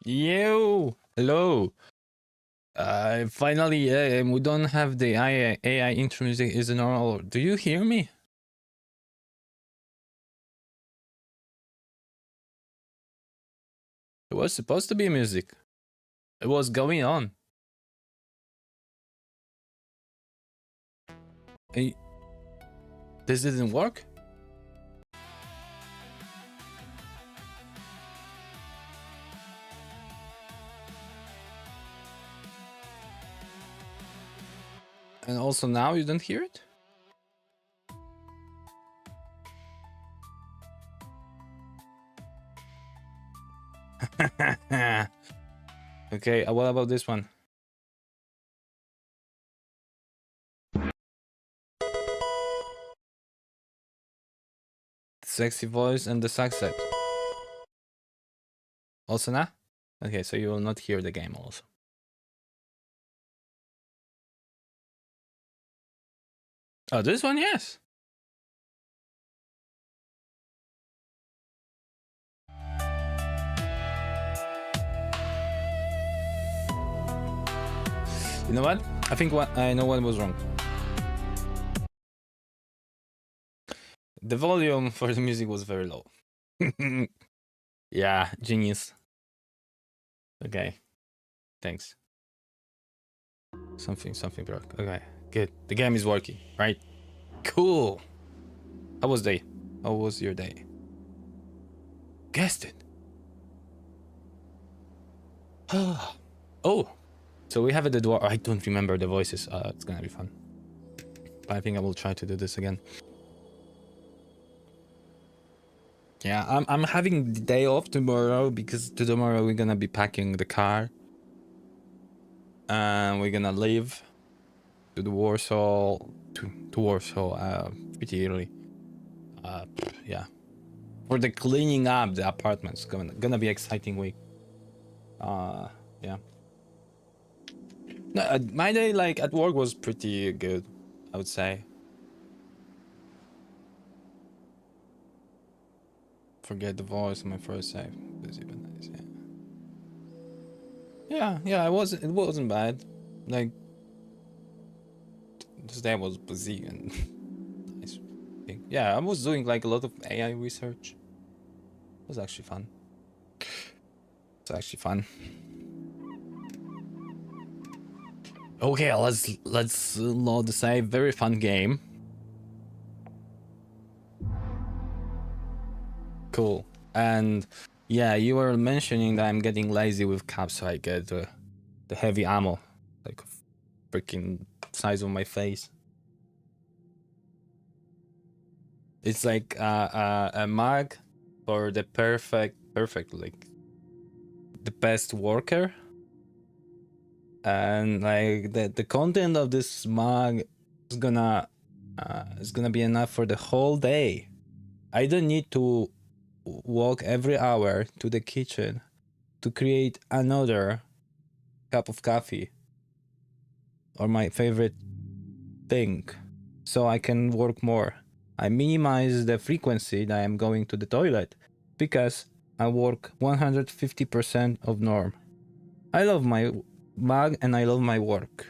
Yo, hello. Finally, we don't have the AI intro music. Is it normal? Do you hear me? It was supposed to be music. It was going on. Eh, This didn't work? And also now you don't hear it? Okay, what about this one? The sexy voice and the sax set. Also now? Okay, so you will not hear the game also. Oh, this one, yes. You know what? I know what was wrong. The volume for the music was very low. Yeah, genius. Okay, thanks. Something broke. Okay, good. The game is working, right? Cool. How was day? How was your day? Guessed it. Oh, so we have it. I don't remember the voices. It's gonna be fun. I think I will try to do this again. Yeah, I'm having the day off tomorrow because tomorrow we're gonna be packing the car, and we're gonna leave to the Warsaw to Warsaw pretty early. Yeah, for the cleaning up the apartments. Gonna be exciting week. Yeah. No, my day like at work was pretty good, I would say. Forget the voice on my first save. Busy but nice, yeah. Yeah, it wasn't bad. Like this day was busy and nice. Yeah, I was doing like a lot of AI research. It was actually fun. It's actually fun. Okay, let's load the save. Very fun game. Cool. And yeah, you were mentioning that I'm getting lazy with caps, so I get the heavy ammo, like freaking size of my face. It's like a mag for the perfect like the best worker, and like the content of this mag is gonna be enough for the whole day. I don't need to walk every hour to the kitchen to create another cup of coffee or my favorite thing so I can work more. I minimize the frequency that I'm going to the toilet because I work 150% of norm. I love my mug and I love my work.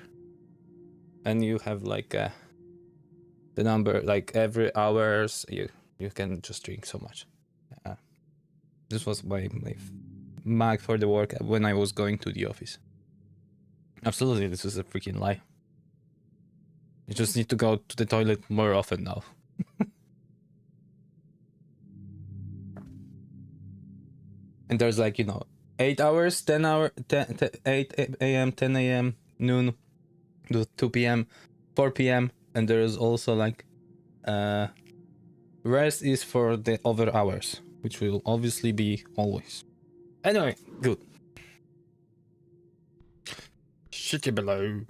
And you have like the number, like every hours you can just drink so much. This was my mug for the work when I was going to the office. Absolutely, this is a freaking lie. You just need to go to the toilet more often now. And there's like, 8 hours, 10 hour, 8 a.m., 10 a.m., noon, 2 p.m., 4 p.m. And there's also like rest is for the other hours, which will obviously be always. Anyway, good. Shitty below.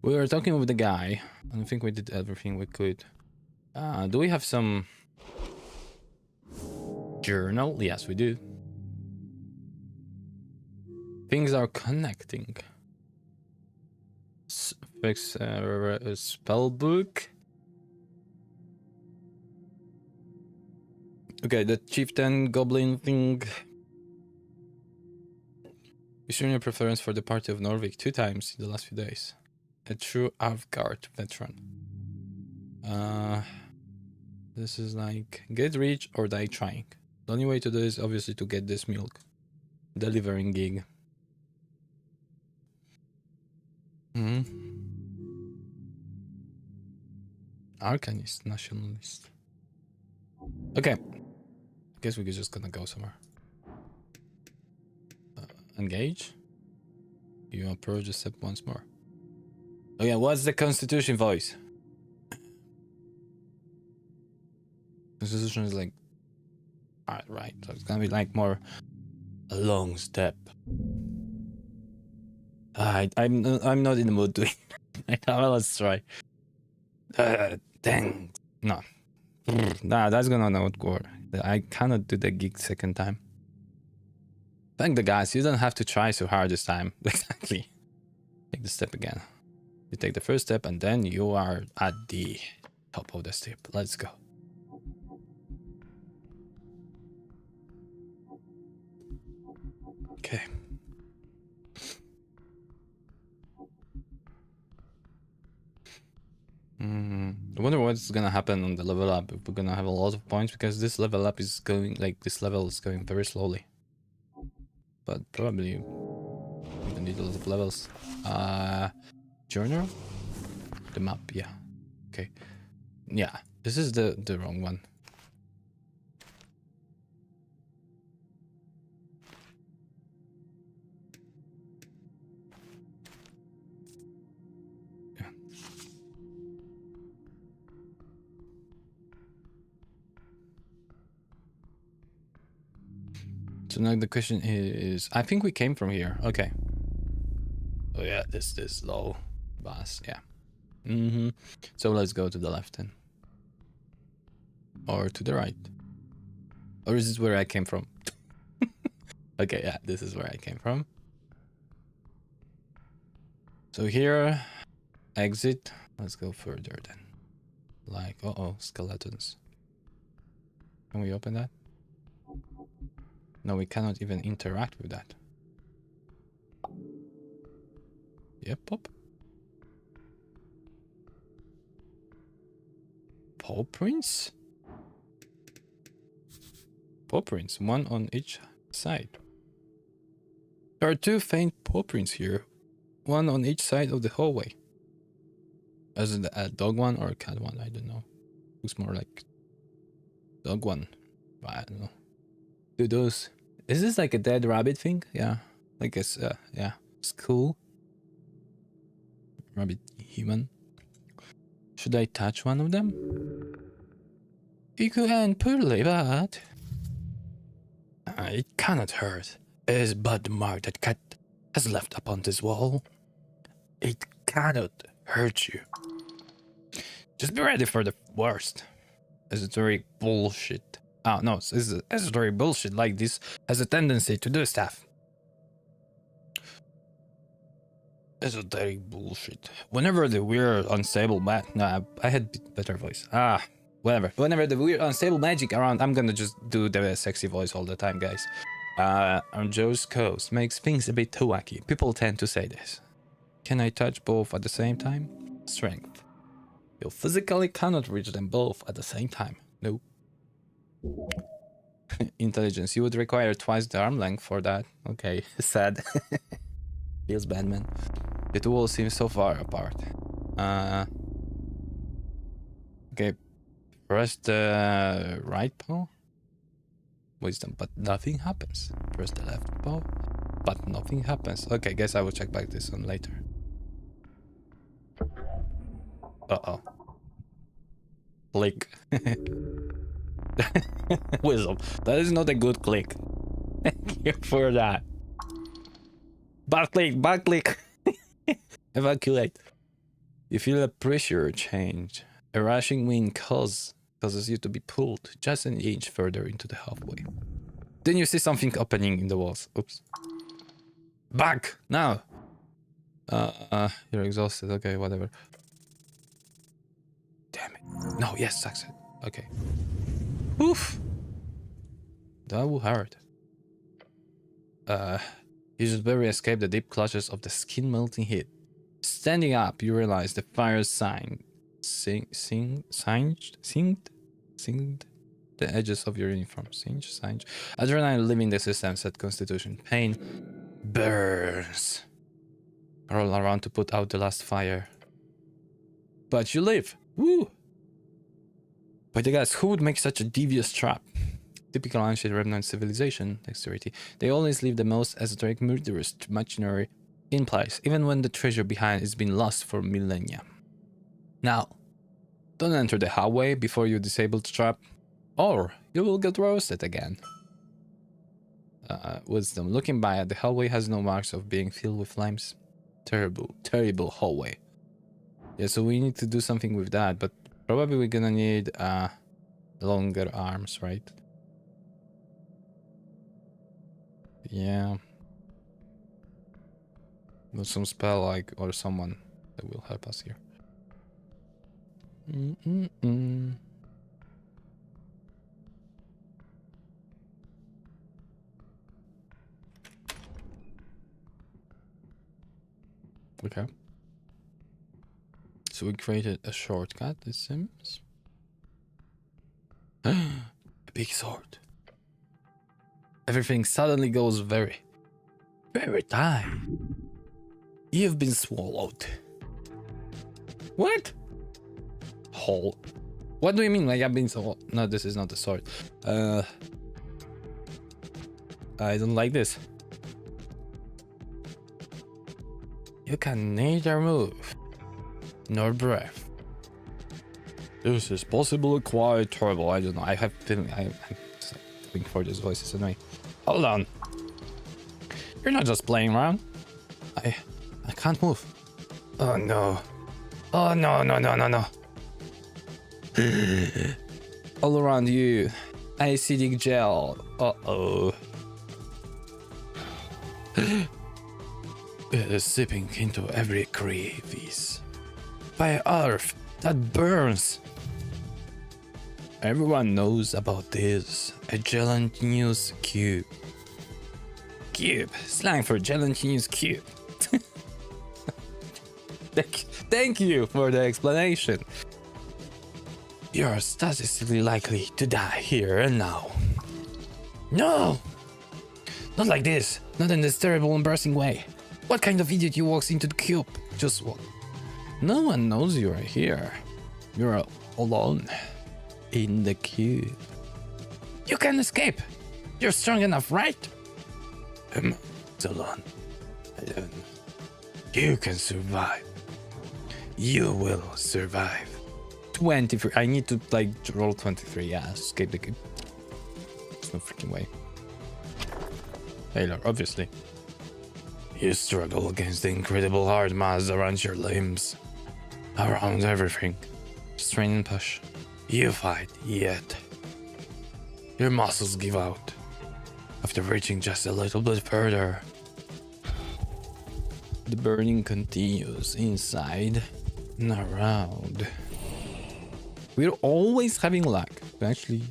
We were talking with the guy, and I think we did everything we could. Do we have some journal? Yes, we do. Things are connecting. Fix spell book. Okay, the chieftain goblin thing. You shown your preference for the party of Norvik 2 times in the last few days. A true Avgard veteran. This is like get rich or die trying. The only way to do this is obviously to get this milk. Delivering gig. Arcanist, nationalist. Okay. I guess we're just gonna go somewhere. Engage. You approach the step once more. Okay, what's the constitution voice? Constitution is like... Alright, right. So it's gonna be like more a long step. I'm not in the mood to let's try. Dang. No. Nah, that's gonna not work. I cannot do the gig second time. Thank the guys, you don't have to try so hard this time. Exactly. Take the step again. You take the first step and then you are at the top of the step. Let's go. Okay. I wonder what's gonna happen on the level up. If we're gonna have a lot of points, because this level up is going like this level is going very slowly. But probably we need a lot of levels. Journal? The map, yeah. Okay. Yeah, this is the wrong one. So now the question is, I think we came from here. Okay. Oh yeah, this low boss. Yeah. So let's go to the left then, or to the right, or is this where I came from? Okay, yeah, this is where I came from. So here, exit. Let's go further then. Like, skeletons. Can we open that? No, we cannot even interact with that. Yep, pop. Paw prints? Paw prints, one on each side. There are 2 faint paw prints here, one on each side of the hallway. Is it a dog one or a cat one? I don't know. Looks more like dog one, but I don't know. Do those... Is this like a dead rabbit thing? Yeah. Like it's, yeah. It's cool. Rabbit human. Should I touch one of them? You can poorly, but... it cannot hurt. It is but the mark that cat has left upon this wall. It cannot hurt you. Just be ready for the worst. Esoteric bullshit. Oh no, esoteric bullshit like this has a tendency to do stuff. Esoteric bullshit. Whenever the weird, unstable no, I had better voice. Whatever. Whenever the weird, unstable magic around, I'm gonna just do the sexy voice all the time, guys. On Joe's coast makes things a bit too wacky. People tend to say this. Can I touch both at the same time? Strength. You physically cannot reach them both at the same time. No. Intelligence. You would require twice the arm length for that. Okay, sad. Feels bad, man. The two all seem so far apart. Okay. Press the right paw. Wisdom, but nothing happens. Press the left paw, but nothing happens. Okay, guess I will check back this on later. Uh-oh. Click. Wisdom. That is not a good click. Thank you for that. Bad click. Evacuate. You feel a pressure change. A rushing wind causes you to be pulled just an inch further into the halfway. Then you see something opening in the walls. Oops. Back! Now! You're exhausted. Okay, whatever. Damn it. No, yes, success. Okay. Oof! That will hurt. You should barely escape the deep clutches of the skin-melting heat. Standing up, you realize the fire singed the edges of your uniform. Singed. Adrenaline leaving the system, set constitution. Pain burns. Roll around to put out the last fire. But you live. Woo! By the gods, who would make such a devious trap? Typical ancient remnant civilization, dexterity. They always leave the most esoteric murderous machinery in place, even when the treasure behind has been lost for millennia. Now, don't enter the hallway before you disable the trap, or you will get roasted again. Wisdom. Looking back, the hallway has no marks of being filled with flames. Terrible, terrible hallway. Yeah, so we need to do something with that, but probably we're gonna need longer arms, right? Yeah. With some spell like or someone that will help us here. Okay. So we created a shortcut, it seems. A big sword. Everything suddenly goes very tight. You've been swallowed. What? Whole. What do you mean? Like I've been swallowed? No, this is not the sword. I don't like this. You can neither move nor breathe. This is possibly quite terrible. I don't know. I have feeling I'm looking for this voice. It's annoying. Hold on. You're not just playing around. I can't move. Oh no. Oh no. All around you, acidic gel. Uh-oh. It is seeping into every crevice. By earth that burns. Everyone knows about this. A gelatinous cube. Cube. Slang for gelatinous cube. Thank you for the explanation. You're statistically likely to die here and now. No! Not like this. Not in this terrible, embarrassing way. What kind of idiot you walks into the cube? Just what? No one knows you are here. You're alone. In the cube. You can escape. You're strong enough, right? Alone. You can survive. You will survive. 23. I need to like roll 23. Yeah, escape the cube. There's no freaking way. Taylor, obviously. You struggle against the incredible hard mass around your limbs. Around everything. Strain and push. You fight, yet your muscles give out. After reaching just a little bit further, the burning continues inside and around. We're always having luck. Actually,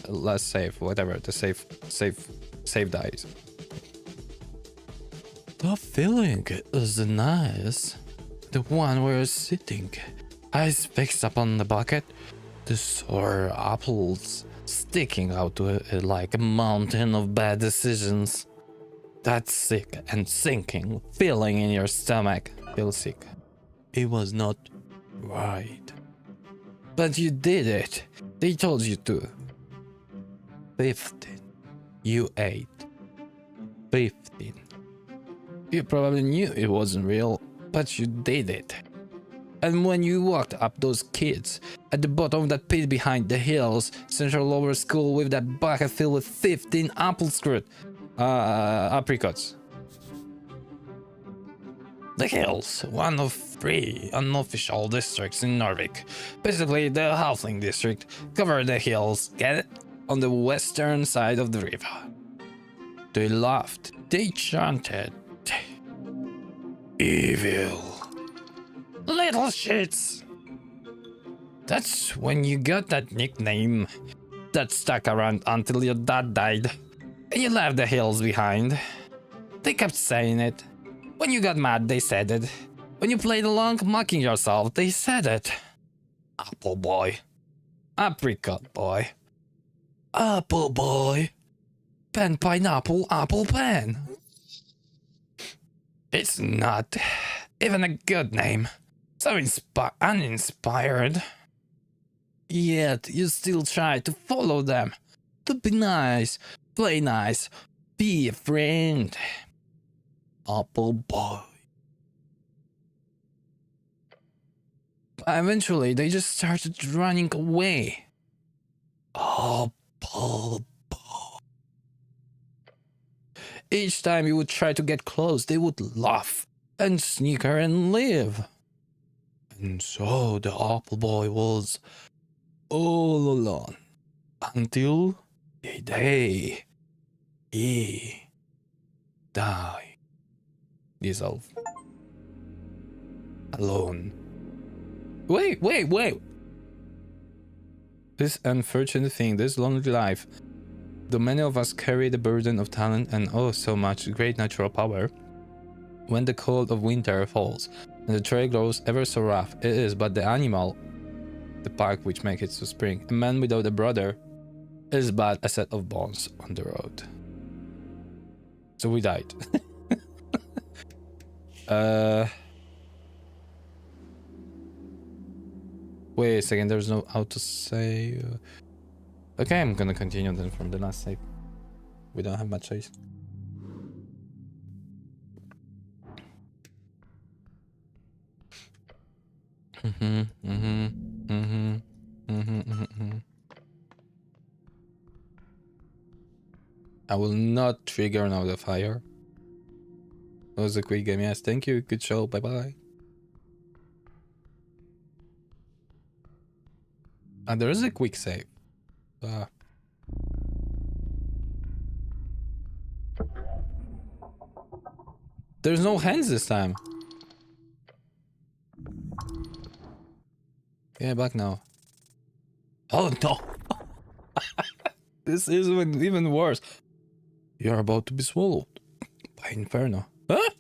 less safe, whatever. The save dies. The feeling is nice. The one where you're sitting, eyes fixed upon the bucket, the sour apples sticking out to it like a mountain of bad decisions. That sick and sinking feeling in your stomach. Feel sick. It was not right. But you did it. They told you to. 15. You ate. 15. You probably knew it wasn't real, but you did it. And when you walked up those kids at the bottom of that pit behind the hills, Central Lower School with that bucket filled with 15 apricots. The hills, one of 3 unofficial districts in Norvik. Basically, the Halfling district covered the hills, get it? On the western side of the river. They laughed, they chanted. Evil. Little shits. That's when you got that nickname. that stuck around until your dad died. And you left the hills behind. They kept saying it. When you got mad, they said it. When you played along, mocking yourself, they said it. Apple boy. Apricot boy. Apple boy. Pen pineapple apple pen. It's not even a good name. So uninspired. Yet you still try to follow them. To be nice, play nice, be a friend. Apple boy. Eventually, they just started running away. Apple boy. Each time you would try to get close, they would laugh and snicker and leave. And so the apple boy was all alone until the day he died. Dissolve. Alone. Wait. This unfortunate thing, this lonely life, though many of us carry the burden of talent and oh so much great natural power, when the cold of winter falls and the trail grows ever so rough, it is but the animal, the pack which makes it to spring. A man without a brother is but a set of bones on the road. So we died. Wait a second, there's no autosave. Okay, I'm gonna continue then from the last save. We don't have much choice. I will not trigger now the fire. That was a quick game, yes. Thank you, good show, bye bye. And there is a quick save. There's no hands this time. Yeah, back now. Oh no! This is even worse. You're about to be swallowed by Inferno. Huh?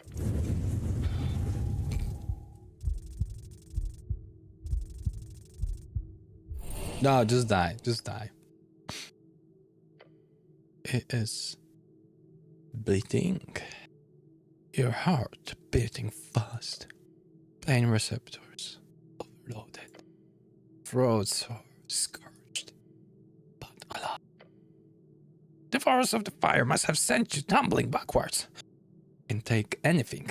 No, just die. Just die. It is beating. Your heart beating fast. Pain receptors overloaded. Throat sore, scorched, but alive. The force of the fire must have sent you tumbling backwards. Can take anything.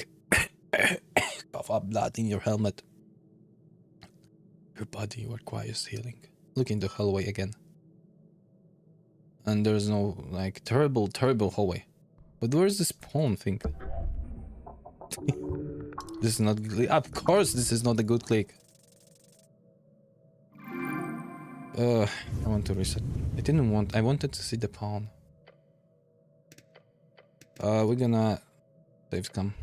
Cough up blood in your helmet. Your body requires healing. Look in the hallway again. And there's no, like, terrible hallway. But where's the spawn thing? This is not good. Of course this is not a good click. I want to reset. I wanted to see the pawn. We're gonna save scum.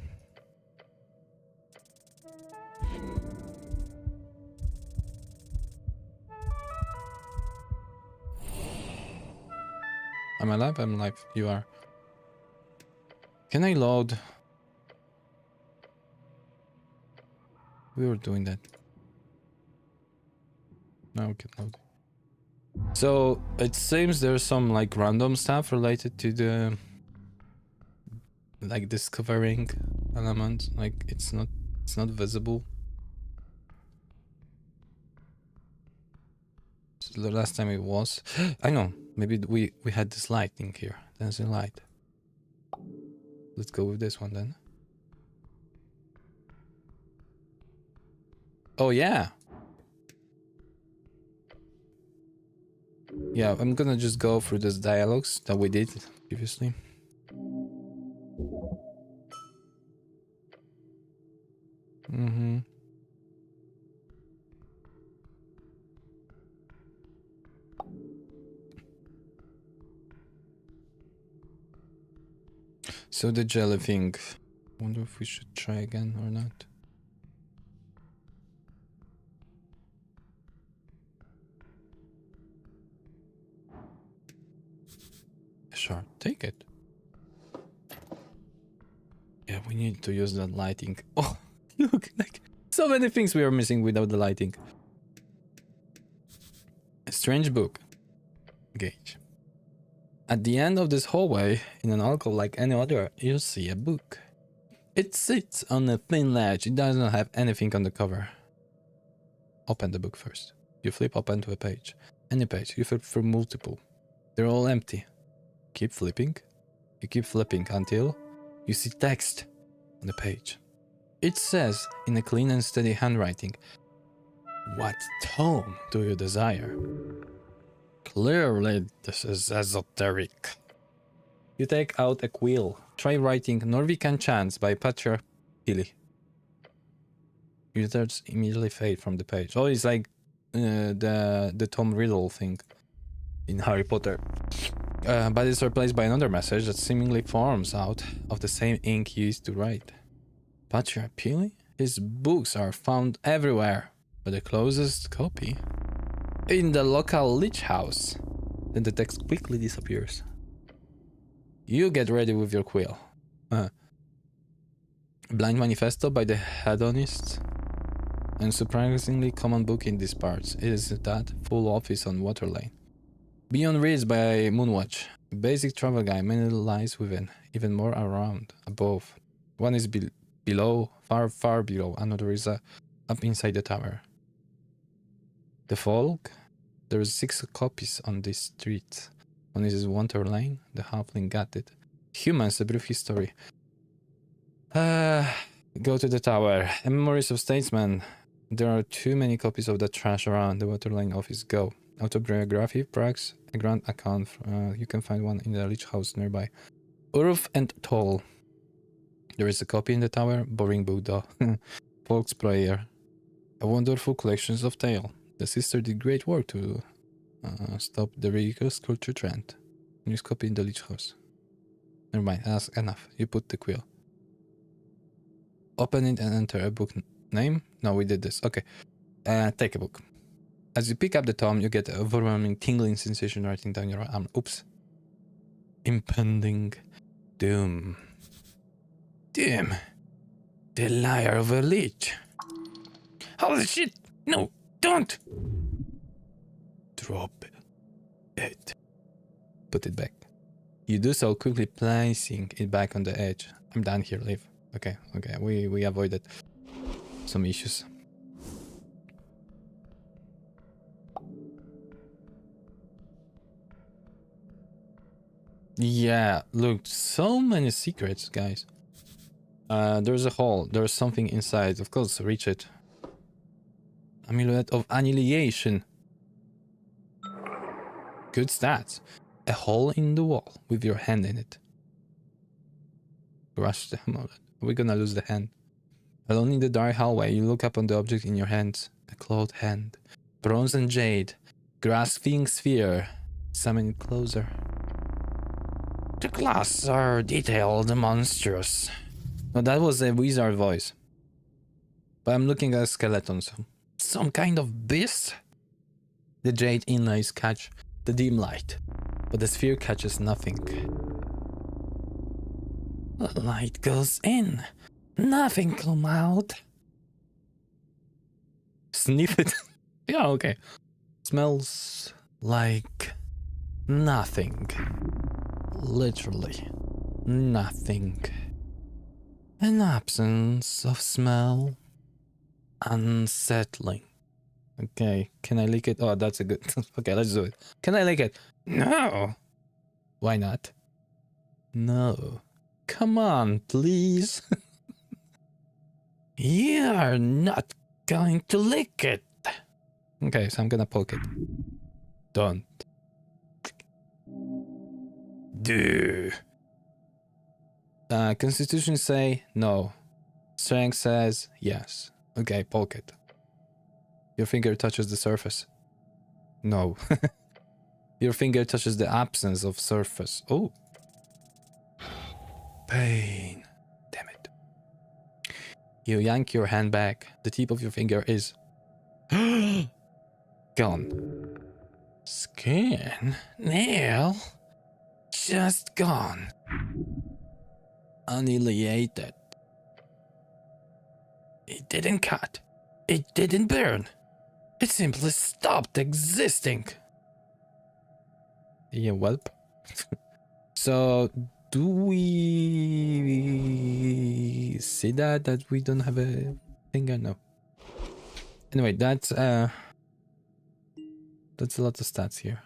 I'm alive? I'm alive. You are. Can I load? We were doing that. Now we can load. So it seems there's some like random stuff related to the like discovering element. Like it's not visible. So the last time it was. I know. Maybe we had this lighting here. There's a light. Let's go with this one then. Oh yeah. Yeah, I'm gonna just go through these dialogues that we did previously. So the jelly thing. Wonder if we should try again or not. Take it. Yeah, we need to use that lighting. Oh, look, like so many things we are missing without the lighting. A strange book. Gauge. At the end of this hallway, in an alcove like any other, you'll see a book. It sits on a thin ledge. It doesn't have anything on the cover. Open the book first. You flip open to a page. Any page. You flip through multiple. They're all empty. Keep flipping. You keep flipping until you see text on the page. It says in a clean and steady handwriting, "What tome do you desire?" Clearly, this is esoteric. You take out a quill. Try writing Norvican Chants by Patria Pili. Your letters immediately fade from the page. Oh, it's like the Tom Riddle thing in Harry Potter. But it's replaced by another message that seemingly forms out of the same ink used to write. Patria Pili? His books are found everywhere, but the closest copy in the local lich house. Then the text quickly disappears. You get ready with your quill. Blind Manifesto by the Hedonists. And surprisingly common book in these parts. It is that full office on Water Lane. Beyond Reads by Moonwatch. Basic travel guide, many lies within, even more around, above. One is below, far below. Another is up inside the tower. The folk. There is 6 copies on this street. One is Water Lane. The halfling got it. Humans, a brief history. Go to the tower. A Memories of Statesman. There are too many copies of that trash around. The Water Lane office. Go. Autobiography, Prax, a grand account. You can find one in the Lich House nearby. Urf and Toll. There is a copy in the tower. Boring book though. Folk's Prayer. A wonderful collections of tale. The sister did great work to stop the ridiculous culture trend. News copy in the Lich House. Never mind, that's enough. You put the quill. Open it and enter a book name. No, we did this. Okay. Take a book. As you pick up the tome, you get a overwhelming tingling sensation writing down your arm. Oops. Impending doom. Doom. The liar of a lich. Holy shit! No, don't! Drop it. Put it back. You do so, quickly placing it back on the edge. I'm done here, leave. Okay, we avoided some issues. Yeah, look, so many secrets, guys. There's a hole, there's something inside. Of course, reach it. Amulet of Annihilation. Good stats. A hole in the wall with your hand in it. Crush the amulet. We're gonna lose the hand. Alone in the dark hallway, you look up on the object in your hands. A clawed hand. Bronze and jade. Grasping sphere. Summon it closer. The claws are detailed and monstrous. No, that was a wizard voice. But I'm looking at skeletons. Some kind of beast? The jade inlays catch the dim light, but the sphere catches nothing. The light goes in. Nothing come out. Sniff it. Yeah, okay. Smells like nothing. Literally nothing. An absence of smell. Unsettling. Okay, can I lick it? Oh, that's a good... Okay, let's do it. Can I lick it? No! Why not? No. Come on, please. You are not going to lick it. Okay, so I'm gonna poke it. Don't. Do. Constitution say no. Strength says yes. Okay, poke it. Your finger touches the surface. No. Your finger touches the absence of surface. Oh. Pain. Damn it. You yank your hand back. The tip of your finger is gone. Skin? Nail? just gone. Annihilated. It didn't cut. It didn't burn. It simply stopped existing. Yeah, well. So, do we see that we don't have a thing or no? Anyway, that's a lot of stats here.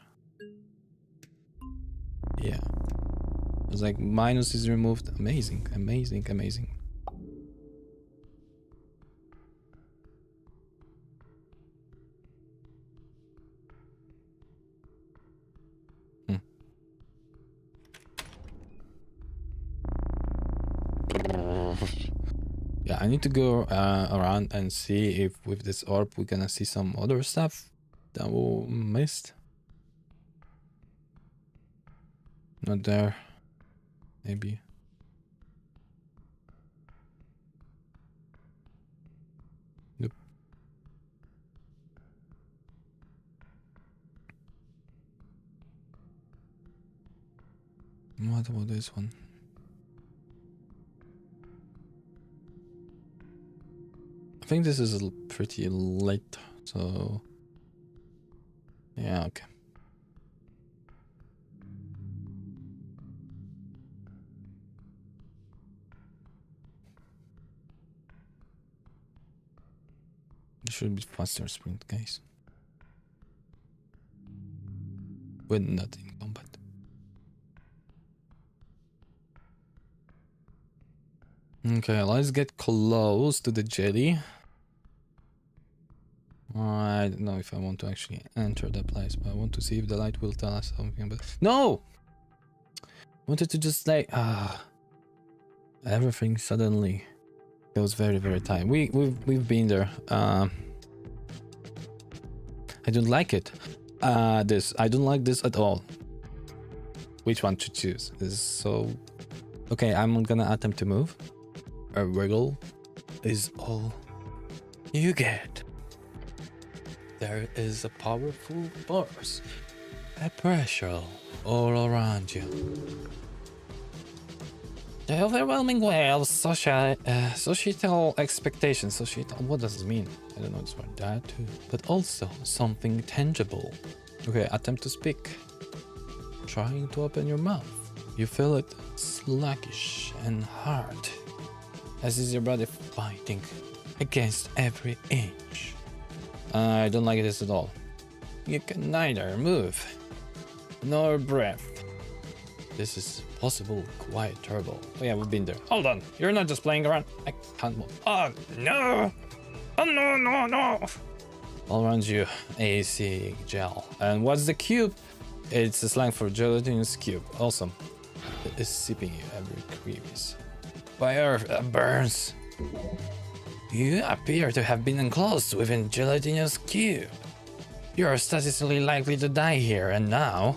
Yeah. It's like minus is removed. Amazing, amazing, amazing. Yeah, I need to go around and see if with this orb we're gonna see some other stuff that we missed. Not there. Maybe. Nope. What about this one? I think this is pretty late, so yeah, okay. It should be faster sprint, guys. With not in combat. Okay, let's get close to the jelly. I don't know if I want to actually enter that place, but I want to see if the light will tell us something. But no, I wanted to just like everything suddenly goes very, very tight. We've been there. I don't like it. I don't like this at all. Which one to choose? This is so okay. I'm gonna attempt to move. A wiggle is all you get. There is a powerful force, a pressure all around you. The overwhelming way of societal expectations. What does it mean? I don't know this word. That too. But also something tangible. Okay, attempt to speak. Trying to open your mouth. You feel it sluggish and hard. As is your body fighting against every inch. I don't like this at all. You can neither move nor breathe. This is possible quite terrible. Oh yeah, we've been there. Hold on, you're not just playing around. I can't move. Oh no! Oh no, no, no! All around you, AC gel. And what's the cube? It's a slang for gelatinous cube. Awesome. It is sipping you every crevice. Fire burns. You appear to have been enclosed within gelatinous cube. You are statistically likely to die here and now.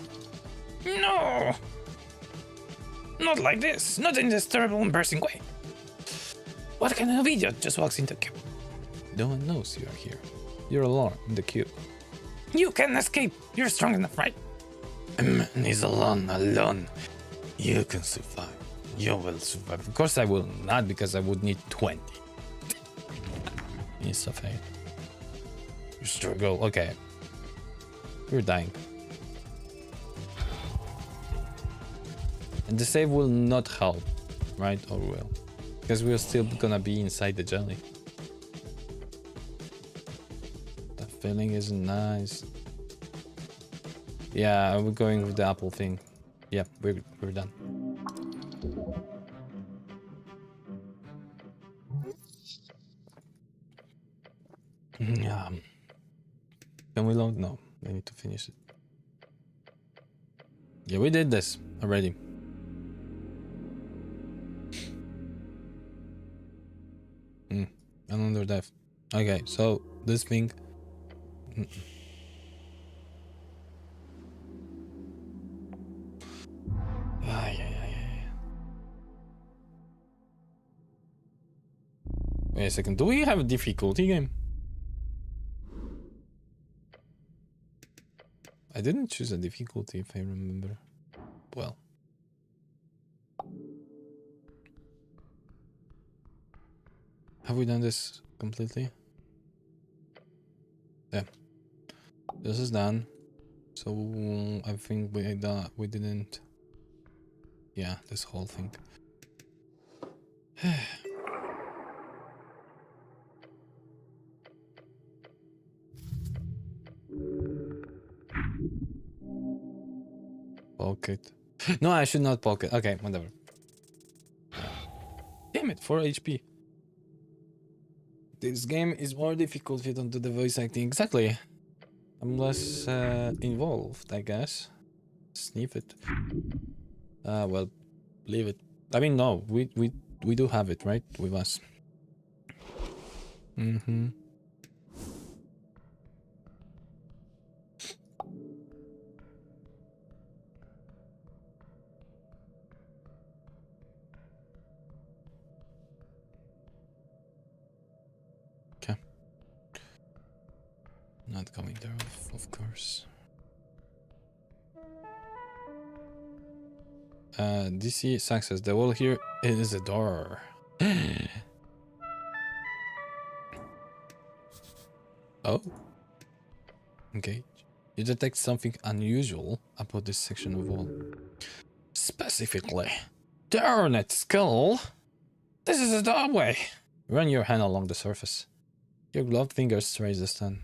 No! Not like this. Not in this terrible, embarrassing way. What kind of idiot just walks into the cube? No one knows you are here. You're alone in the cube. You can escape. You're strong enough, right? He's alone. You can survive. You will survive. Of course I will not, because I would need 20. It's a fate. You struggle. Okay. You're dying. And the save will not help, right? Or will? Because we're still gonna be inside the jelly. That feeling isn't nice. Yeah, we're going with the apple thing. Yeah, we're done. Yeah. Can we load? No, I need to finish it. Yeah, we did this already. Another death. Okay, so this thing. Wait a second. Do we have a difficulty game? I didn't choose a difficulty, if I remember. Well, Have we done this completely? Yeah. This is done. So I think we didn't. Yeah, this whole thing. Poke it. No, I should not poke it. Okay, whatever. Damn it, 4 HP. This game is more difficult if you don't do the voice acting. Exactly. I'm less involved, I guess. Sniff it. Well, leave it. I mean, no, we do have it, right? With us. Mm-hmm. Not going there, of course. DC success. The wall here is a door. Oh. Okay. You detect something unusual about this section of wall. Specifically, the ornate skull. This is a doorway. Run your hand along the surface. Your gloved fingers trace the stone.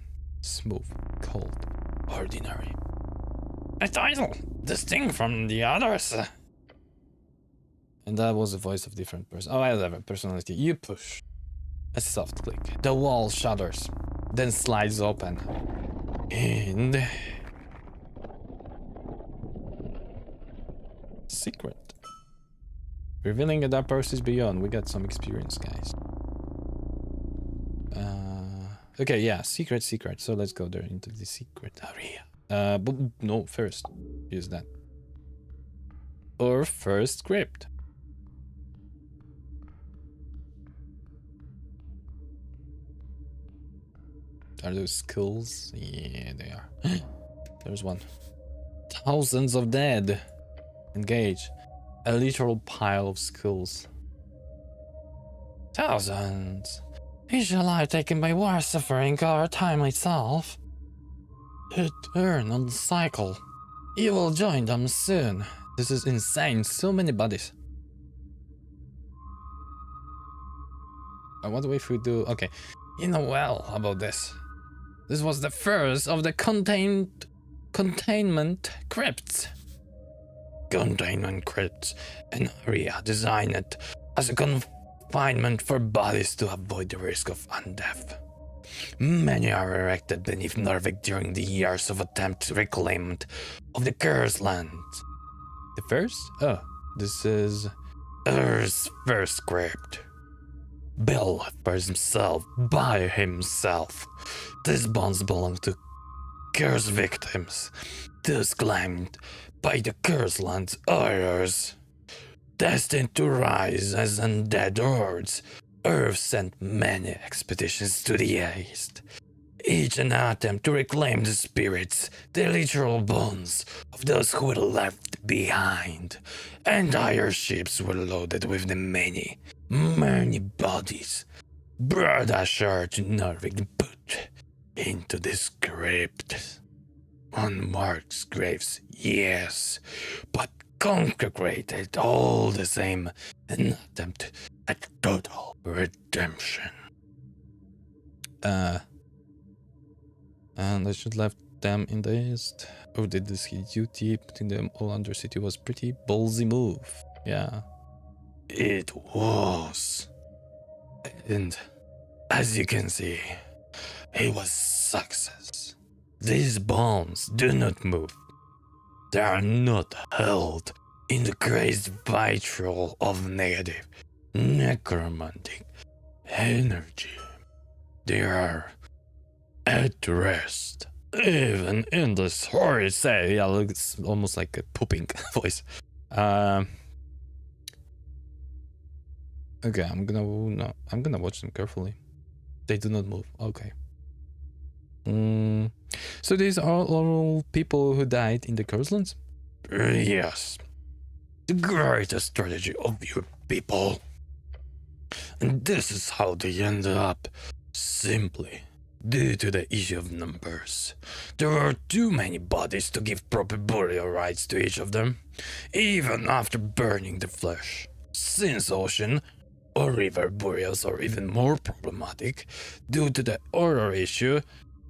Smooth, cold, ordinary. A title, distinct from the others. And that was the voice of different person. Oh, whatever, personality. You push. A soft click. The wall shudders, then slides open. And... secret. Revealing a dark process beyond. We got some experience, guys. Okay, yeah, secret. So let's go there into the secret area. But no, first use that. Or first script. Are those skulls? Yeah, they are. There's one. Thousands of dead. Engage. A literal pile of skulls. Thousands. Is your life taken by war, suffering, or time itself? Eternal cycle. You will join them soon. This is insane. So many bodies. What if we do? Okay. You know well about this. This was the first of the containment crypts. Containment crypts, an area designed as a confinement for bodies to avoid the risk of undeath. Many are erected beneath Norvik during the years of attempt reclaimment of the cursed land. The first? Oh, this is Earth's first crypt. Built for himself, by himself. These bones belong to cursed victims, thus claimed by the cursed land's owners. Destined to rise as undead hordes, Earth sent many expeditions to the east, each an attempt to reclaim the spirits, the literal bones of those who were left behind. Entire ships were loaded with the many bodies brought ashore to Norvik, put into this crypt. Unmarked graves, yes, but consecrated all the same, an attempt at total redemption. And I should left them in the east. Oh, did this hit you? Putting them all under city was pretty ballsy move. Yeah. It was. And as you can see, it was success. These bones do not move. They are not held in the crazed vitriol of negative, necromantic energy. They are at rest. Even in this horrid say, yeah, look, it's almost like a pooping voice. Okay, I'm gonna watch them carefully. They do not move. Okay. So these are all people who died in the Curslands? Yes. The greatest strategy of your people. And this is how they ended up. Simply due to the issue of numbers. There were too many bodies to give proper burial rites to each of them, even after burning the flesh. Since ocean or river burials are even more problematic due to the order issue,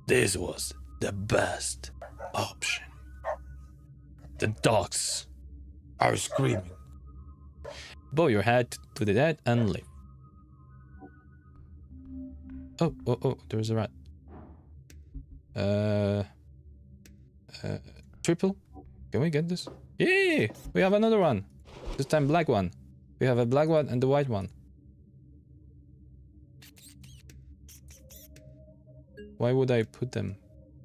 this was the best option. The dogs are screaming. Bow your head to the dead and leave. Oh, there's a rat. Triple? Can we get this? Yeah, we have another one. This time black one. We have a black one and the white one. Why would I put them?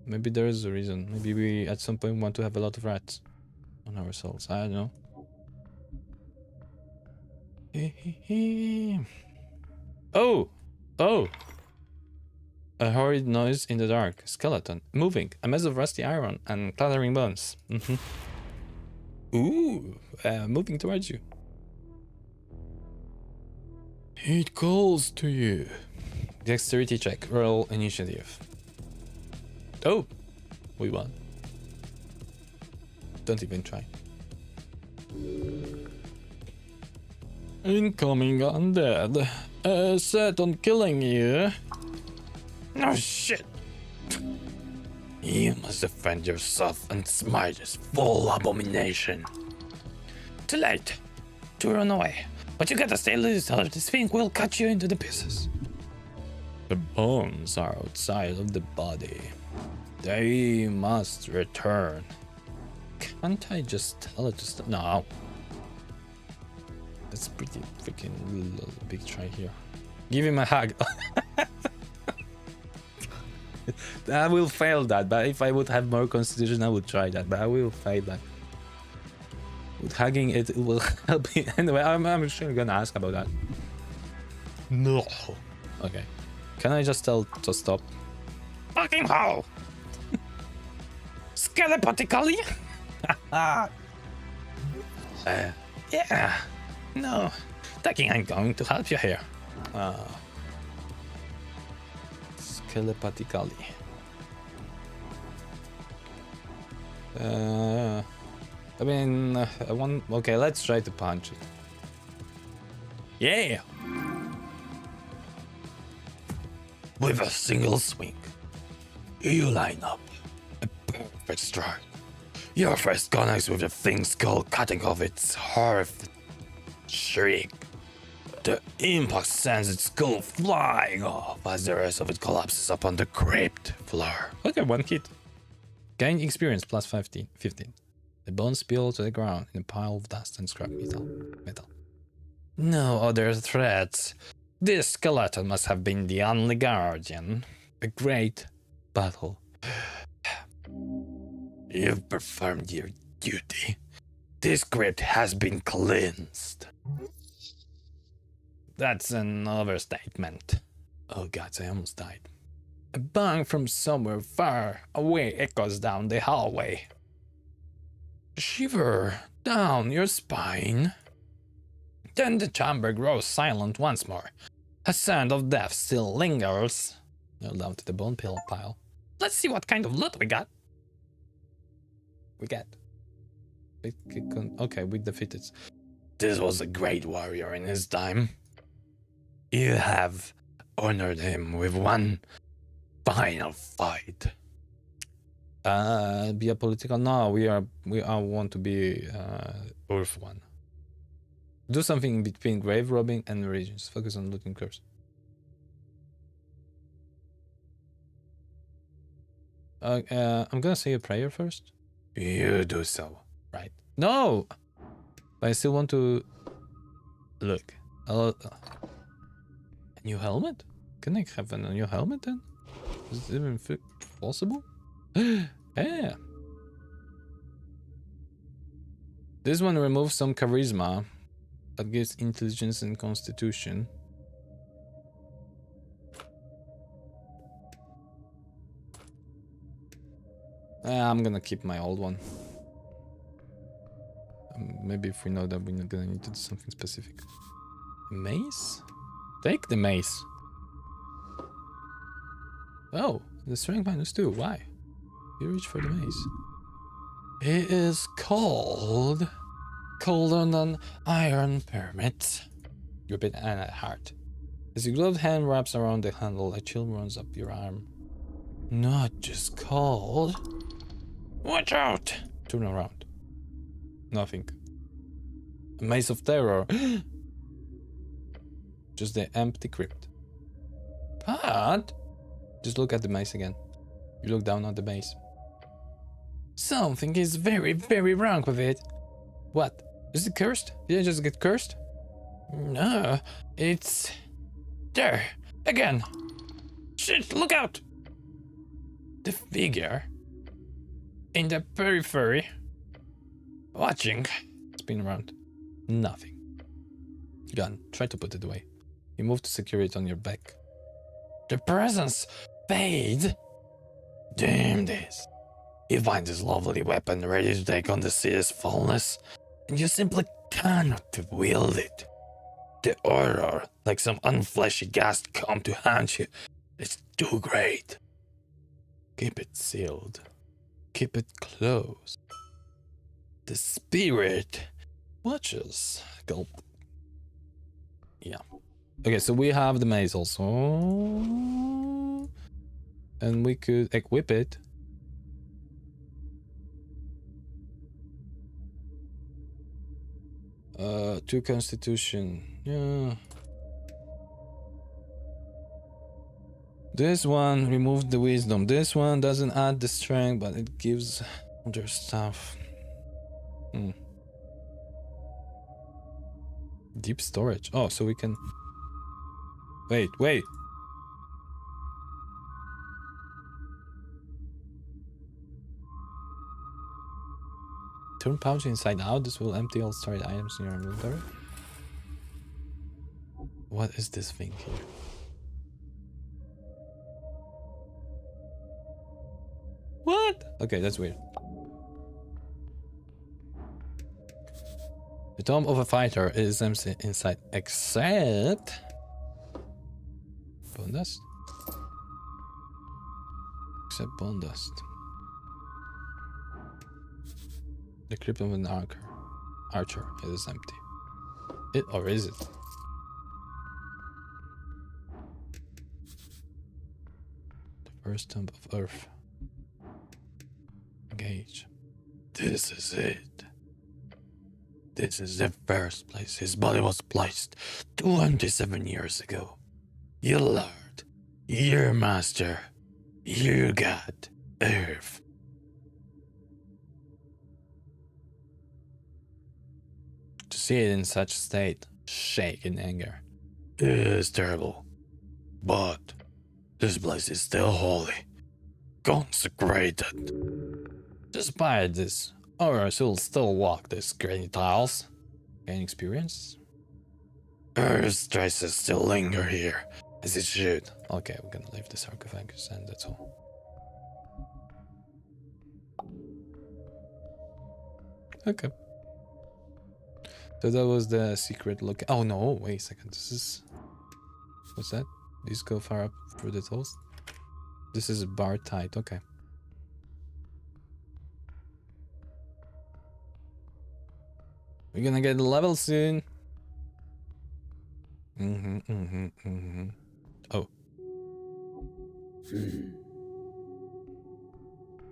Maybe there is a reason. Maybe we at some point want to have a lot of rats on ourselves. I don't know. Oh! A horrid noise in the dark. Skeleton. Moving. A mess of rusty iron and clattering bones. Ooh! Moving towards you. It calls to you. Dexterity check. Roll initiative. Oh! We won. Don't even try. Incoming undead. Set on killing you. No shit! You must defend yourself and smite this full abomination. Too late to run away, but you gotta stay loose or this thing will cut you into the pieces. The bones are outside of the body. They must return. Can't I just tell it to stop? No. That's pretty freaking big try here. Give him a hug. I will fail that, but if I would have more constitution, I would try that, but I will fail that. With hugging it will help me. Anyway, I'm sure gonna ask about that. No. Okay. Can I just tell to stop? Fucking hell! Skelepatically? Yeah. No. Thinking I'm going to help you here. Telepathically. I mean, okay, let's try to punch it. Yeah! With a single swing, you line up a perfect strike. Your first connects with the thing's skull, cutting off its horrific shriek. The impact sends its skull flying off as the rest of it collapses upon the crypt floor. Okay, one hit. Gain experience plus 15. The bones spill to the ground in a pile of dust and scrap metal. No other threats. This skeleton must have been the only guardian. A great battle. You've performed your duty. This crypt has been cleansed. That's an overstatement. Oh god, I almost died. A bang from somewhere far away echoes down the hallway. Shiver down your spine. Then the chamber grows silent once more. A scent of death still lingers. Now down to the bone pile. Let's see what kind of loot we got. Okay, we defeated. This was a great warrior in his time. You have honored him with one final fight. Be a political? No, we want to be Earth one. Do something in between grave robbing and regions. Focus on looting curse. I'm gonna say a prayer first. You do so. Right. No! But I still want to look. A new helmet? Can I have a new helmet then? Is it even possible? Yeah. This one removes some charisma, but gives intelligence and constitution. I'm gonna keep my old one. Maybe if we know that we're not gonna need to do something specific. Mace? Take the mace. Oh, the strength -2. Why? You reach for the mace. It is cold. Colder than iron permit. Grip it and at heart. As your gloved hand wraps around the handle, a chill runs up your arm. Not just cold. Watch out! Turn around. Nothing. A maze of terror. Just the empty crypt. Pat? Just look at the maze again. You look down at the maze. Something is very, very wrong with it. What? Is it cursed? Did I just get cursed? No, it's... There, again. Shit, look out! The figure in the periphery, watching. Spin around. Nothing. Gun, try to put it away. You move to secure it on your back. The presence fade. Damn this. You find this lovely weapon ready to take on the city's fullness, and you simply cannot wield it. The horror, like some unfleshy ghast come to haunt you, is too great. Keep it sealed. Keep it closed. The spirit watches. Gulp. Yeah. Okay, so we have the maze also. And we could equip it. To constitution. Yeah. This one removed the wisdom. This one doesn't add the strength, but it gives other stuff. Deep storage. Oh, so we can... Wait. Turn pouch inside out. This will empty all stored items in your inventory. What is this thing here? What? Okay, that's weird. The tomb of a fighter is empty inside, except bone dust. Except bone dust. The crypt of an archer is empty. Or is it? The first tomb of Earth. Engage. This is it. This is the first place his body was placed 27 years ago. Your lord, your master, your god, Earth. To see it in such state, shake in anger. It is terrible. But this place is still holy, consecrated. Despite this, our soul still walk these granite tiles. Gain experience. Earth's traces still linger here, as it should. Okay, we're gonna leave the sarcophagus and that's all. Okay. So that was the secret look. Oh no, wait a second. This is... What's that? These go far up through the toast? This is bar tight, okay. We're gonna get a level soon. Oh.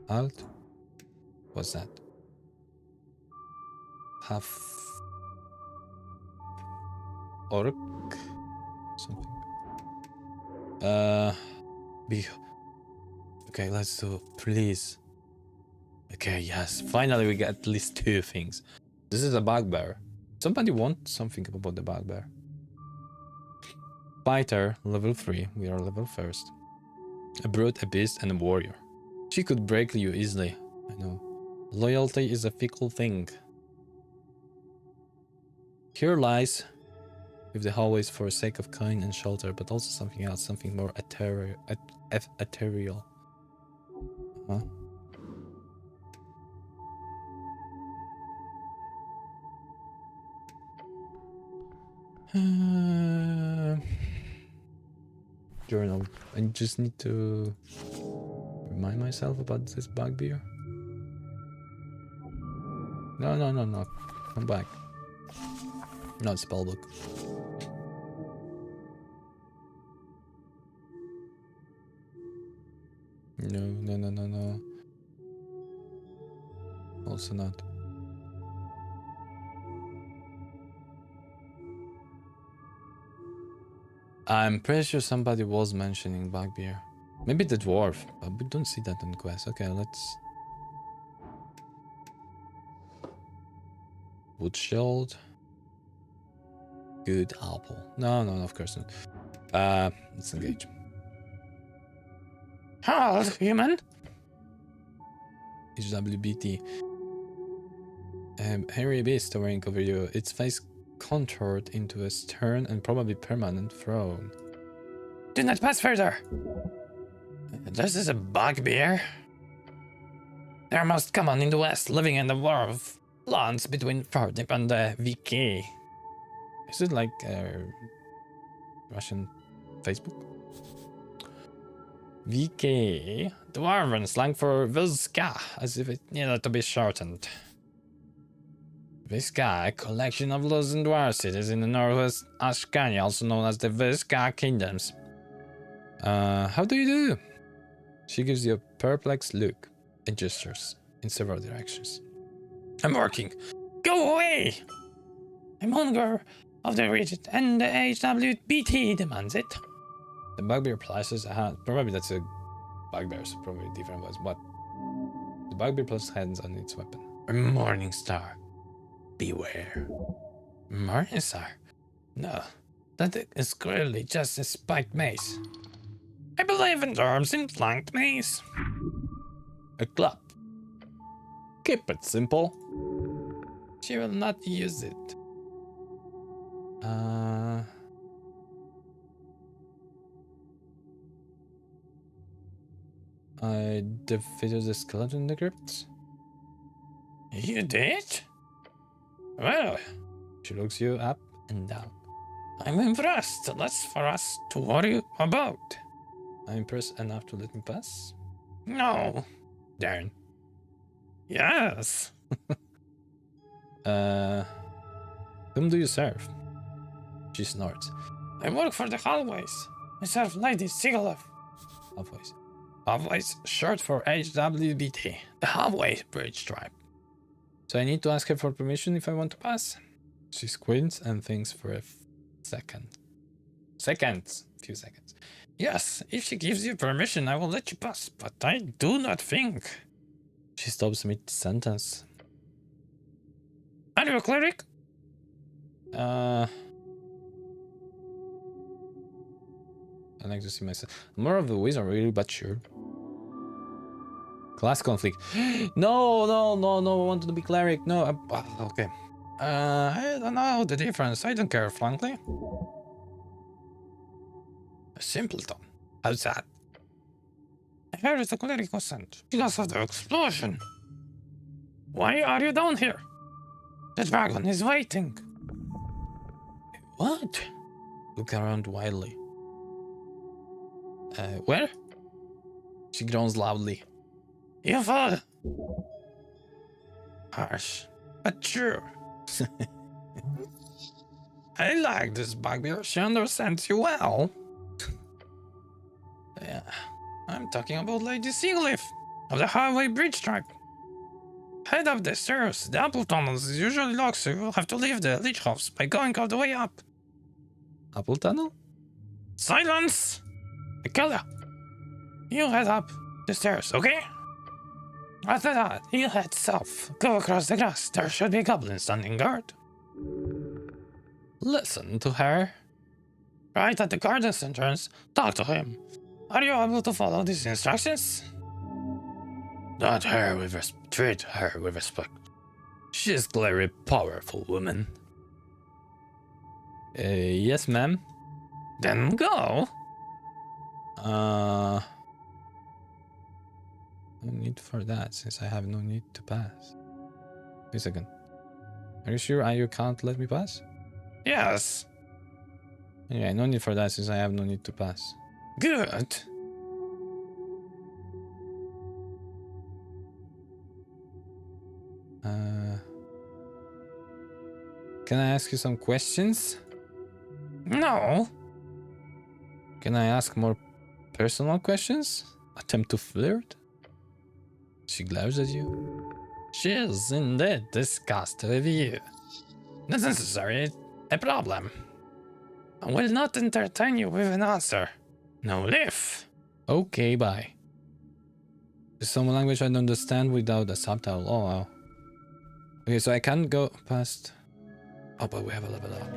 Alt? What's that? Half... Orc? Something. Okay, let's do... Please. Okay, yes. Finally we get at least 2 things. This is a bugbear. Somebody want something about the bugbear. Fighter, level 3. We are level 1st. A brute, a beast, and a warrior. She could break you easily. I know. Loyalty is a fickle thing. Here lies with the hallways for sake of coin and shelter, but also something else, something more ethereal. Huh? journal. I just need to remind myself about this bugbear. No. Come back. Not spellbook. No. Also not. I'm pretty sure somebody was mentioning bugbear. Maybe the dwarf, but we don't see that on quest. Okay, let's... Wood shield. Good apple. No, of course not. Let's engage. Hello, human. HWBT. Henry B is towering over you. Its face contoured into a stern and probably permanent frown. Do not pass further. This is a bugbear. They are most common in the West, living in the war of lands between Fardip and the VK. Is it like Russian Facebook? VK, Dwarven slang for Vizka, as if it needed to be shortened. Vizka, a collection of Luzon Dwarf cities in the northwest Ashkani, also known as the Vizka Kingdoms. How do you do? She gives you a perplexed look and gestures in several directions. I'm working. Go away! I'm hunger of the region, and the HWBT demands it. The bugbear places a hand. Probably that's a bugbear, so probably different was what. The bugbear places hands on its weapon. A morning star. Beware. Morning star? No, that is clearly just a spiked mace. I believe in arms in flanked mace. A club. Keep it simple. She will not use it. I defeated the skeleton in the crypt. You did? Well, she looks you up and down. I'm impressed. That's for us to worry about. I'm impressed enough to let me pass? No. Darn. Yes. Whom do you serve? She snorts. I work for the hallways. I serve Lady Sigalov. Hallways. Hallways, short for HWBT, the Hallway Bridge Tribe. So I need to ask her for permission if I want to pass? She squints and thinks for a second. Few seconds. Yes, if she gives you permission, I will let you pass, but I do not think. She stops mid-sentence. Are you a cleric? I like to see myself. More of a wizard, really, but sure. Class conflict. No, I wanted to be cleric. No, okay. I don't know the difference. I don't care, frankly. A simpleton. How's that? I heard the cleric was sent because of the explosion. Why are you down here? The dragon is waiting. What? Look around wildly. Where? She groans loudly. You fall. Harsh, but true. I like this bugbear. She understands you well. Yeah, I'm talking about Lady Seagleaf of the Highway Bridge Tribe. Head up the stairs. The apple tunnels is usually locked, so you'll have to leave the leech house by going all the way up. Apple tunnel? Silence! I kill ya. You head up the stairs, okay? After that, you head south. Go across the grass. There should be a goblin standing guard. Listen to her. Right at the garden's entrance, talk to him. Are you able to follow these instructions? Treat her with respect. She is clearly a powerful woman. Yes, ma'am. Then go. No need for that, since I have no need to pass. Wait a second. Are you sure you can't let me pass? Yes. Yeah, no need for that, since I have no need to pass. Good. Can I ask you some questions? No. Can I ask more personal questions? Attempt to flirt? She glares at you. She is indeed disgusted with you. Not necessarily a problem. I will not entertain you with an answer. No leave. Okay, bye. There's some language I don't understand without a subtitle. Oh wow. Okay, so I can't go past. Oh, but we have a level up.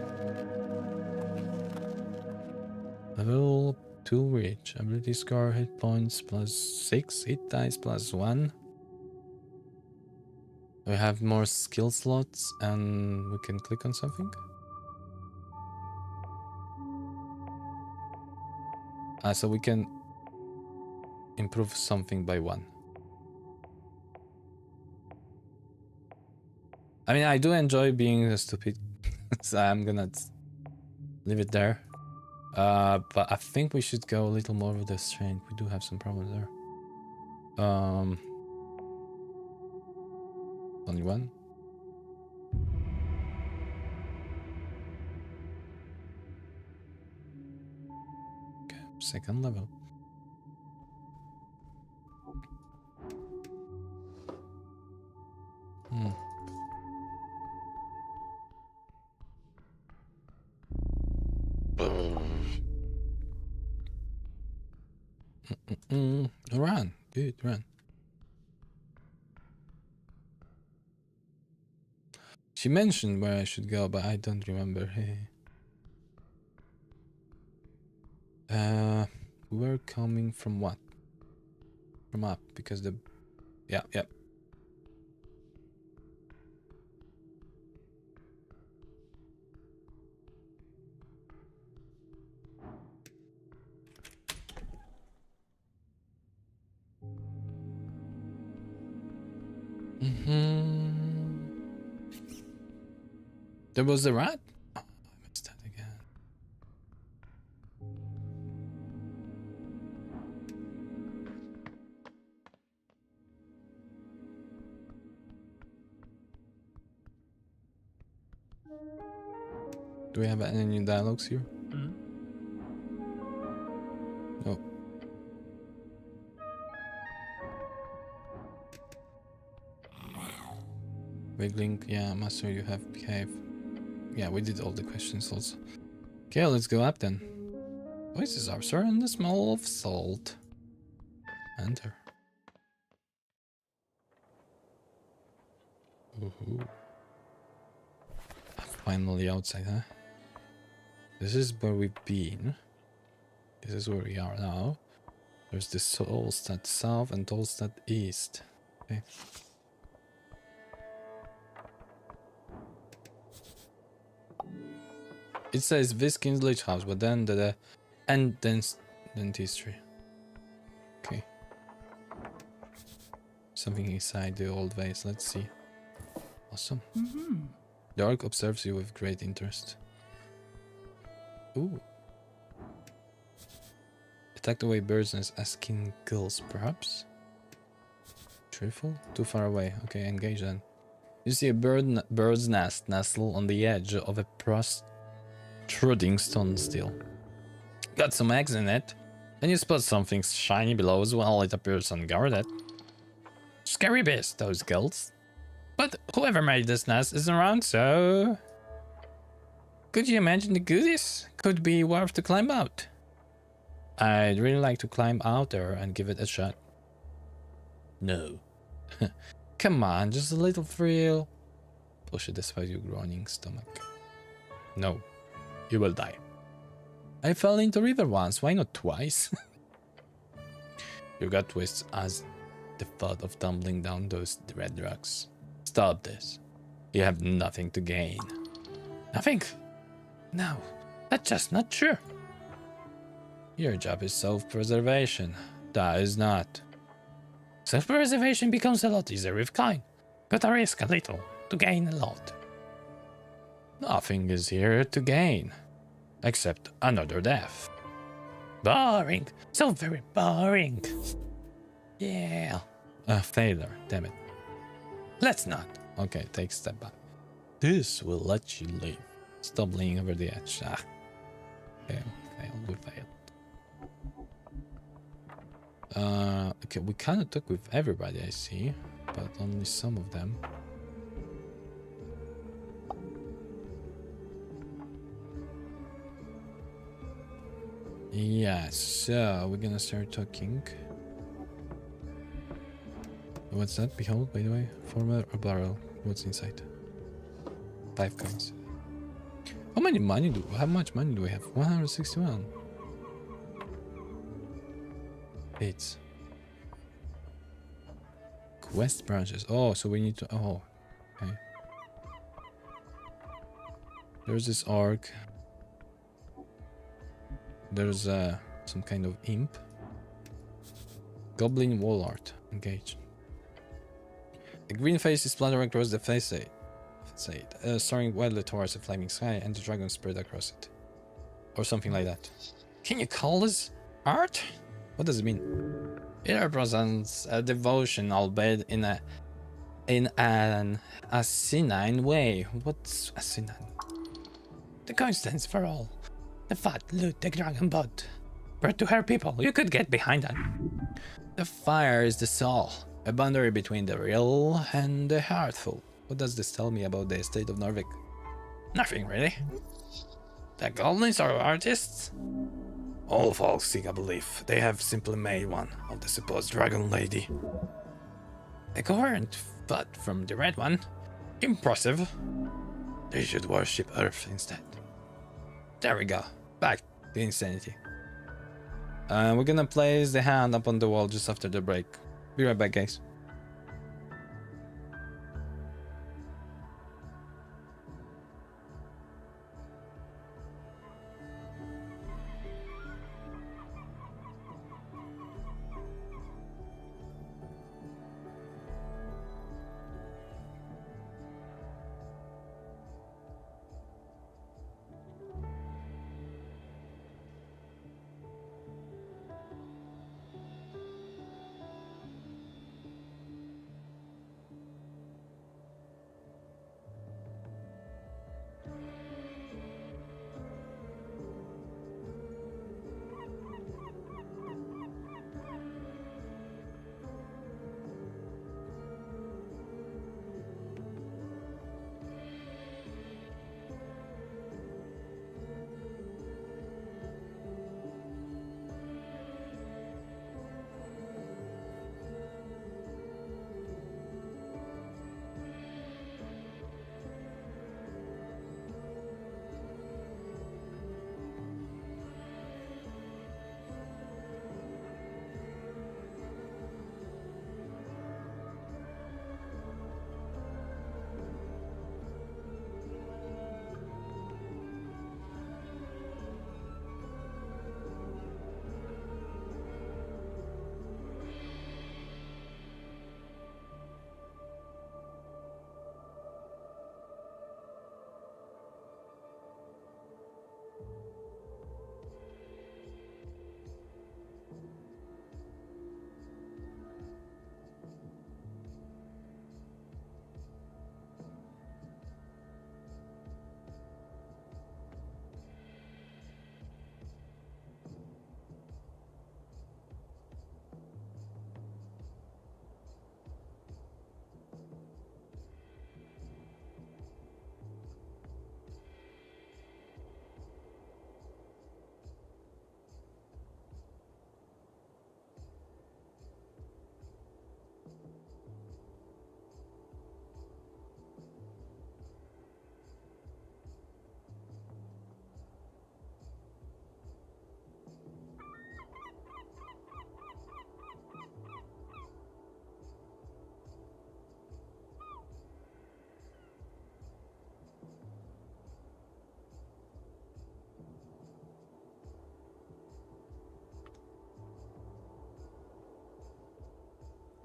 Level 2 reach. Ability score, hit points +6, hit dice +1. We have more skill slots and we can click on something. So we can improve something by 1. I mean, I do enjoy being a stupid, so I'm gonna leave it there. But I think we should go a little more with the strength. We do have some problems there. Only one. Okay, second level. Run, dude, run. She mentioned where I should go, but I don't remember. We're coming from what? From up, because the... Yeah. There was the rat? Oh, I missed that again. Do we have any new dialogues here? No. Wiggling, yeah, master, you have behave. Yeah, we did all the questions also. Okay, let's go up then. Voices are sir and the smell of salt. Enter. Ooh. Finally outside, huh? This is where we've been. This is where we are now. There's the Solstad south and Solstad east. Okay. It says Viskin's Lich House, but then and then dentistry. Okay. Something inside the old vase. Let's see. Awesome. The orc observes you with great interest. Ooh. Attacked away bird's nest, asking gulls, perhaps? Truthful? Too far away. Okay, engage then. You see a bird's nest nestle on the edge of a protruding stone still. Got some eggs in it. Then you spot something shiny below as well. It appears unguarded. Scary beast, those gulls. But whoever made this nest isn't around, so... Could you imagine the goodies? Could be worth to climb out. I'd really like to climb out there and give it a shot. No. Come on, just a little thrill. Push it despite your groaning stomach. No. You will die. I fell into river once, why not twice? Your gut twists as the thought of tumbling down those red rocks. Stop this. You have nothing to gain. Nothing? No, that's just not true. Your job is self-preservation. That is not. Self-preservation becomes a lot easier with kind. Gotta risk a little to gain a lot. Nothing is here to gain. Except another death. Boring. So very boring. Yeah. Failure, damn it. Let's not. Okay, take a step back. This will let you leave. Stop leaning over the edge. Ah. We failed. Okay, we kind of talk with everybody, I see, but only some of them. Yeah, so we're gonna start talking. What's that? Behold, by the way. Former or barrel. What's inside? 5 coins. How much money do we have? 161. It's quest branches. Oh, so we need to. Oh, okay. There's this orc. There's some kind of imp. Goblin wall art. Engage. The green face is splattered across the facade, soaring wildly towards the flaming sky, and the dragon spread across it, or something like that. Can you call this art? What does it mean? It represents a devotion, albeit in an asinine way. What's asinine? The coin stands for all. The fat loot, the dragon bought. Brought to her people. You could get behind that. The fire is the soul, a boundary between the real and the heartful. What does this tell me about the estate of Norvik? Nothing really. The goblins are artists. All folks seek a belief. They have simply made one of the supposed dragon lady. A coherent thought from the red one. Impressive. They should worship Earth instead. There we go. Back to insanity. We're gonna place the hand up on the wall just after the break. Be right back, guys.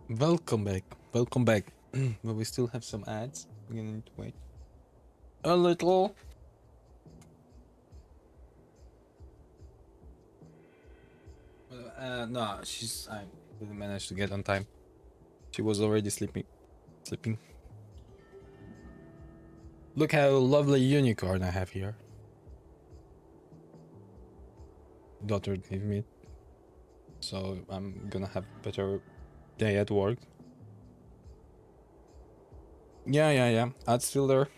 Welcome back. Welcome back. But we still have some ads. We're gonna need to wait a little. No, I didn't manage to get on time. She was already sleeping. Look how lovely unicorn I have here. Daughter gave me it. So I'm gonna have better day at work. Yeah. Ad's still there.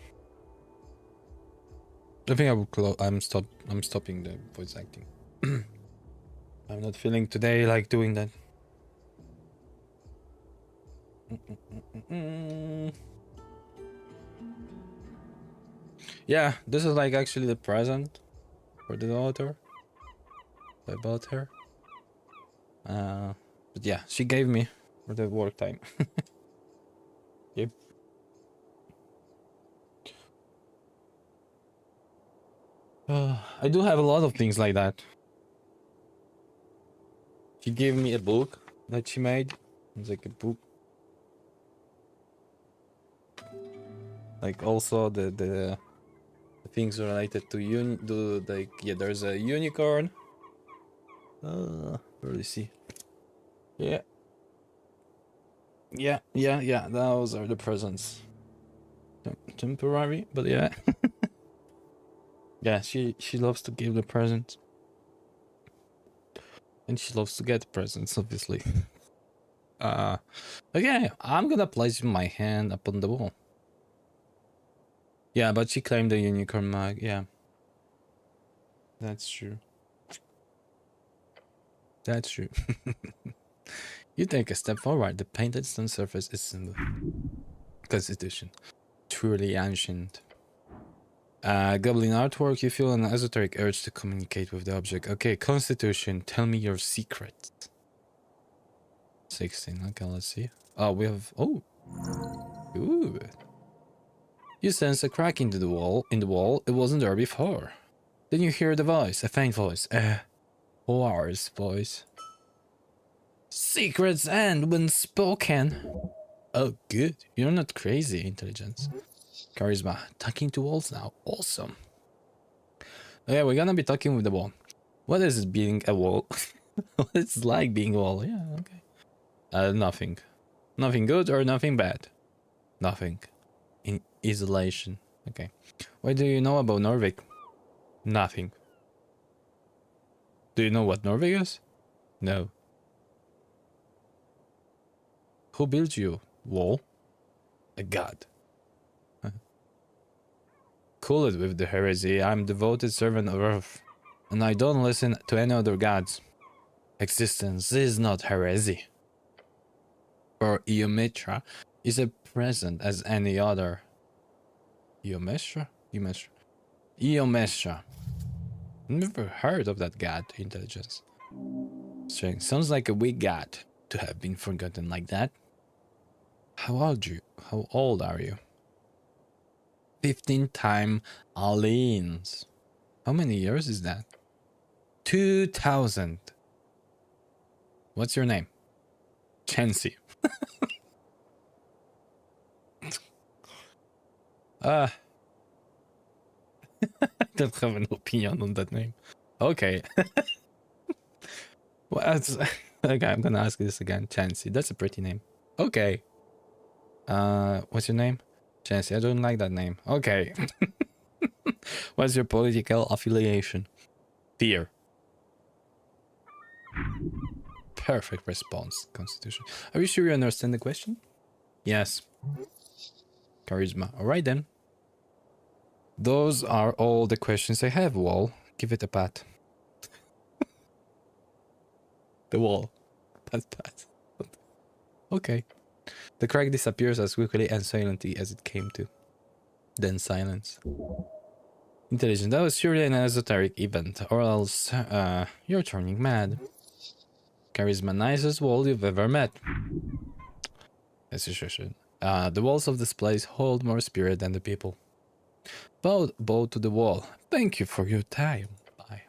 I think I will close. I'm stopping the voice acting. I'm not feeling today like doing that. Yeah, this is like actually the present for the daughter. I bought her. But yeah, she gave me for the work time. Yep. I do have a lot of things like that. She gave me a book that she made. It's like a book. Like also the things related to like yeah, there's a unicorn. Where do you see? Yeah. Those are the presents. Temporary, but yeah. Yeah, she loves to give the presents. And she loves to get presents, obviously. Okay, I'm gonna place my hand upon the wall. Yeah, but she claimed the unicorn mug, yeah. That's true. That's true. You take a step forward, the painted stone surface is in the Constitution. Truly ancient. Goblin artwork, you feel an esoteric urge to communicate with the object. Okay, Constitution, tell me your secrets. 16, okay, let's see. Oh, we have, oh. Ooh. You sense a crack in the wall, it wasn't there before. Then you hear the voice, a faint voice, a hoarse voice. Secrets end when spoken. Oh, good. You're not crazy, intelligence. Charisma. Talking to walls now. Awesome. Okay, we're gonna be talking with the wall. What is it being a wall? What it's like being a wall? Yeah, okay. Nothing. Nothing good or nothing bad? Nothing. In isolation. Okay. What do you know about Norvik? Nothing. Do you know what Norvik is? No. Who built you? Wall? A god. Cool it with the heresy. I'm devoted servant of Earth, and I don't listen to any other gods. Existence is not heresy. For Eomitra is a present as any other. Eomestra? Eomestra. Never heard of that god, intelligence. Strange. Sounds like a weak god to have been forgotten like that. How old are you? 15 time Alins. How many years is that? 2000. What's your name? Chansey. I don't have an opinion on that name. Okay. What? Okay, I'm gonna ask this again. Chansey. That's a pretty name. Okay. What's your name? Chansey. I don't like that name. Okay. What's your political affiliation? Fear. Perfect response. Constitution. Are you sure you understand the question? Yes. Charisma. Alright then. Those are all the questions I have, Wall. Give it a pat. The wall. Pat. Okay. The crack disappears as quickly and silently as it came to. Then silence. Intelligent. That was surely an esoteric event, or else you're turning mad. Charisma, nicest wall you've ever met. Association. The walls of this place hold more spirit than the people. Bow to the wall. Thank you for your time. Bye.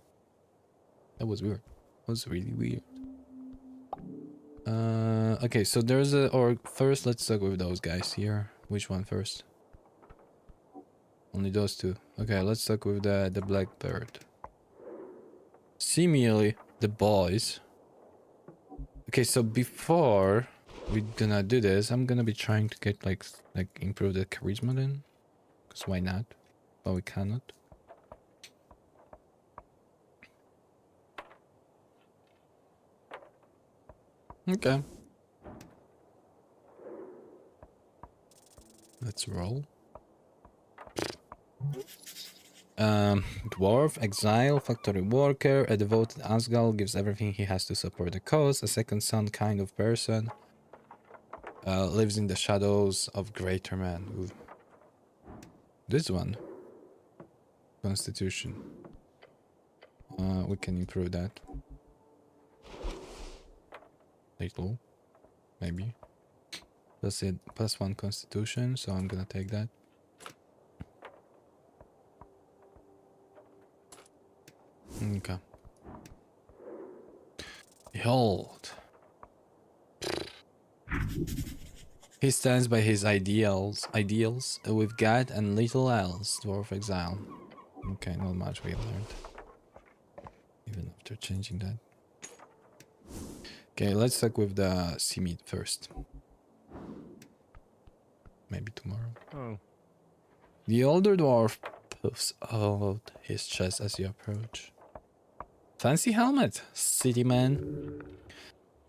That was weird. That was really weird. Okay, so there's a... Or first, let's talk with those guys here. Which one first? Only those two. Okay, let's talk with the blackbird. Seemingly, the boys Okay, so before we're gonna do this, I'm gonna be trying to get like improve the charisma then. Because why not? But we cannot. Okay. Let's roll. Dwarf, exile, factory worker, a devoted Asgal, gives everything he has to support the cause, a second son kind of person, lives in the shadows of greater men. Ooh. This one. Constitution. We can improve that. Little. Maybe. That's it. +1 constitution, so I'm gonna take that. Okay. Behold. He stands by his ideals with God and little else, dwarf exile. Okay, not much we learned. Even after changing that. Okay, let's start with the sea meat first. Maybe tomorrow. Oh. The older dwarf puffs out his chest as you approach. Fancy helmet, city man.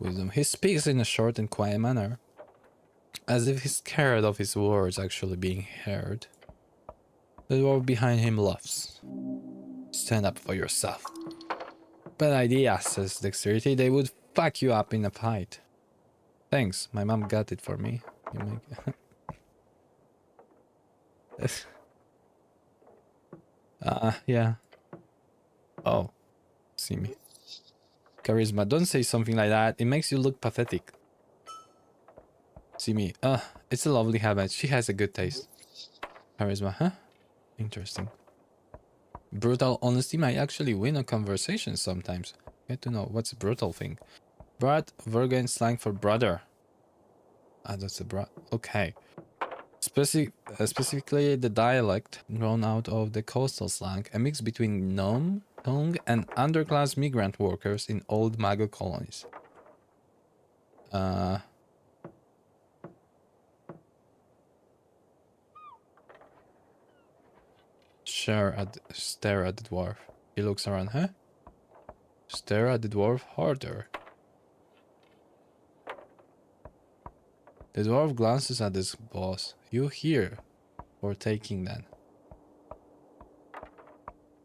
Wisdom. He speaks in a short and quiet manner, as if he's scared of his words actually being heard. The dwarf behind him laughs. Stand up for yourself. Bad idea, says Dexterity. They would fuck you up in a fight. Thanks, my mom got it for me. You make... yeah. Oh, see me. Charisma, don't say something like that. It makes you look pathetic. See me. It's a lovely habit. She has a good taste. Charisma, huh? Interesting. Brutal honesty might actually win a conversation sometimes. Get to know what's a brutal thing. Brat, Virgan slang for brother. Ah, that's a brat. Okay. Specifically the dialect grown out of the coastal slang, a mix between gnome tongue and underclass migrant workers in old Mago colonies. Stare at the dwarf. He looks around, huh? Stare at the dwarf harder. The dwarf glances at his boss. You here for taking then.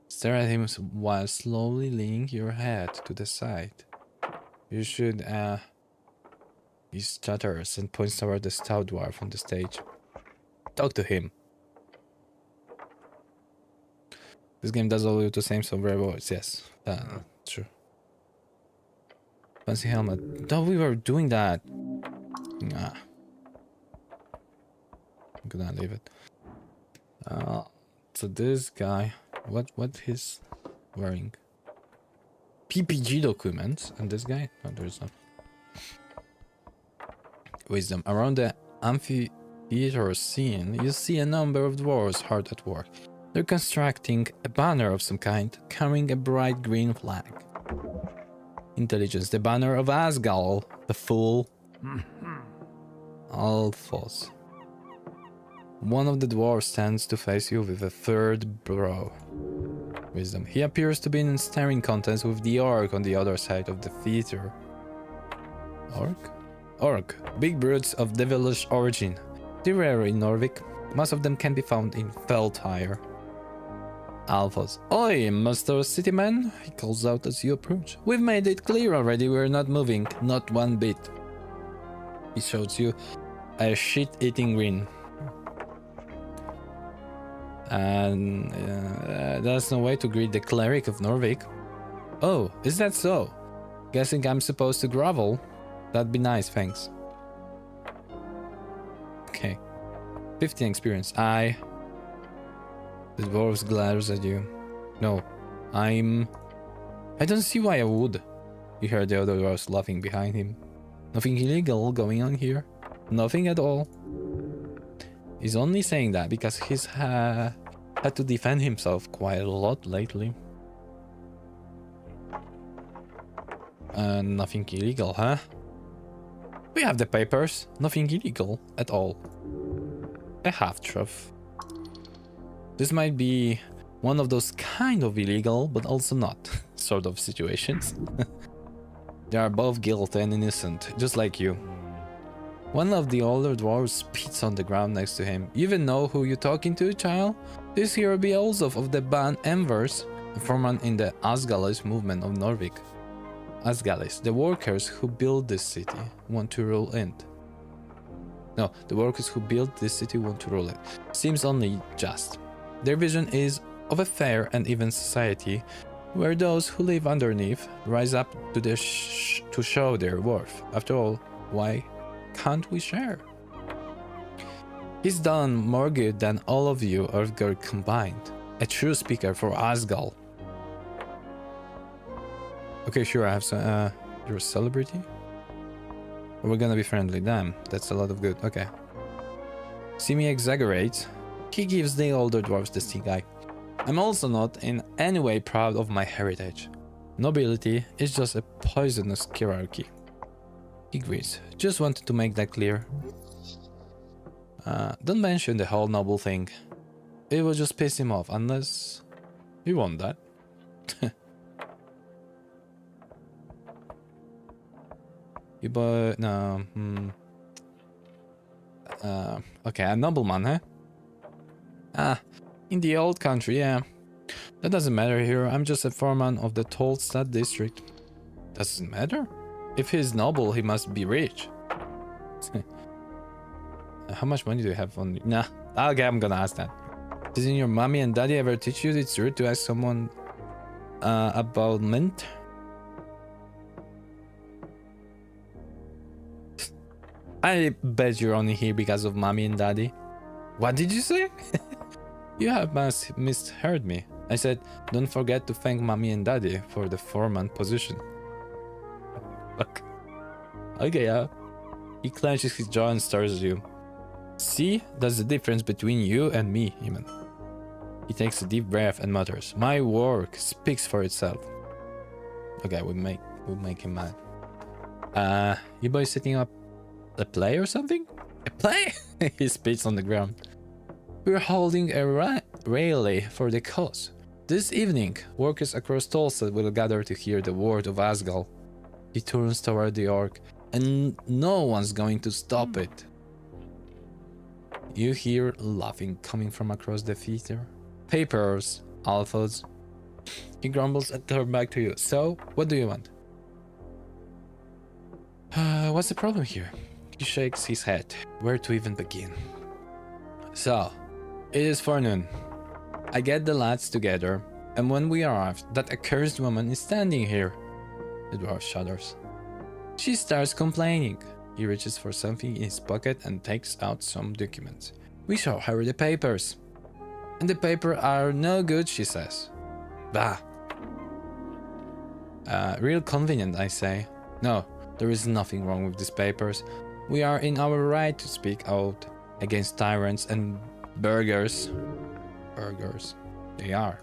Stare at him while slowly leaning your head to the side. You should, He stutters and points toward the stout dwarf on the stage. Talk to him. This game does all the same, so very voice. Yes, true. Fancy helmet. Thought we were doing that. Nah. I'm gonna leave it. So this guy, what he's wearing? PPG documents, and this guy? No, there's not. Wisdom. Around the amphitheater scene, you see a number of dwarves hard at work. They're constructing a banner of some kind, carrying a bright green flag. Intelligence. The banner of Asgal, the fool. All false. One of the dwarves stands to face you with a third brow. Wisdom. He appears to be in staring contest with the orc on the other side of the theater. Orc? Orc. Big brutes of devilish origin. They're rare in Norvik. Most of them can be found in Feltire. Alphas. Oi, Master Cityman, he calls out as you approach. We've made it clear already, we're not moving, not one bit. He shows you a shit-eating grin. And there's no way to greet the cleric of Norvik. Oh, is that so? Guessing I'm supposed to grovel? That'd be nice, thanks. Okay. 15 experience. The dwarf glares at you. No, I don't see why I would. You hear the other dwarves laughing behind him. Nothing illegal going on here. Nothing at all. He's only saying that because he's had to defend himself quite a lot lately. Nothing illegal, huh? We have the papers. Nothing illegal at all. A half-truth. This might be one of those kind of illegal, but also not, sort of situations. They are both guilty and innocent, just like you. One of the older dwarves spits on the ground next to him. You even know who you're talking to, child? This here be Olzov of the band Embers, a foreman in the Asgalis movement of Norvik. Asgalis, the workers who built this city, want to rule it. No, the workers who built this city want to rule it. Seems only just. Their vision is of a fair and even society, where those who live underneath rise up to to show their worth. After all, why can't we share? He's done more good than all of you Earthgirl combined. A true speaker for Asgal. Okay, sure, I have some. You're a celebrity? We're gonna be friendly. Damn, that's a lot of good. Okay. See me exaggerate. He gives the older dwarves the stink eye. I'm also not in any way proud of my heritage. Nobility is just a poisonous hierarchy. He agrees. Just wanted to make that clear. Don't mention the whole noble thing. It will just piss him off, unless you want that. You boy, no. Okay, a nobleman, huh? Ah, in the old country, yeah. That doesn't matter here. I'm just a foreman of the Tolstad district. Doesn't matter? If he's noble, he must be rich. How much money do you have on? Nah, okay, I'm gonna ask that. Didn't your mommy and daddy ever teach you it's rude to ask someone about mint? I bet you're only here because of mommy and daddy. What did you say? You have misheard me. I said, don't forget to thank mommy and daddy for the foreman position. Fuck. Okay, yeah. He clenches his jaw and stares at you. See, that's the difference between you and me, even. He takes a deep breath and mutters, my work speaks for itself. Okay, we'll make him mad. You boys setting up a play or something? A play? He spits on the ground. We're holding a rally for the cause. This evening, workers across Tulsa will gather to hear the word of Asgal. He turns toward the orc, and no one's going to stop it. You hear laughing coming from across the theater. Papers, alphas. He grumbles and turns back to you. So, what do you want? What's the problem here? He shakes his head. Where to even begin? So, it is forenoon. I get the lads together, and when we arrive, that accursed woman is standing here. The dwarf shudders. She starts complaining. He reaches for something in his pocket and takes out some documents. We show her the papers. And the papers are no good, she says. Bah. Real convenient, I say. No, there is nothing wrong with these papers. We are in our right to speak out against tyrants and burghers. Burghers. They are.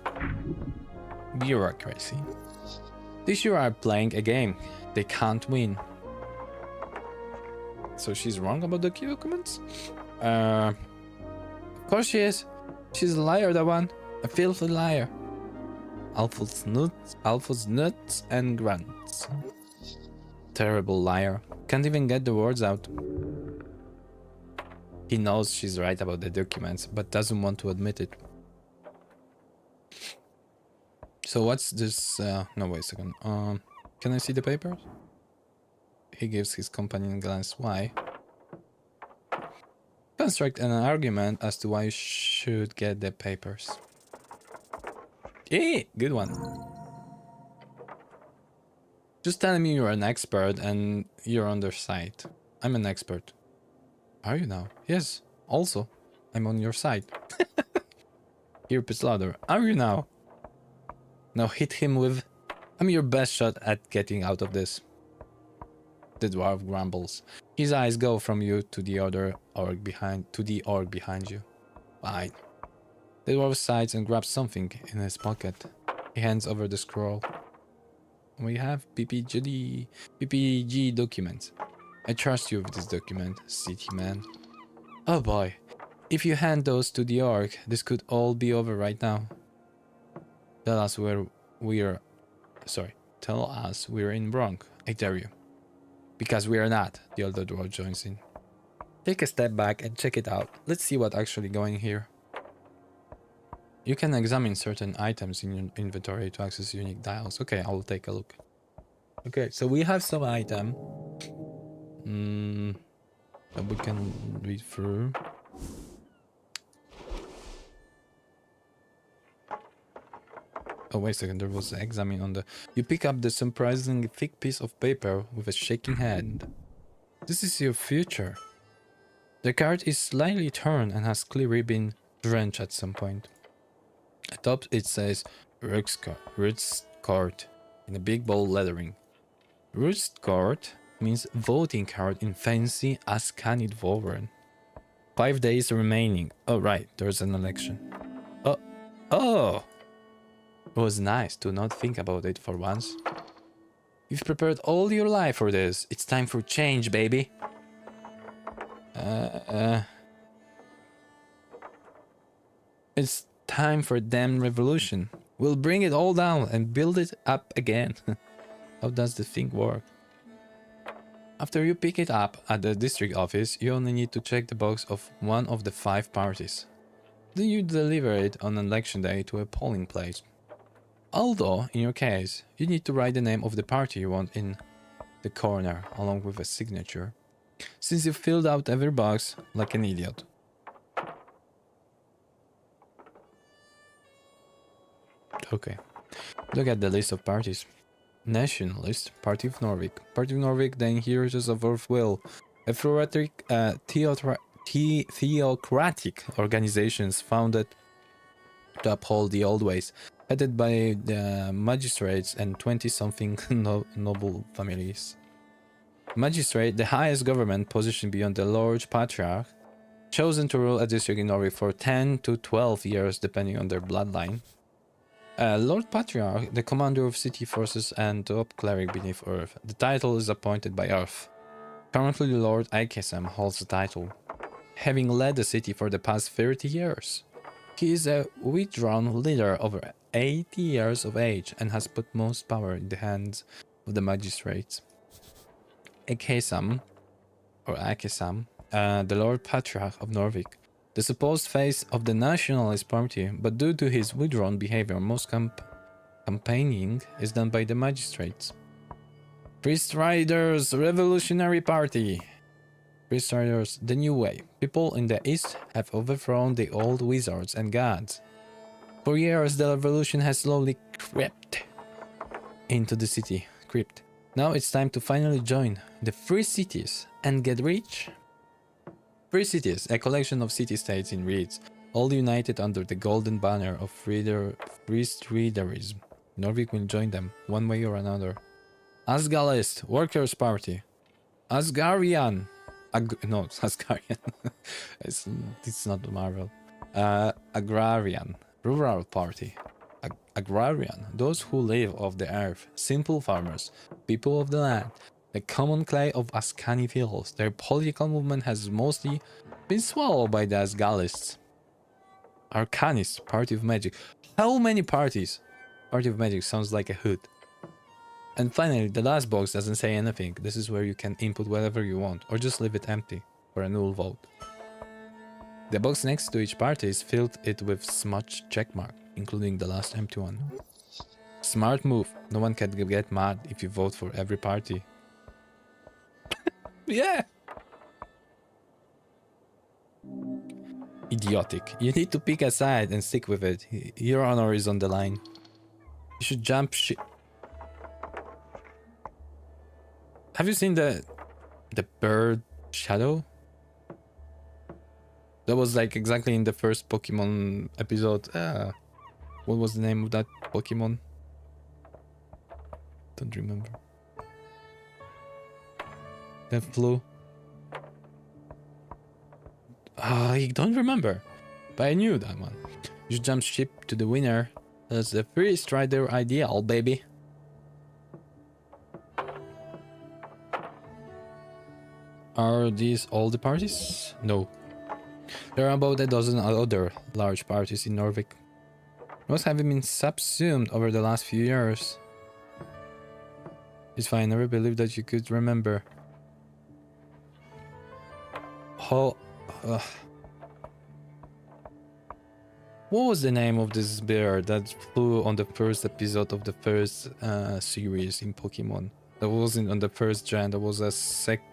Bureaucracy. These you are playing a game. They can't win. So she's wrong about the documents? Of course she is. She's a liar, that one. A filthy liar. Alphonse nuts and grunts. Terrible liar. Can't even get the words out. He knows she's right about the documents, but doesn't want to admit it. So what's this? No, wait a second. Can I see the papers? He gives his companion a glance. Why? Construct an argument as to why you should get the papers. Hey, good one. Just tell me you're an expert and you're on their side. I'm an expert. Are you now? Yes. Also, I'm on your side. He repeats louder. Are you now? Now hit him with... I'm your best shot at getting out of this. The dwarf grumbles. His eyes go from you to the other orc behind you. Fine. The dwarf sighs and grabs something in his pocket. He hands over the scroll. We have PPG documents. I trust you with this document, city man. Oh boy. If you hand those to the orc, this could all be over right now. Tell us where we're... Sorry. Tell us we're in wrong. I dare you. Because we are not, the older dwarf joins in. Take a step back and check it out. Let's see what's actually going here. You can examine certain items in your inventory to access unique dials. Okay, I'll take a look. Okay, so we have some item. That we can read through. Oh, wait a second, there was an examine on the... You pick up the surprisingly thick piece of paper with a shaking hand. This is your future. The card is slightly torn and has clearly been drenched at some point. Atop it says Roots Court in a big bold lettering. Roots Court means voting card in fancy Ascani Dvoren. 5 days remaining. Oh right, there's an election. Oh! It was nice to not think about it for once. You've prepared all your life for this. It's time for change, baby. It's time for damn revolution. We'll bring it all down and build it up again. How does the thing work? After you pick it up at the district office, you only need to check the box of one of the 5 parties. Then you deliver it on election day to a polling place. Although, in your case, you need to write the name of the party you want in the corner, along with a signature, since you filled out every box like an idiot. Okay, look at the list of parties. Nationalist, Party of Norvik. Party of Norvik, the Inheritors of Earth Will. A theocratic organizations founded to uphold the old ways, headed by the magistrates and 20-something noble families. Magistrate, the highest government position beyond the Lord Patriarch, chosen to rule a district in Norway for 10 to 12 years depending on their bloodline. Lord Patriarch, the commander of city forces and top cleric beneath Earth. The title is appointed by Earth. Currently Lord Aikesam holds the title, having led the city for the past 30 years. He is a withdrawn leader over 80 years of age and has put most power in the hands of the magistrates. Aikesam, the Lord Patriarch of Norvik, the supposed face of the Nationalist Party, but due to his withdrawn behavior, most campaigning is done by the magistrates. Priest Riders Revolutionary Party. Priest Riders, the new way. People in the east have overthrown the old wizards and gods. For years, the revolution has slowly crept into the city. Now it's time to finally join the Free Cities and get rich. Free Cities, a collection of city-states in reeds, all united under the golden banner of priest readerism. Norvik will join them, one way or another. Asgalist, Workers' Party. Asgarian. No, Asgarian. it's not Marvel. Agrarian, Rural Party. Agrarian, those who live off the earth, simple farmers, people of the land. The common clay of Ascani fields. Their political movement has mostly been swallowed by the Asgalists. Arcanists, Party of Magic. How many parties? Party of Magic sounds like a hood. And finally, the last box doesn't say anything. This is where you can input whatever you want, or just leave it empty for a null vote. The box next to each party is filled with smudged checkmark, including the last empty one. Smart move. No one can get mad if you vote for every party. Yeah. Idiotic. You need to pick a side and stick with it. Your honor is on the line. You should jump ship. Have you seen the bird shadow? That was like exactly in the first Pokemon episode. What was the name of that Pokemon? Don't remember. That flew. I don't remember, but I knew that one. You jump ship to the winner. That's the Free Strider ideal, baby. Are these all the parties? No. There are about a dozen other large parties in Norvik. Most have been subsumed over the last few years. It's fine, I never believed that you could remember. How... what was the name of this bear that flew on the first episode of the first series in Pokemon? That wasn't on the first gen, that was a second,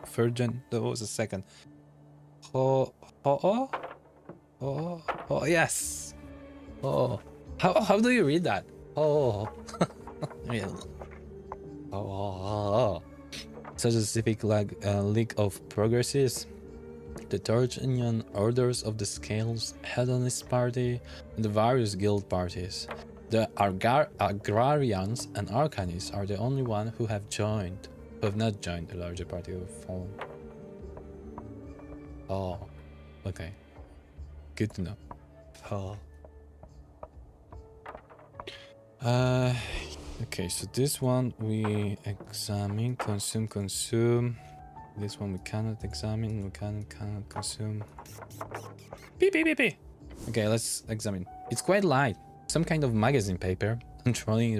third gen? That was a second. Oh, yes! Oh, how do you read that? Oh, yeah. Oh, such a civic league of progressives. The Third Union, Orders of the Scales, Hedonist Party, and the various guild parties. The Agrarians and Arcanists are the only ones who have not joined the larger party of Fallen. Oh, okay. Good to know. Oh. Okay, so this one we examine, consume. This one we cannot examine, we cannot consume. Beep, beep, beep, beep. Okay, let's examine. It's quite light, some kind of magazine paper. Unrolling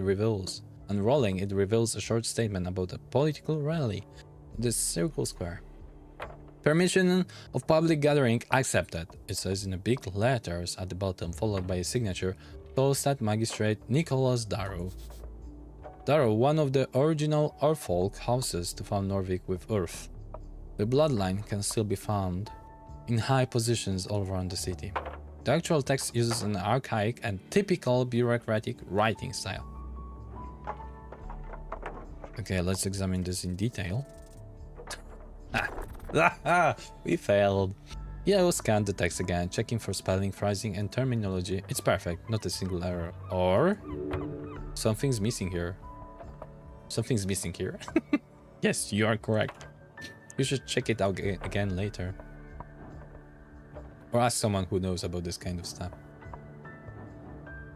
it reveals a short statement about a political rally in the Circle Square. Permission of public gathering accepted, it says in the big letters at the bottom, followed by a signature. Polstat Magistrate Nicholas Darrow. Darrow, one of the original Earthfolk houses to found Norvik with Earth. The bloodline can still be found in high positions all around the city. The actual text uses an archaic and typical bureaucratic writing style. Okay, let's examine this in detail. We failed. Yeah, we'll scan the text again, checking for spelling, phrasing, and terminology. It's perfect, not a single error. Or... something's missing here. Something's missing here. Yes, you are correct. You should check it out again later. Or ask someone who knows about this kind of stuff.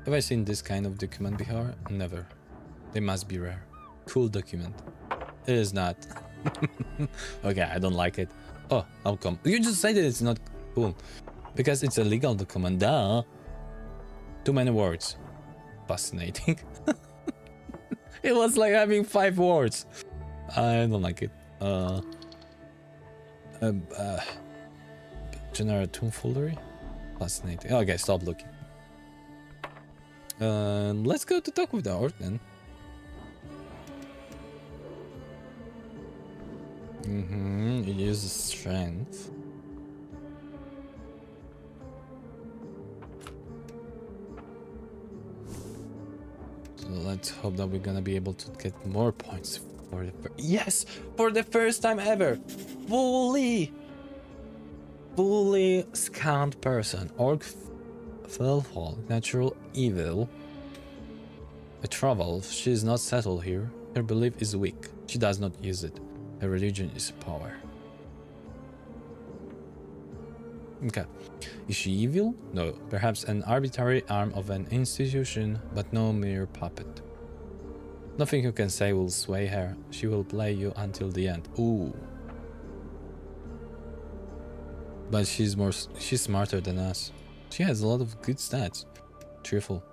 Have I seen this kind of document before? Never. They must be rare. Cool document. It is not. Okay, I don't like it. Oh, how come? You just said that it's not cool. Because it's a legal document, duh. Too many words. Fascinating. It was like having 5 words. I don't like it. General tomfoolery? Fascinating. Okay, stop looking. Let's go to talk with the orc then. It uses strength. So let's hope that we're gonna be able to get more points for the yes, for the first time ever. Fully scanned person. Orc Felfall, natural evil. A travel. She is not settled here. Her belief is weak. She does not use it. Her religion is power. Okay. Is she evil? No. Perhaps an arbitrary arm of an institution, but no mere puppet. Nothing you can say will sway her. She will play you until the end. Ooh. But she's smarter than us. She has a lot of good stats. Cheerful.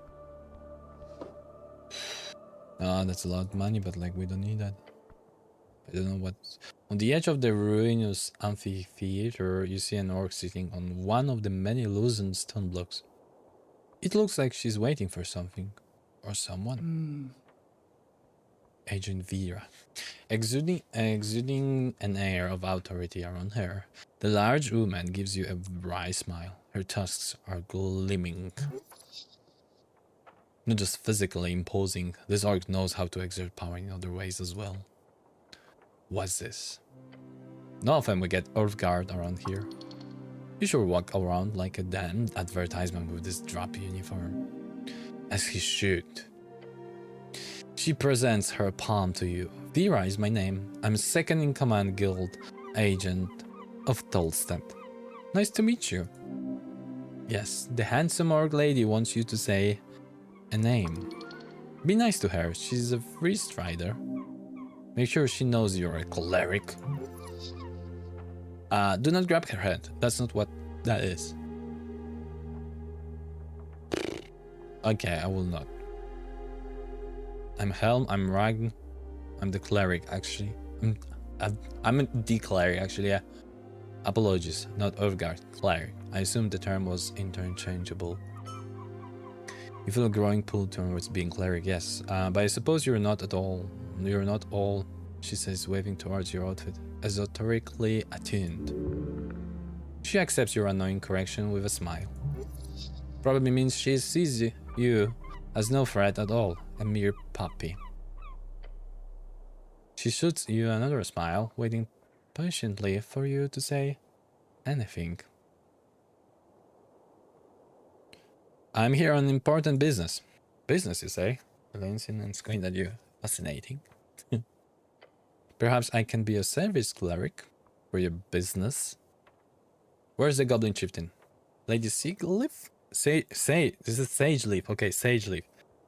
Ah, that's a lot of money, but like we don't need that. I don't know what. On the edge of the ruinous amphitheater, you see an orc sitting on one of the many loosened stone blocks. It looks like she's waiting for something. Or someone. Agent Vera. Exuding an air of authority around her, the large woman gives you a wry smile. Her tusks are gleaming. Not just physically imposing, this orc knows how to exert power in other ways as well. What's this? Not often we get Earthguard around here. You should walk around like a damned advertisement with this drab uniform. As he should. She presents her palm to you. Vera is my name. I'm second in command guild agent of Tolstad. Nice to meet you. Yes, the handsome orc lady wants you to say a name. Be nice to her. She's a free strider. Make sure she knows you're a cleric. Do not grab her head. That's not what that is. Okay, I will not. I'm Helm, I'm Ragn, I'm the cleric, actually. I'm the cleric, actually, yeah. Apologies, not Overguard, cleric. I assumed the term was interchangeable. You feel a growing pull towards being cleric, yes. But I suppose you're not all, she says, waving towards your outfit, esoterically attuned. She accepts your annoying correction with a smile. Probably means she sees you as no threat at all, a mere puppy. She shoots you another smile, waiting patiently for you to say anything. I'm here on important business. Business, you say? Leans in and squints at you. Fascinating. Perhaps I can be a service cleric for your business. Where's the goblin chieftain? Lady Seagleaf? This is Sageleaf. Okay, Sageleaf.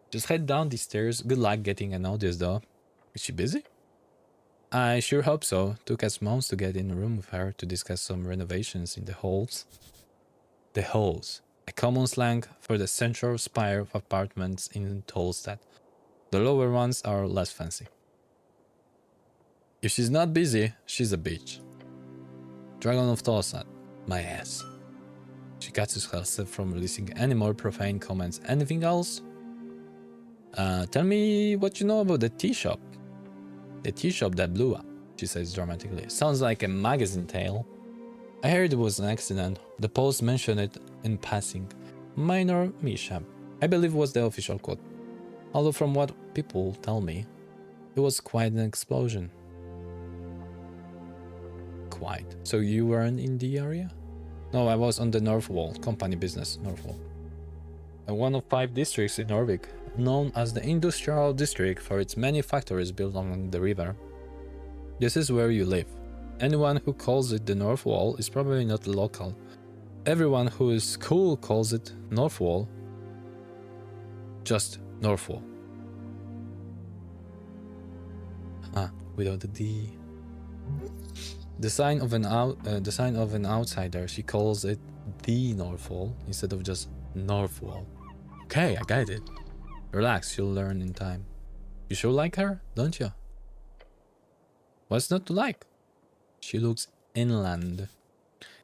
Just head down these stairs. Good luck getting an audience, though. Is she busy? I sure hope so. Took us months to get in a room with her to discuss some renovations in the halls. The halls. A common slang for the central spire of apartments in Tolstad. The lower ones are less fancy. If she's not busy, she's a bitch. Dragon of Tolstad. My ass. She catches herself from releasing any more profane comments. Anything else? Tell me what you know about the tea shop. The tea shop that blew up, she says dramatically. Sounds like a magazine tale. I heard it was an accident. The Post mentioned it in passing. Minor mishap, I believe was the official quote. Although from what people tell me, it was quite an explosion. Quite. So you weren't in the area? No, I was on the North Wall, company business, North Wall. One of 5 districts in Norvik, known as the Industrial District for its many factories built along the river. This is where you live. Anyone who calls it the North Wall is probably not local. Everyone who is cool calls it North Wall. Just North Wall. Without the D. The sign of an outsider, she calls it the North Wall instead of just North Wall. Okay, I got it. Relax, you'll learn in time. You sure like her, don't you? What's not to like? She looks inland.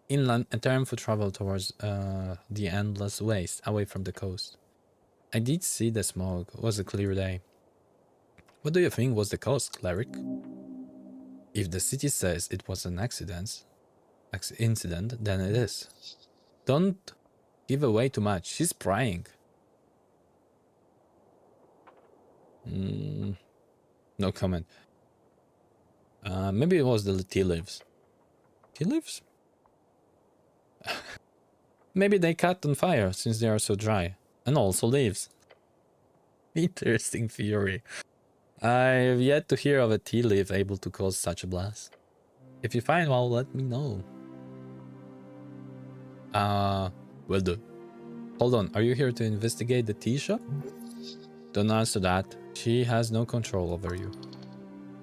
Inland, a term for travel towards the endless waste, away from the coast. I did see the smoke. It was a clear day. What do you think was the cause, cleric? If the city says it was an incident, then it is. Don't give away too much. She's prying. No comment. Maybe it was the tea leaves. Tea leaves? Maybe they caught on fire since they are so dry. And also leaves. Interesting theory. I've yet to hear of a tea leaf able to cause such a blast. If you find one, let me know. Will do. Hold on, are you here to investigate the tea shop? Don't answer that. She has no control over you.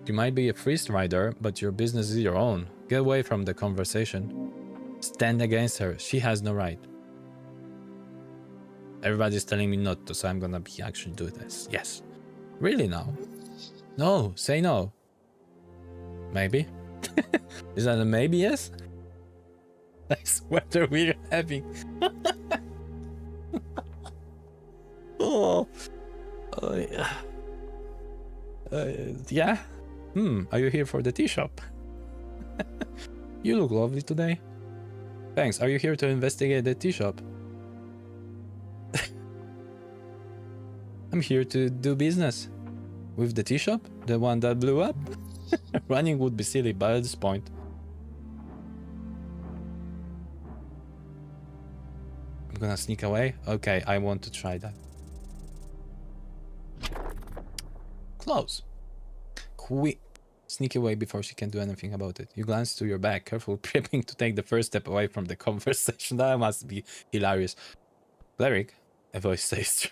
You might be a priest rider, but your business is your own. Get away from the conversation. Stand against her. She has no right. Everybody's telling me not to, so I'm gonna be actually do this. Yes. Really now? No, say no. Maybe? Is that a maybe yes? Nice weather we're having. Oh yeah. Yeah? Are you here for the tea shop? You look lovely today. Thanks, are you here to investigate the tea shop? I'm here to do business. With the tea shop? The one that blew up? Running would be silly, but at this point. I'm gonna sneak away? Okay, I want to try that. Close. Quick. Sneak away before she can do anything about it. You glance to your back, careful prepping to take the first step away from the conversation. That must be hilarious. Cleric, a voice says,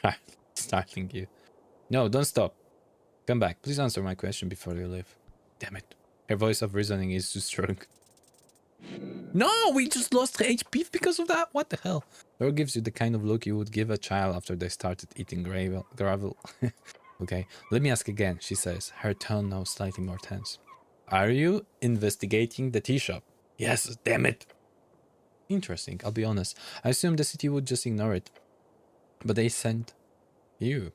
startling you. No, don't stop. Come back. Please answer my question before you leave. Damn it. Her voice of reasoning is too strong. No, we just lost HP because of that? What the hell? Laura gives you the kind of look you would give a child after they started eating gravel. Okay, let me ask again, she says, her tone now slightly more tense. Are you investigating the tea shop? Yes, damn it. Interesting, I'll be honest. I assumed the city would just ignore it. But they sent you.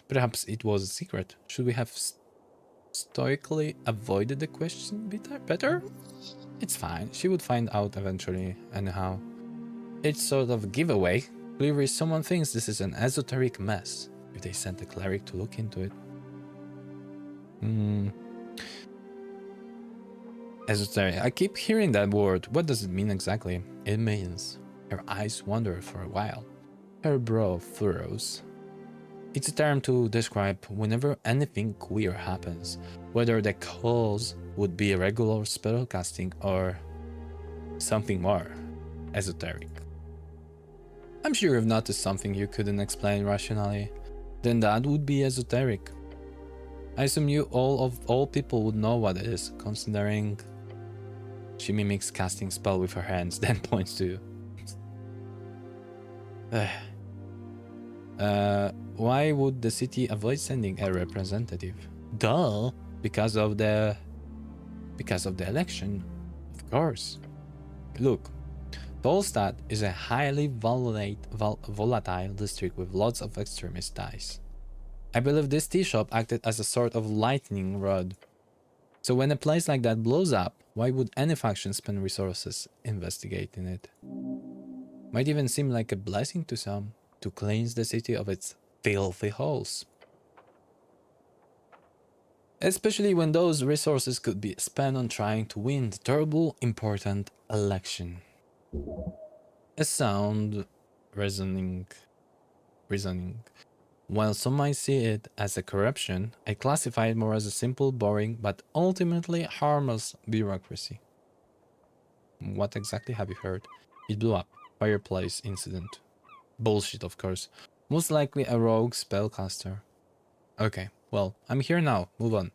Perhaps it was a secret. Should we have stoically avoided the question better? It's fine. She would find out eventually, anyhow. It's sort of a giveaway. Clearly someone thinks this is an esoteric mess. If they sent a cleric to look into it. Esoteric. I keep hearing that word. What does it mean exactly? It means... Her eyes wander for a while. Her brow furrows. It's a term to describe whenever anything queer happens, whether the cause would be regular spellcasting or something more esoteric. I'm sure you've noticed something you couldn't explain rationally. Then that would be esoteric. I assume you of all people would know what it is, considering... She mimics casting spell with her hands, then points to you. Why would the city avoid sending a representative? Duh, because of the election, of course. Look, Polstad is a highly volatile district with lots of extremist ties. I believe this tea shop acted as a sort of lightning rod. So when a place like that blows up, why would any faction spend resources investigating it? Might even seem like a blessing to some, to cleanse the city of its filthy holes. Especially when those resources could be spent on trying to win the terrible, important election. A sound reasoning. While some might see it as a corruption, I classify it more as a simple, boring, but ultimately harmless bureaucracy. What exactly have you heard? It blew up. Fireplace incident. Bullshit, of course. Most likely a rogue spellcaster. Okay, well, I'm here now. Move on.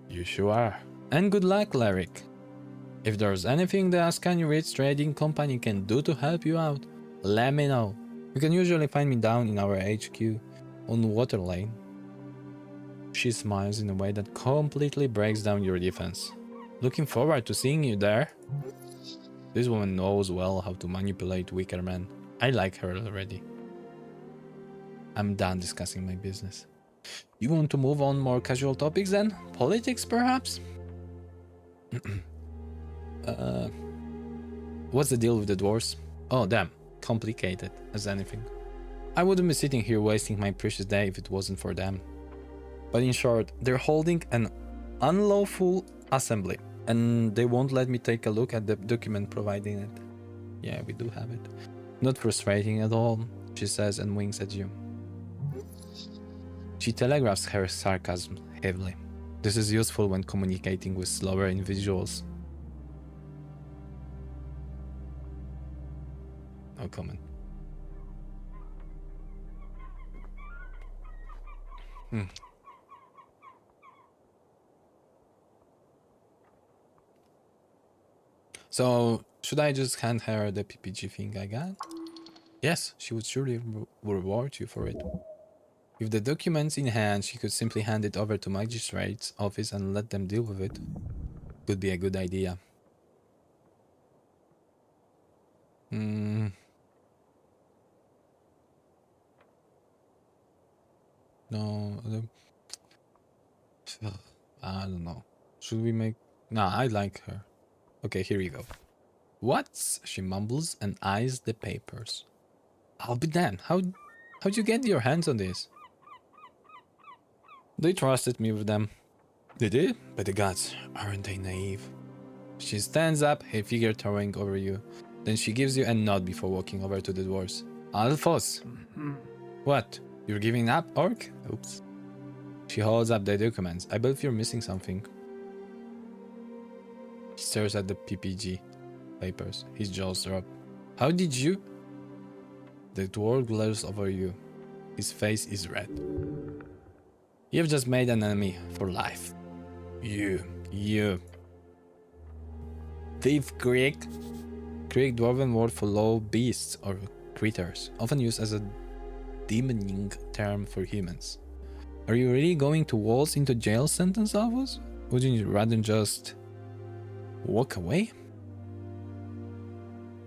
You sure are. And good luck, Cleric. If there's anything the Ascani Ridge Trading Company can do to help you out, let me know. You can usually find me down in our HQ on Water Lane. She smiles in a way that completely breaks down your defense. Looking forward to seeing you there. This woman knows well how to manipulate weaker men. I like her already. I'm done discussing my business. You want to move on more casual topics then? Politics, perhaps? What's the deal with the dwarves? Oh, damn. Complicated as anything. I wouldn't be sitting here wasting my precious day if it wasn't for them. But in short, they're holding an unlawful assembly, and they won't let me take a look at the document providing it. Yeah, we do have it. Not frustrating at all, she says and winks at you. She telegraphs her sarcasm heavily. This is useful when communicating with slower individuals. No comment. So, should I just hand her the PPG thing I got? Yes, she would surely reward you for it. With the documents in hand, she could simply hand it over to magistrate's office and let them deal with it. Could be a good idea. No, I don't know. Should we make... Nah, I like her. Okay, here we go. What? She mumbles and eyes the papers. I'll be damned. How'd you get your hands on this? They trusted me with them. They did? By the gods, aren't they naive? She stands up, her figure towering over you. Then she gives you a nod before walking over to the dwarves. Alphonse! What? You're giving up, orc? Oops. She holds up the documents. I believe you're missing something. He stares at the PPG papers. His jaws drop. How did you? The dwarf glares over you. His face is red. You've just made an enemy for life. You. Thief Creek. Creek dwarven word for low beasts or critters, often used as a demoning term for humans. Are you really going to waltz into jail sentence of us? Wouldn't you rather just walk away?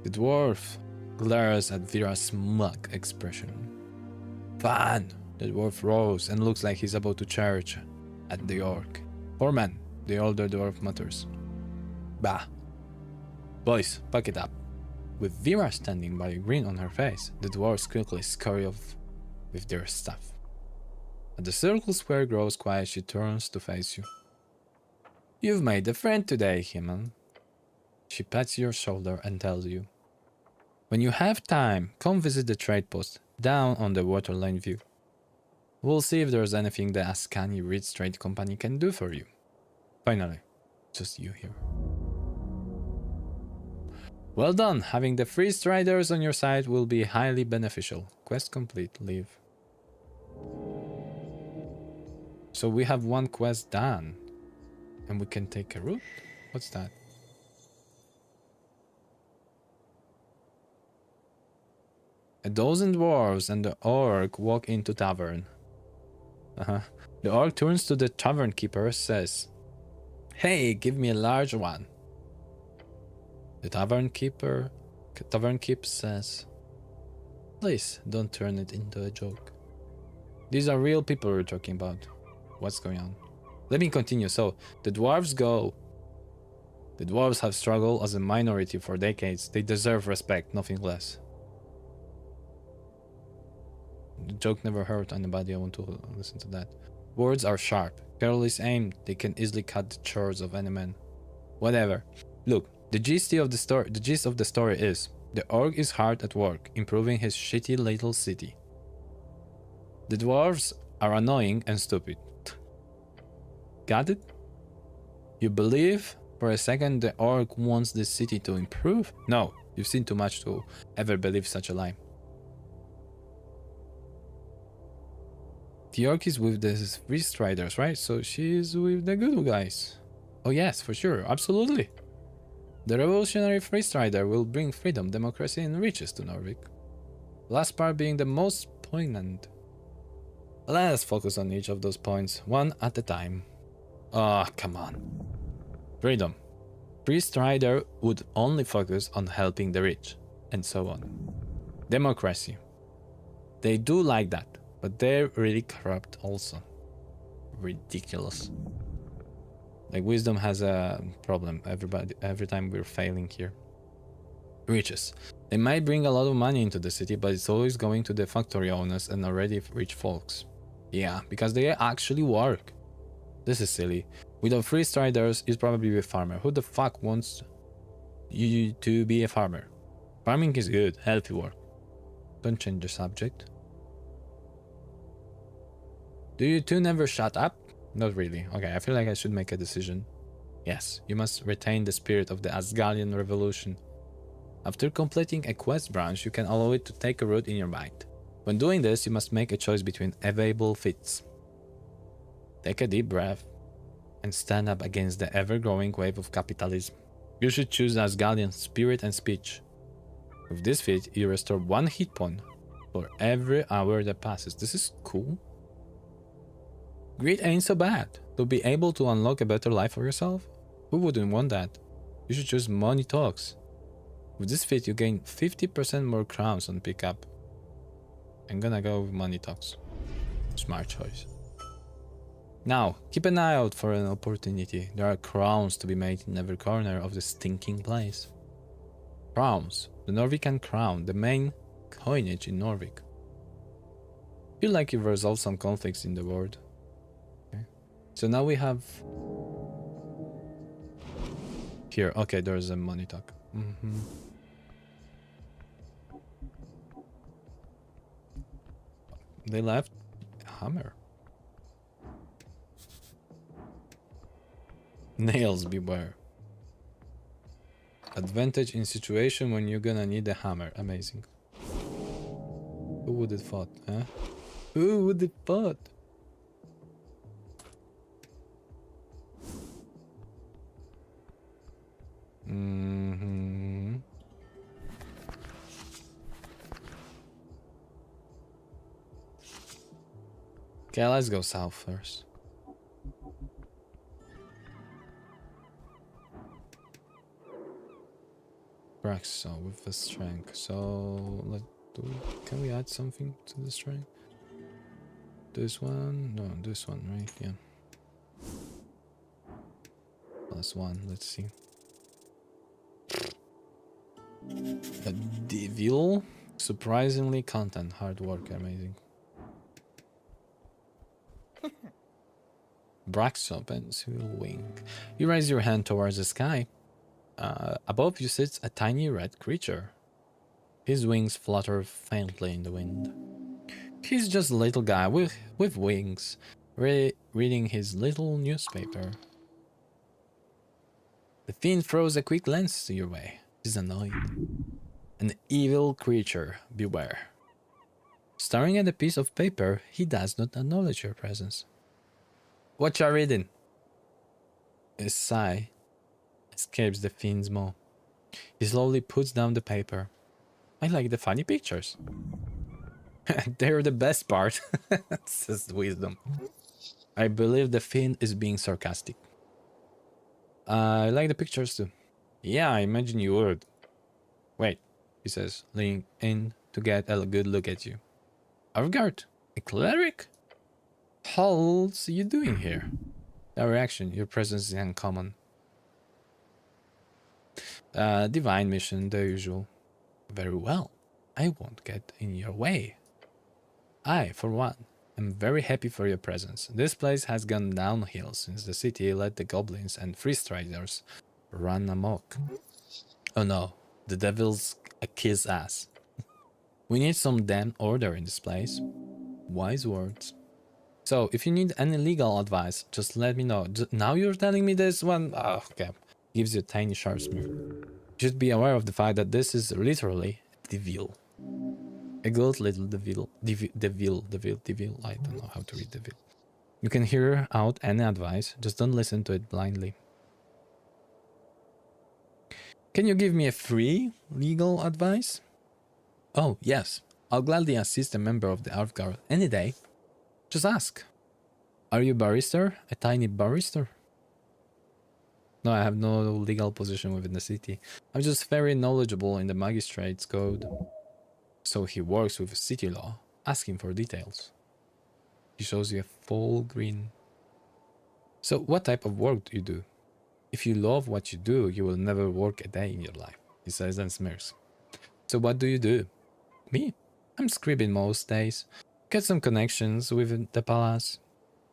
The dwarf glares at Vira's smug expression. Fine. The dwarf rose and looks like he's about to charge at the orc. Foreman, the older dwarf mutters. Bah. Boys, pack it up. With Vera standing by, a grin on her face, the dwarves quickly scurry off with their stuff. As the circle square grows quiet, she turns to face you. You've made a friend today, human. She pats your shoulder and tells you. When you have time, come visit the trade post down on the Waterline View. We'll see if there's anything the Ascani Reed Trade Company can do for you. Finally, just you here. Well done. Having the free striders on your side will be highly beneficial. Quest complete. Leave. So we have one quest done. And we can take a route? What's that? A dozen dwarves and the orc walk into tavern. The orc turns to the tavern keeper, says, "Hey, give me a large one." The tavern keep says, "Please don't turn it into a joke. These are real people we're talking about. What's going on?" Let me continue. So the dwarves go. The dwarves have struggled as a minority for decades. They deserve respect, nothing less. The joke never hurt anybody. I want to listen to that. Words are sharp. Careless aim, they can easily cut the chores of any man. Whatever. Look, the gist of the story is the orc is hard at work, improving his shitty little city. The dwarves are annoying and stupid. Got it? You believe for a second the orc wants this city to improve? No, you've seen too much to ever believe such a lie. The orc is with the free striders, right? So she's with the good guys. Oh yes, for sure, absolutely. The revolutionary free strider will bring freedom, democracy, and riches to Norvik. Last part being the most poignant. Let's focus on each of those points, one at a time. Ah, come on. Freedom. Free strider would only focus on helping the rich, and so on. Democracy. They do like that. But they're really corrupt also. Ridiculous. Like wisdom has a problem every time we're failing here. Riches. They might bring a lot of money into the city, but it's always going to the factory owners and already rich folks. Yeah, because they actually work. This is silly. Without free striders, you'd probably be a farmer. Who the fuck wants you to be a farmer? Farming is good, healthy work. Don't change the subject. Do you two never shut up? Not really. Okay, I feel like I should make a decision. Yes, you must retain the spirit of the Asgalian Revolution. After completing a quest branch, you can allow it to take a root in your mind. When doing this, you must make a choice between available fits. Take a deep breath and stand up against the ever-growing wave of capitalism. You should choose Asgalian spirit and speech. With this feat, you restore 1 hit point for every hour that passes. This is cool. Greed ain't so bad. To be able to unlock a better life for yourself? Who wouldn't want that? You should choose Money Talks. With this feat, you gain 50% more crowns on pickup. I'm gonna go with Money Talks. Smart choice. Now, keep an eye out for an opportunity. There are crowns to be made in every corner of the stinking place. Crowns. The Norvican crown, the main coinage in Norvik. Feel like you've resolved some conflicts in the world. So now we have here. Okay, there's a money talk. They left. Hammer. Nails beware. Advantage in situation when you're gonna need a hammer. Amazing. Who would have thought, huh? Who would have thought? Mm-hmm. Okay, let's go south first. Correct, so with the strength. So can we add something to the strength? This one? No, this one, right? Yeah. +1, let's see. A devil? Surprisingly content, hard work, amazing. Braxop and Civil Wing. You raise your hand towards the sky. Above you sits a tiny red creature. His wings flutter faintly in the wind. He's just a little guy with wings, reading his little newspaper. The fiend throws a quick glance your way. He's annoyed. An evil creature, beware. Staring at a piece of paper, he does not acknowledge your presence. What you reading? A sigh escapes the fiend's maw. He slowly puts down the paper. I like the funny pictures. They're the best part, says Wisdom. I believe the fiend is being sarcastic. I like the pictures too. Yeah, I imagine you would. Wait, he says, leaning in to get a good look at you. Avgard, a cleric? How's you doing here? No reaction, your presence is uncommon. Divine mission, the usual. Very well. I won't get in your way. I, for one, am very happy for your presence. This place has gone downhill since the city let the goblins and free striders run amok. Oh no, the devil's a kiss ass. We need some damn order in this place. Wise words. So, if you need any legal advice, just let me know. Now you're telling me this one? Oh, okay. Gives you a tiny sharp smear. You should be aware of the fact that this is literally devil. A good little devil. Devil. I don't know how to read devil. You can hear out any advice, just don't listen to it blindly. Can you give me a free legal advice? Oh, yes. I'll gladly assist a member of the Avgard any day. Just ask. Are you a barrister? A tiny barrister? No, I have no legal position within the city. I'm just very knowledgeable in the magistrate's code. So he works with city law, asking for details. He shows you a full grin. So what type of work do you do? If you love what you do, you will never work a day in your life, he says and smirks. So what do you do? Me? I'm scribbing most days. Get some connections with the palace.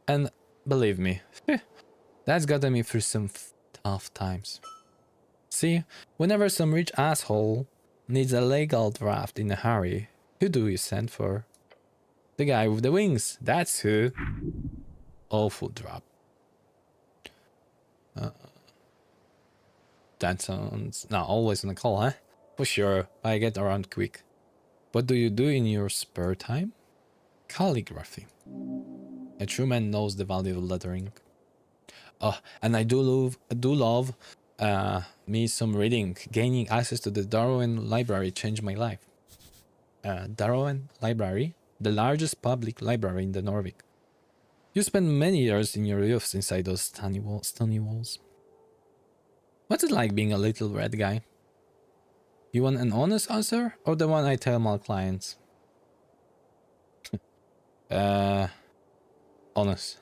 And believe me, that's gotten me through some tough times. See, whenever some rich asshole needs a legal draft in a hurry, who do you send for? The guy with the wings, that's who. Awful drop. That sounds... Not always on the call, huh? For sure, I get around quick. What do you do in your spare time? Calligraphy. A true man knows the value of lettering. Oh, and I do love me some reading. Gaining access to the Darwin Library changed my life. Darwin Library, the largest public library in the Nordic. You spent many years in your youth inside those stony walls. What's it like being a little red guy? You want an honest answer or the one I tell my clients? Honest.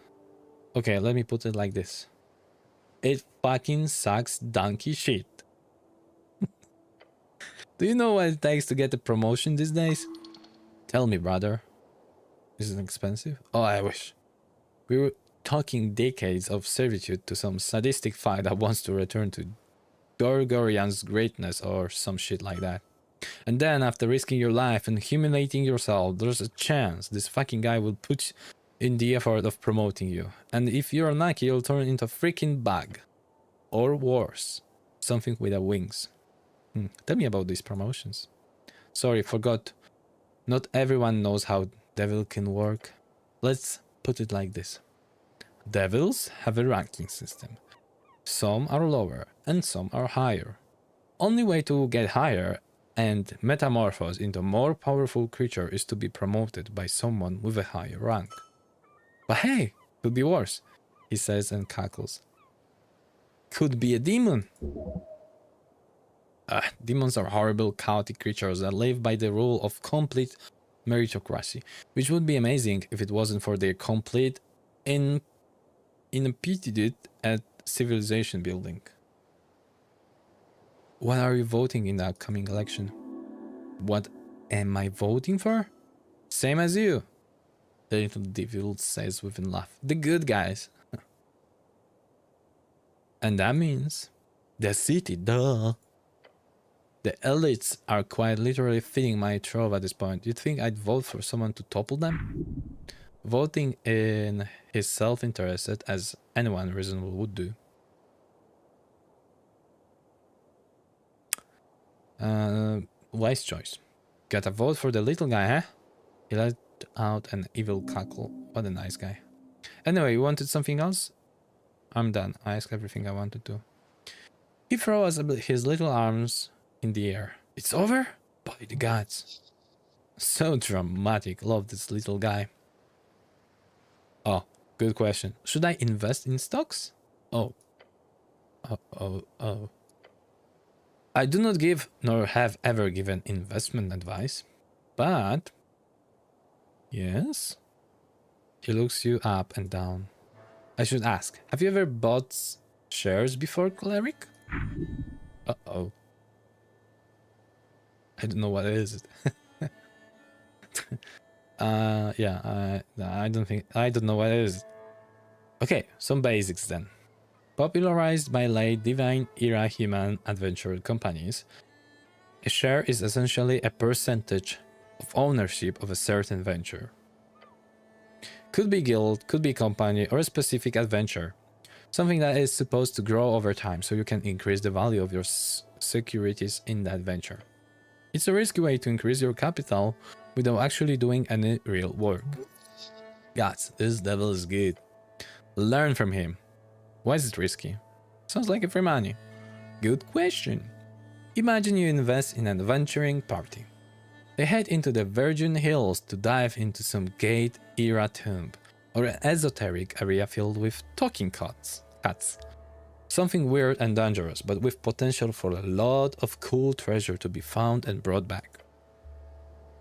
Okay, let me put it like this. It fucking sucks donkey shit. Do you know what it takes to get a promotion these days? Tell me, brother. Is it expensive? Oh, I wish. We were talking decades of servitude to some sadistic fuck that wants to return to Gorgorian's greatness or some shit like that. And then after risking your life and humiliating yourself, there's a chance this fucking guy will put in the effort of promoting you. And if you're unlucky, you'll turn into a freaking bug. Or worse, something with a wings. Tell me about these promotions. Sorry, forgot. Not everyone knows how devil can work. Let's put it like this. Devils have a ranking system. Some are lower and some are higher. only way to get higher and metamorphose into a more powerful creature is to be promoted by someone with a higher rank. But hey, could be worse, he says and cackles. Could be a demon. Demons are horrible, chaotic creatures that live by the rule of complete meritocracy, which would be amazing if it wasn't for their complete ineptitude at civilization building. What are you voting in the upcoming election? What am I voting for? Same as you, the little devil says with a laugh. The good guys. And that means the city, duh. The elites are quite literally feeding my trove at this point. You'd think I'd vote for someone to topple them? Voting in his self-interest, as anyone reasonable would do. Wise choice. Gotta vote for the little guy, huh? He let out an evil cackle. What a nice guy. Anyway, you wanted something else? I'm done. I asked everything I wanted to. He throws his little arms in the air. It's over? By the gods. So dramatic. Love this little guy. Oh, good question. Should I invest in stocks? Oh. Oh. I do not give nor have ever given investment advice, but yes. He looks you up and down. I should ask, have you ever bought shares before, Cleric? Uh-oh. I don't know what it is. Yeah, I don't know what it is. Okay, some basics then. Popularized by late Divine Era human adventure companies, a share is essentially a percentage of ownership of a certain venture. Could be guild, could be company, or a specific adventure. Something that is supposed to grow over time so you can increase the value of your securities in that venture. It's a risky way to increase your capital without actually doing any real work. Gods, this devil is good. Learn from him. Why is it risky? Sounds like a free money. Good question. Imagine you invest in an adventuring party. They head into the Virgin Hills to dive into some Gate-era tomb, or an esoteric area filled with talking cats. Something weird and dangerous, but with potential for a lot of cool treasure to be found and brought back.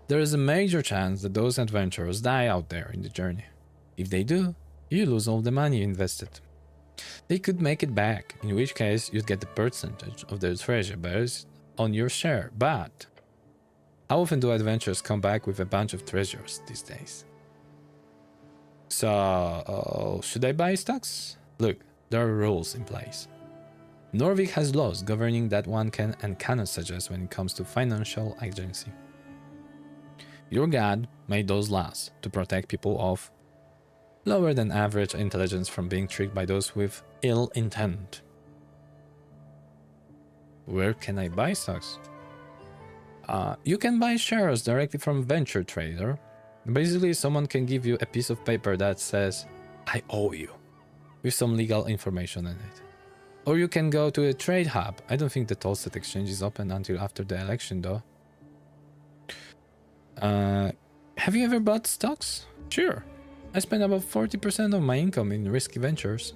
There is a major chance that those adventurers die out there in the journey. If they do, you lose all the money you invested. They could make it back, in which case you'd get the percentage of their treasure based on your share, but how often do adventurers come back with a bunch of treasures these days? So, should I buy stocks? Look, there are rules in place. Norvik has laws governing that one can and cannot suggest when it comes to financial agency. Your god made those laws to protect people of lower than average intelligence from being tricked by those with ill intent. Where can I buy stocks? You can buy shares directly from Venture Trader. Basically, someone can give you a piece of paper that says, I owe you, with some legal information in it. Or you can go to a trade hub. I don't think the Tolstead exchange is open until after the election, though. Have you ever bought stocks? Sure. I spend about 40% of my income in risky ventures.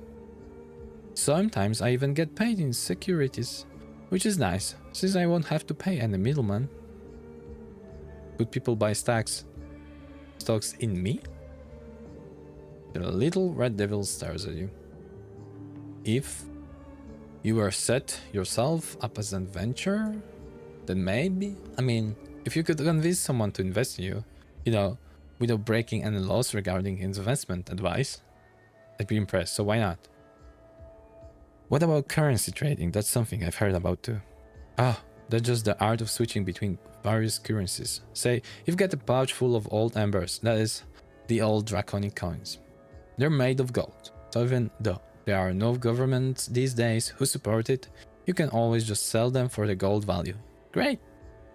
Sometimes I even get paid in securities, which is nice, since I won't have to pay any middleman. Could people buy stocks in me? The little red devil stares at you. If you were set yourself up as an adventurer, then maybe. I mean, if you could convince someone to invest in you, without breaking any laws regarding investment advice, I'd be impressed, so why not? What about currency trading? That's something I've heard about too. That's just the art of switching between various currencies. Say, you've got a pouch full of old embers, that is, the old draconic coins. They're made of gold, so even though there are no governments these days who support it, you can always just sell them for the gold value. Great!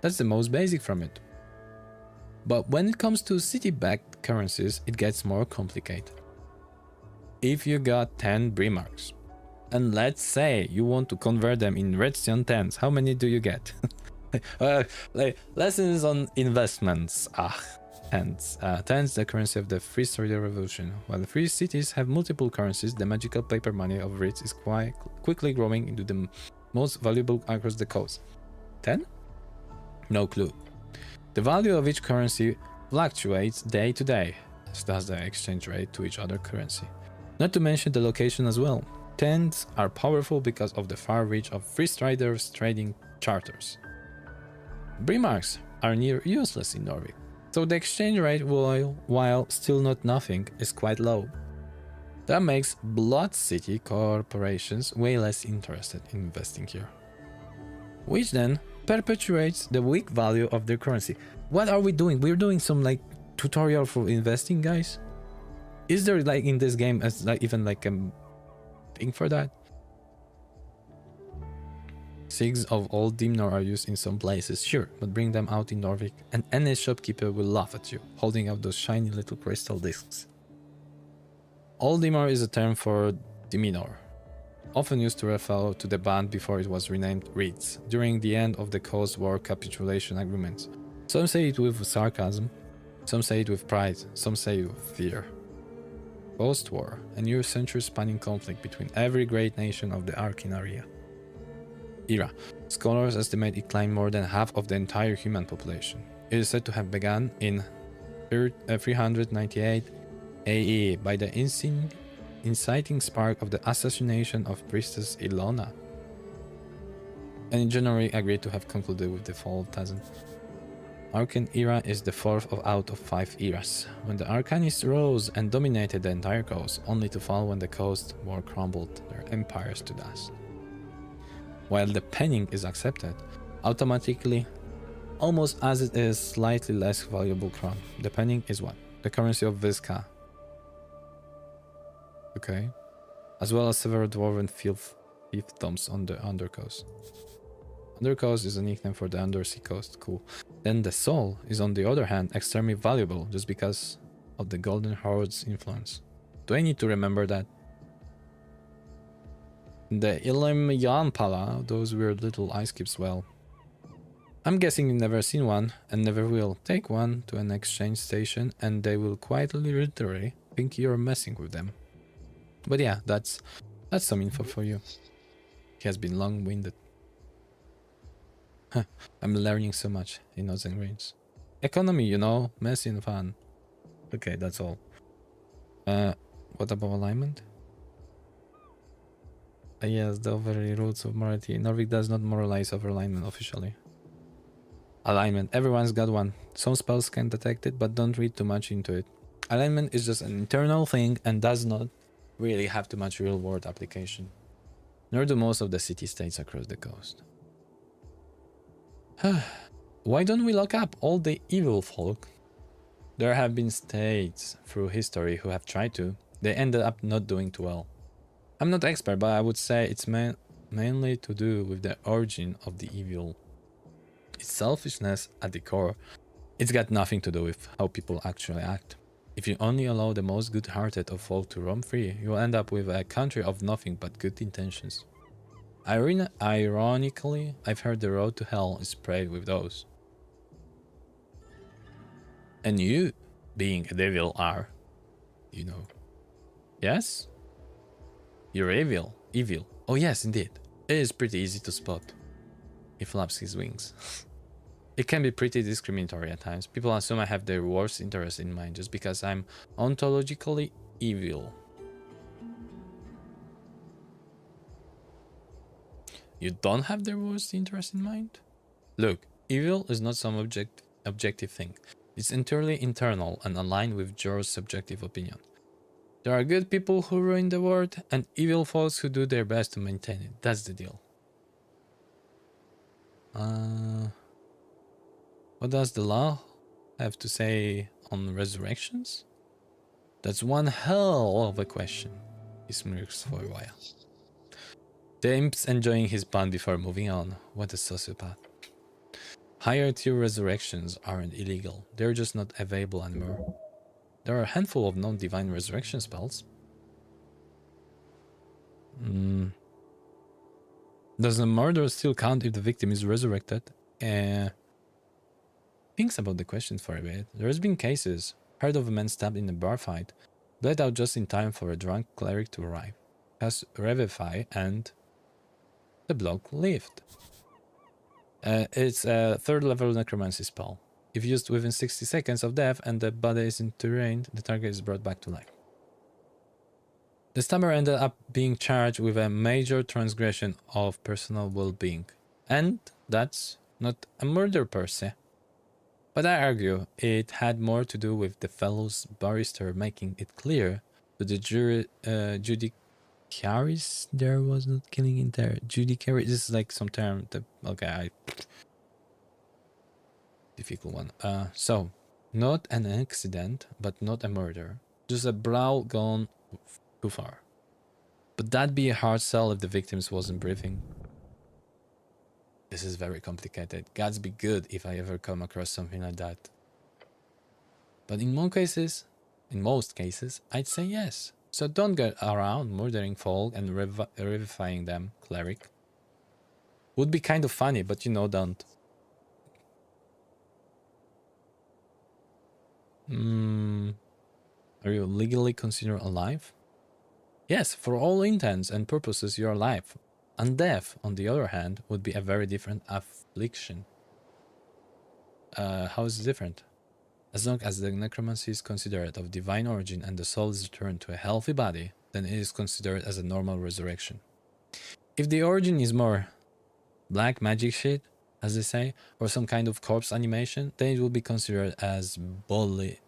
That's the most basic from it. But when it comes to city-backed currencies, it gets more complicated. If you got 10 Brimarks, And let's say you want to convert them in redstone 10s. How many do you get? Lessons on investments. Tens. Tens, the currency of the free trader revolution. While the free cities have multiple currencies, the magical paper money of RITS is quite quickly growing into the most valuable across the coast. 10? No clue. The value of each currency fluctuates day to day, as does the exchange rate to each other currency. Not to mention the location as well. Tens are powerful because of the far reach of free traders' trading charters. Brimarks are near useless in Norway, so the exchange rate, while still not nothing, is quite low. That makes Blood City corporations way less interested in investing here. Which then perpetuates the weak value of their currency. What are we doing? We're doing some like tutorial for investing, guys? Is there like in this game as like even like a thing for that? Sigs of old Dimnor are used in some places, sure, but bring them out in Norvik and any shopkeeper will laugh at you, holding out those shiny little crystal discs. Old Dimnor is a term for Diminor, often used to refer to the band before it was renamed Reeds, during the end of the Coast War capitulation agreements. Some say it with sarcasm, some say it with pride, some say it with fear. Post-war, a new century-spanning conflict between every great nation of the Arkin area. Era. Scholars estimate it claimed more than half of the entire human population. It is said to have begun in 398 AE by the inciting spark of the assassination of Priestess Ilona, and in January agreed to have concluded with the fall of Tazan. Arcan era is the fourth out of 5 eras, when the Arcanists rose and dominated the entire coast, only to fall when the Coast War crumbled their empires to dust. While the penning is accepted, automatically, almost as it is slightly less valuable crown. The penning is what? The currency of Visca. Okay. As well as several dwarven fiefdoms on the Undercoast. Undercoast is a nickname for the Undersea coast, cool. Then the soul is on the other hand extremely valuable just because of the Golden Horde's influence. Do I need to remember that? The Ilim Yanpala, those weird little ice cubes, well. I'm guessing you've never seen one and never will. Take one to an exchange station and they will quietly literally think you're messing with them. But yeah, that's some info for you. He has been long-winded. I'm learning so much in Odds and Greens. Economy, you know, messy and fun. Okay, that's all. What about alignment? Yes, the very roots of morality. Norvik does not moralize over alignment officially. Alignment. Everyone's got one. Some spells can detect it, but don't read too much into it. Alignment is just an internal thing and does not really have too much real-world application. Nor do most of the city-states across the coast. Why don't we lock up all the evil folk? There have been states through history who have tried to. They ended up not doing too well. I'm not expert, but I would say it's mainly to do with the origin of the evil. It's selfishness at the core. It's got nothing to do with how people actually act. If you only allow the most good-hearted of folk to roam free, you'll end up with a country of nothing but good intentions. Ironically, I've heard the road to hell is paved with those. And you, being a devil, are, you know. Yes? You're evil. Evil. Oh yes, indeed. It is pretty easy to spot. He flaps his wings. It can be pretty discriminatory at times. People assume I have their worst interest in mind just because I'm ontologically evil. You don't have their worst interest in mind? Look, evil is not some objective thing. It's entirely internal and aligned with your subjective opinion. There are good people who ruin the world and evil folks who do their best to maintain it. That's the deal. What does the law have to say on resurrections? That's one hell of a question. He smirks for a while. The imp's enjoying his pun before moving on. What a sociopath. Higher tier resurrections aren't illegal. They're just not available anymore. There are a handful of non-divine resurrection spells. Does the murder still count if the victim is resurrected? Thinks about the question for a bit. There's been cases. Heard of a man stabbed in a bar fight, bled out just in time for a drunk cleric to arrive. Has Revivify and the bloke lived. It's a 3rd level necromancy spell. If used within 60 seconds of death and the body is interrained, the target is brought back to life. The stabber ended up being charged with a major transgression of personal well-being. And that's not a murder per se. But I argue it had more to do with the fellow's barrister making it clear to the judiciaries there was not killing in there. Judiciary, this is like some term that, okay, difficult one. So, not an accident, but not a murder. Just a brawl gone too far. But that'd be a hard sell if the victims wasn't breathing. This is very complicated. Gods be good if I ever come across something like that. But in most cases, I'd say yes. So don't get around murdering folk and revivifying them, cleric. Would be kind of funny, but you know, don't. Are you legally considered alive? Yes, for all intents and purposes you are alive. And death, on the other hand, would be a very different affliction. How is it different? As long as the necromancy is considered of divine origin and the soul is returned to a healthy body, then it is considered as a normal resurrection. If the origin is more black magic shit, as they say, or some kind of corpse animation, then it will be considered as bodily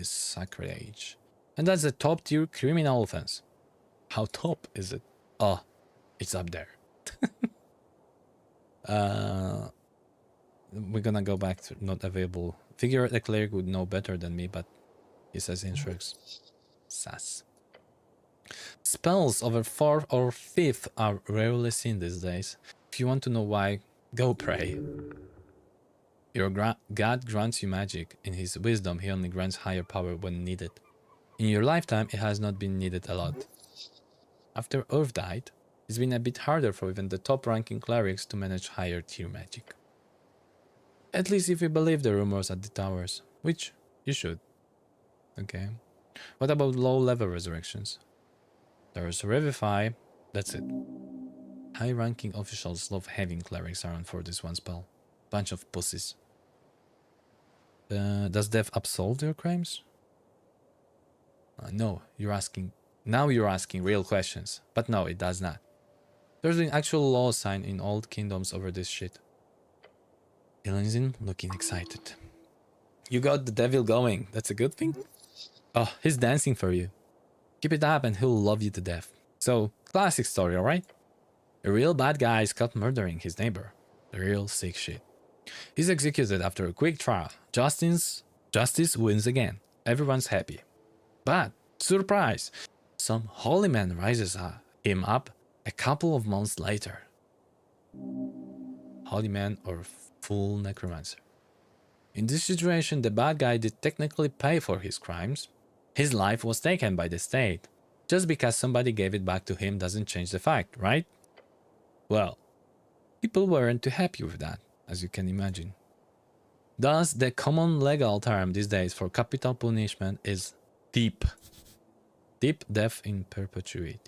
sacrilege. And that's a top tier criminal offense. How top is it? Oh, it's up there. We're gonna go back to not available. Figure the cleric would know better than me, but he says instructs. Sass. Spells over 4th or 5th are rarely seen these days. If you want to know why, go pray. Your God grants you magic. In his wisdom, he only grants higher power when needed. In your lifetime, it has not been needed a lot. After Earth died, it's been a bit harder for even the top-ranking clerics to manage higher tier magic. At least if you believe the rumors at the towers, which you should. Okay. What about low-level resurrections? There's Revivify, that's it. High-ranking officials love having clerics around for this one spell. Bunch of pussies. Does death absolve your crimes? No, you're asking. Now you're asking real questions. But no, it does not. There's been actual law signed in old kingdoms over this shit. Elinzin looking excited. You got the devil going. That's a good thing? Oh, he's dancing for you. Keep it up and he'll love you to death. So, classic story, alright? A real bad guy is caught murdering his neighbor. The real sick shit. He's executed after a quick trial. Justice wins again. Everyone's happy. But, surprise! Some holy man rises him up a couple of months later. Holy man or full necromancer. In this situation, the bad guy did technically pay for his crimes. His life was taken by the state. Just because somebody gave it back to him doesn't change the fact, right? Well, people weren't too happy with that, as you can imagine. Thus, the common legal term these days for capital punishment is deep. Deep death in perpetuity.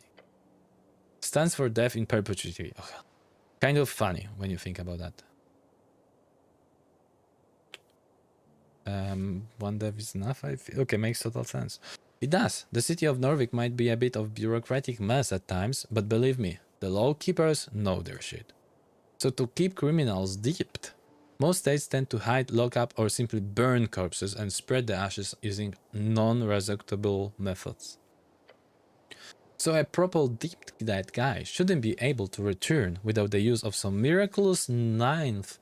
Stands for death in perpetuity. Oh, kind of funny when you think about that. One death is enough, I feel. Okay, makes total sense. It does. The city of Norvik might be a bit of bureaucratic mess at times, but believe me, the law keepers know their shit. So to keep criminals dipped, most states tend to hide, lock up, or simply burn corpses and spread the ashes using non-resurrectable methods. So a proper deep dead guy shouldn't be able to return without the use of some miraculous 9th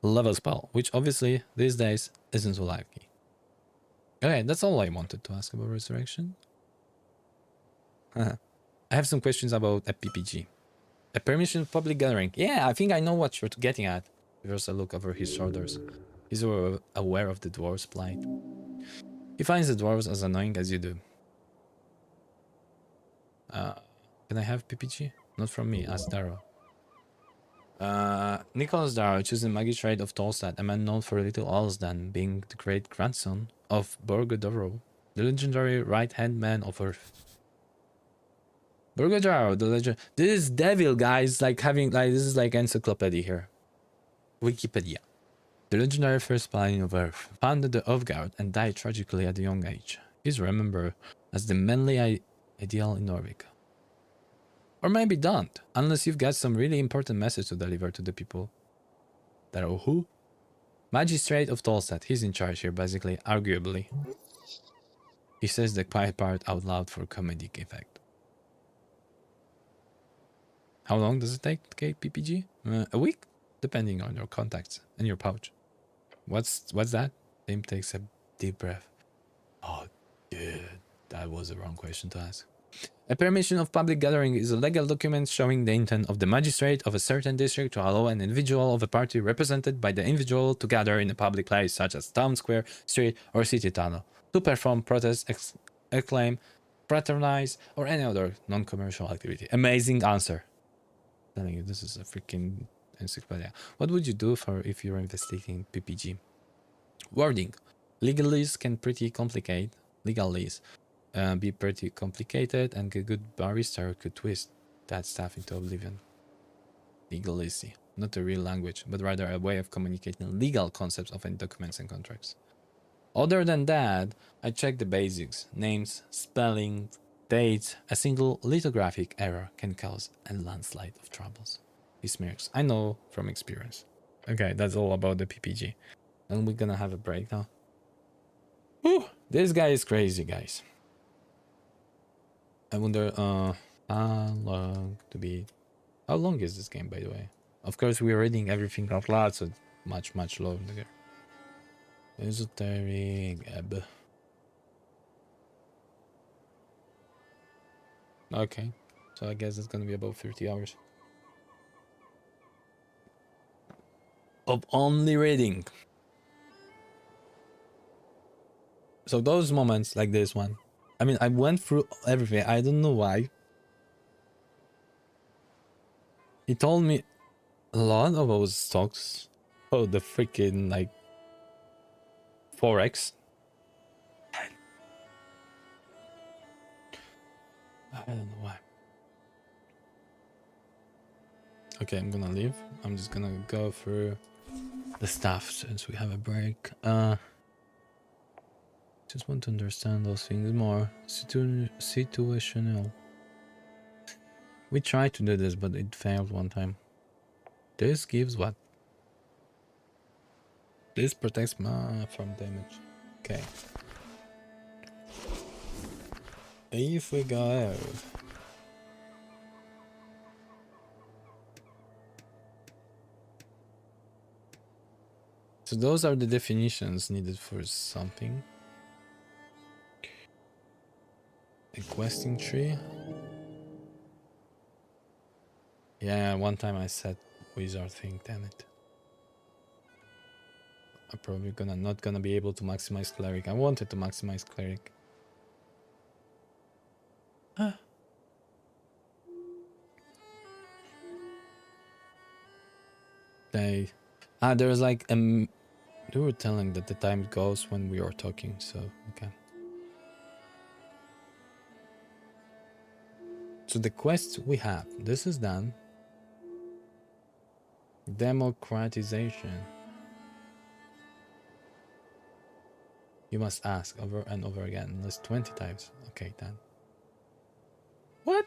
level spell, which obviously these days isn't so likely. Okay, that's all I wanted to ask about resurrection. I have some questions about a PPG. A permission public gathering. Yeah, I think I know what you're getting at. There's a look over his shoulders. He's aware of the dwarves' plight. He finds the dwarves as annoying as you do. Can I have PPG? Not from me, asked Darrow. Nicholas Darrow, chosen magistrate of Tolstad, a man known for little else than being the great grandson of Borgodoro, the legendary right-hand man of Earth. Borgodoro, the legend. This is devil, guys. Like having this is like encyclopedia here. Wikipedia. The legendary first paladin of Earth founded the Oathguard and died tragically at a young age. He's remembered as the manly ideal in Norvik. Or maybe don't, unless you've got some really important message to deliver to the people. That are who? Magistrate of Tolstad, he's in charge here, basically, arguably. He says the quiet part out loud for comedic effect. How long does it take to get PPG? A week? Depending on your contacts and your pouch. What's that? Tim takes a deep breath. Oh, dude, that was the wrong question to ask. A permission of public gathering is a legal document showing the intent of the magistrate of a certain district to allow an individual of a party represented by the individual to gather in a public place such as town square, street, or city tunnel to perform protest, acclaim, fraternize, or any other non-commercial activity. Amazing answer. I'm telling you, this is a freaking encyclopedia. What would you do if you're investigating PPG? Wording. Legalese can pretty complicate. Legalese. Be pretty complicated, and a good barrister could twist that stuff into oblivion. Legalese, not a real language, but rather a way of communicating legal concepts of any documents and contracts. Other than that, I checked the basics. Names, spelling, dates. A single lithographic error can cause a landslide of troubles. He smirks. I know from experience. Okay, that's all about the PPG. And we're gonna have a break now. Whew, this guy is crazy, guys. I wonder how long to be. How long is this game, by the way? Of course, we're reading everything out loud, so much longer. Esoteric Ebb. Okay, so I guess it's gonna be about 30 hours of only reading. So those moments like this one, I mean, I went through everything. I don't know why. He told me a lot about stocks. Oh, the freaking like Forex. I don't know why. Okay, I'm gonna leave. I'm just gonna go through the stuff since we have a break. Just want to understand those things more. Situational. We tried to do this, but it failed one time. This gives what? This protects from damage. Okay. If we go out. So those are the definitions needed for something. A questing tree. Yeah, one time I said wizard thing, damn it. I'm probably not gonna be able to maximize cleric. I wanted to maximize cleric. Huh. There's like they were telling that the time goes when we are talking, so okay. So the quest we have, this is done. Democratization. You must ask over and over again, at least 20 times. Okay, done. What?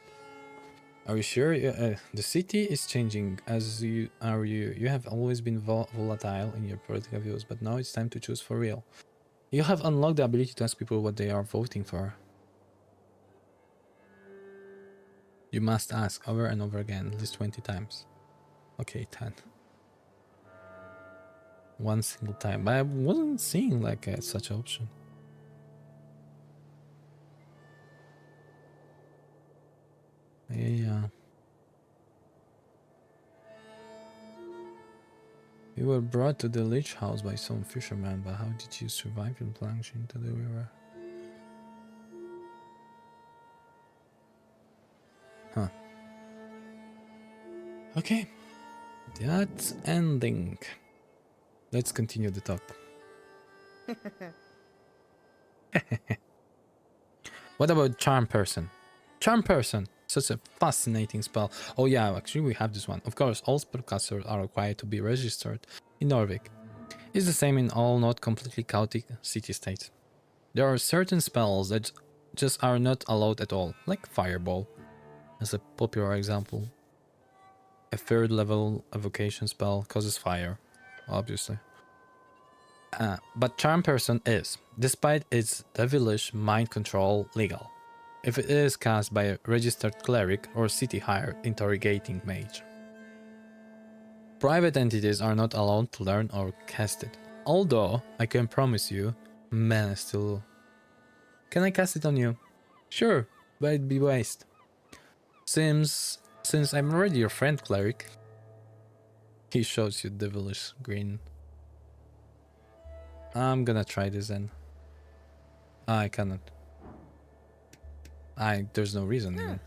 Are you sure? The city is changing as you are. You have always been volatile in your political views, but now it's time to choose for real. You have unlocked the ability to ask people what they are voting for. You must ask over and over again, at least 20 times. Okay, 10. One single time. But I wasn't seeing like such an option. Yeah. You were brought to the Lich House by some fisherman, but how did you survive and plunge into the river? Huh. Okay. That's ending. Let's continue the talk. What about Charm Person? Charm Person! Such a fascinating spell. Oh yeah, actually we have this one. Of course, all spellcasters are required to be registered in Norvik. It's the same in all not completely chaotic city-states. There are certain spells that just are not allowed at all, like Fireball, as a popular example. A third level evocation spell causes fire, obviously. But Charm Person is, despite its devilish mind control, legal, if it is cast by a registered cleric or city-hired interrogating mage. Private entities are not allowed to learn or cast it, although I can promise you, man, I still... Can I cast it on you? Sure, but it'd be waste. Since I'm already your friend, cleric. He shows you devilish grin. I'm gonna try this then. I cannot. There's no reason even.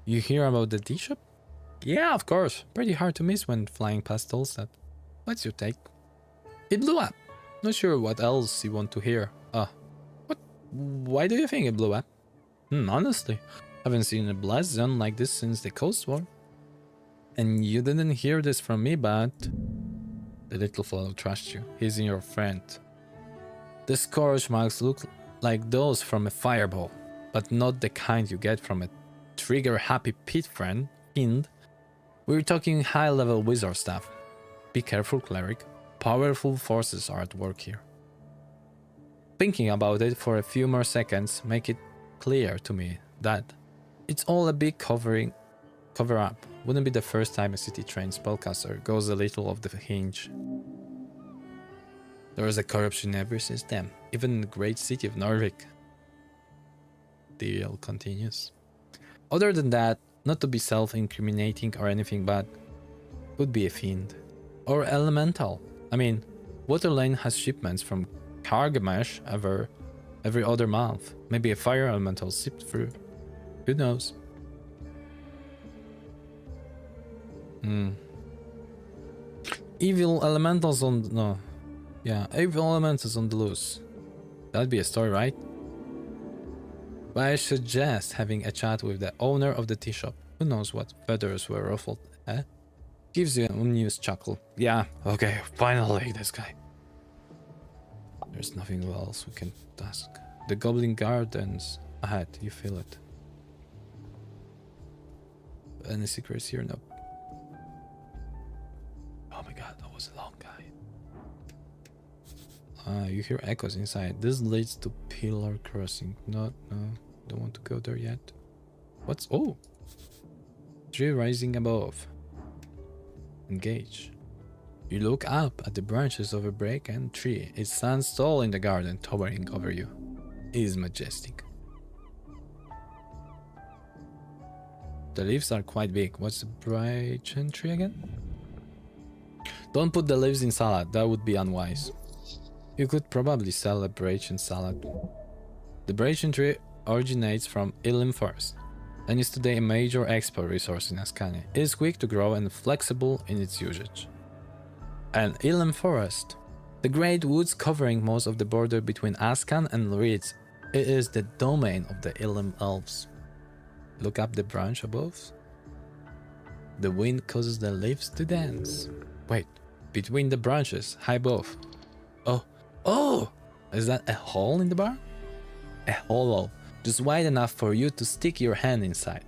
You hear about the tea shop? Yeah, of course. Pretty hard to miss when flying past Tolstad. What's your take? It blew up. Not sure what else you want to hear. What? Why do you think it blew up? Honestly, haven't seen a blast zone like this since the Coast War. And you didn't hear this from me, but... The little fellow trusts you. He's your friend. The scourge marks look like those from a fireball, but not the kind you get from a trigger-happy pit friend. We're talking high-level wizard stuff. Be careful, cleric. Powerful forces are at work here. Thinking about it for a few more seconds make it clear to me that it's all a big cover-up. Wouldn't be the first time a city-trained spellcaster goes a little off the hinge. There is a corruption in every system, even in the great city of Norvik. Deal continues. Other than that, not to be self-incriminating or anything, but would be a fiend. Or elemental. I mean, Waterlane has shipments from Kargamash every other month. Maybe a fire elemental sipped through. Who knows? Evil elementals on... No. Yeah, evil elementals on the loose. That'd be a story, right? But I suggest having a chat with the owner of the tea shop. Who knows what feathers were ruffled, eh? Gives you an unused chuckle. Yeah, okay, finally, this guy. There's nothing else we can ask. The Goblin Gardens ahead, you feel it. Any secrets here? No. Oh my god, that was a long guy. You hear echoes inside. This leads to Pillar Crossing. No, don't want to go there yet. What's... Oh! Tree rising above. Engage. You look up at the branches of a bracken tree. It stands tall in the garden, towering over you. It is majestic. The leaves are quite big. What's the bracken tree again? Don't put the leaves in salad, that would be unwise. You could probably sell a bracken salad. The bracken tree originates from Ilim Forest and is today a major export resource in Ascani. It is quick to grow and flexible in its usage. And Ilim Forest, the great woods covering most of the border between Ascan and Reeds, it is the domain of the Ilim elves. Look up the branch above. The wind causes the leaves to dance. Wait, between the branches, high above. Oh! Is that a hole in the bark? A hollow, just wide enough for you to stick your hand inside.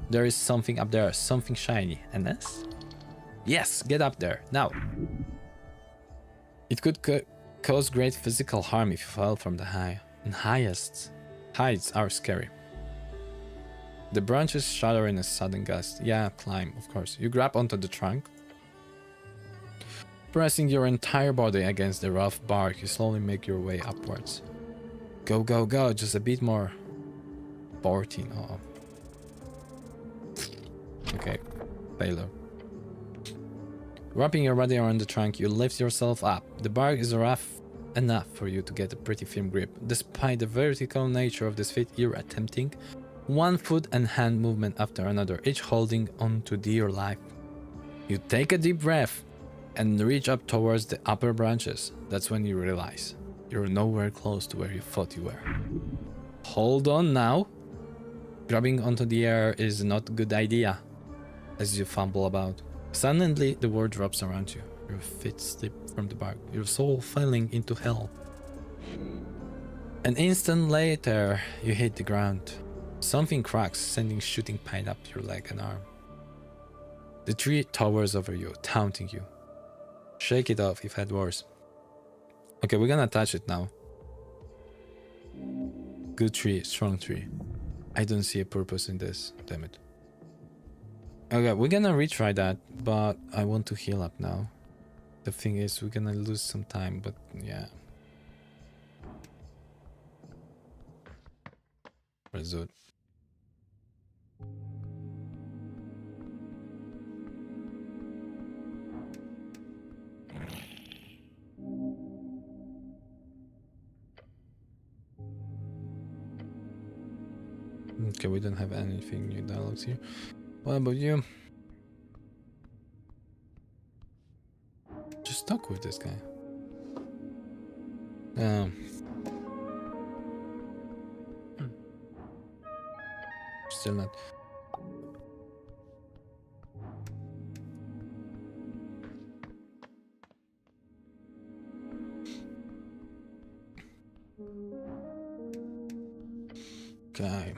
There is something up there, something shiny. A nest? Yes, get up there, now. It could cause great physical harm if you fell from the high. And heights are scary. The branches shudder in a sudden gust. Yeah, climb, of course. You grab onto the trunk. Pressing your entire body against the rough bark, you slowly make your way upwards. Go, go, go, just a bit more. 14, oh. Okay, failure. Wrapping your body around the trunk, you lift yourself up. The bark is rough enough for you to get a pretty firm grip. Despite the vertical nature of this feat, you're attempting one foot and hand movement after another, each holding on to dear life. You take a deep breath and reach up towards the upper branches. That's when you realize you're nowhere close to where you thought you were. Hold on now. Grabbing onto the air is not a good idea as you fumble about. Suddenly, the world drops around you. Your feet slip from the bark, your soul falling into hell. An instant later, you hit the ground. Something cracks, sending shooting pain up your leg and arm. The tree towers over you, taunting you. Shake it off, you've had worse. Okay, we're gonna touch it now. Good tree, strong tree. I don't see a purpose in this, damn it. Okay, we're gonna retry that, but I want to heal up now. The thing is, we're gonna lose some time, but yeah. Let's do it. Okay, we don't have anything new dialogues here. What about you? Just talk with this guy. Still not. Okay.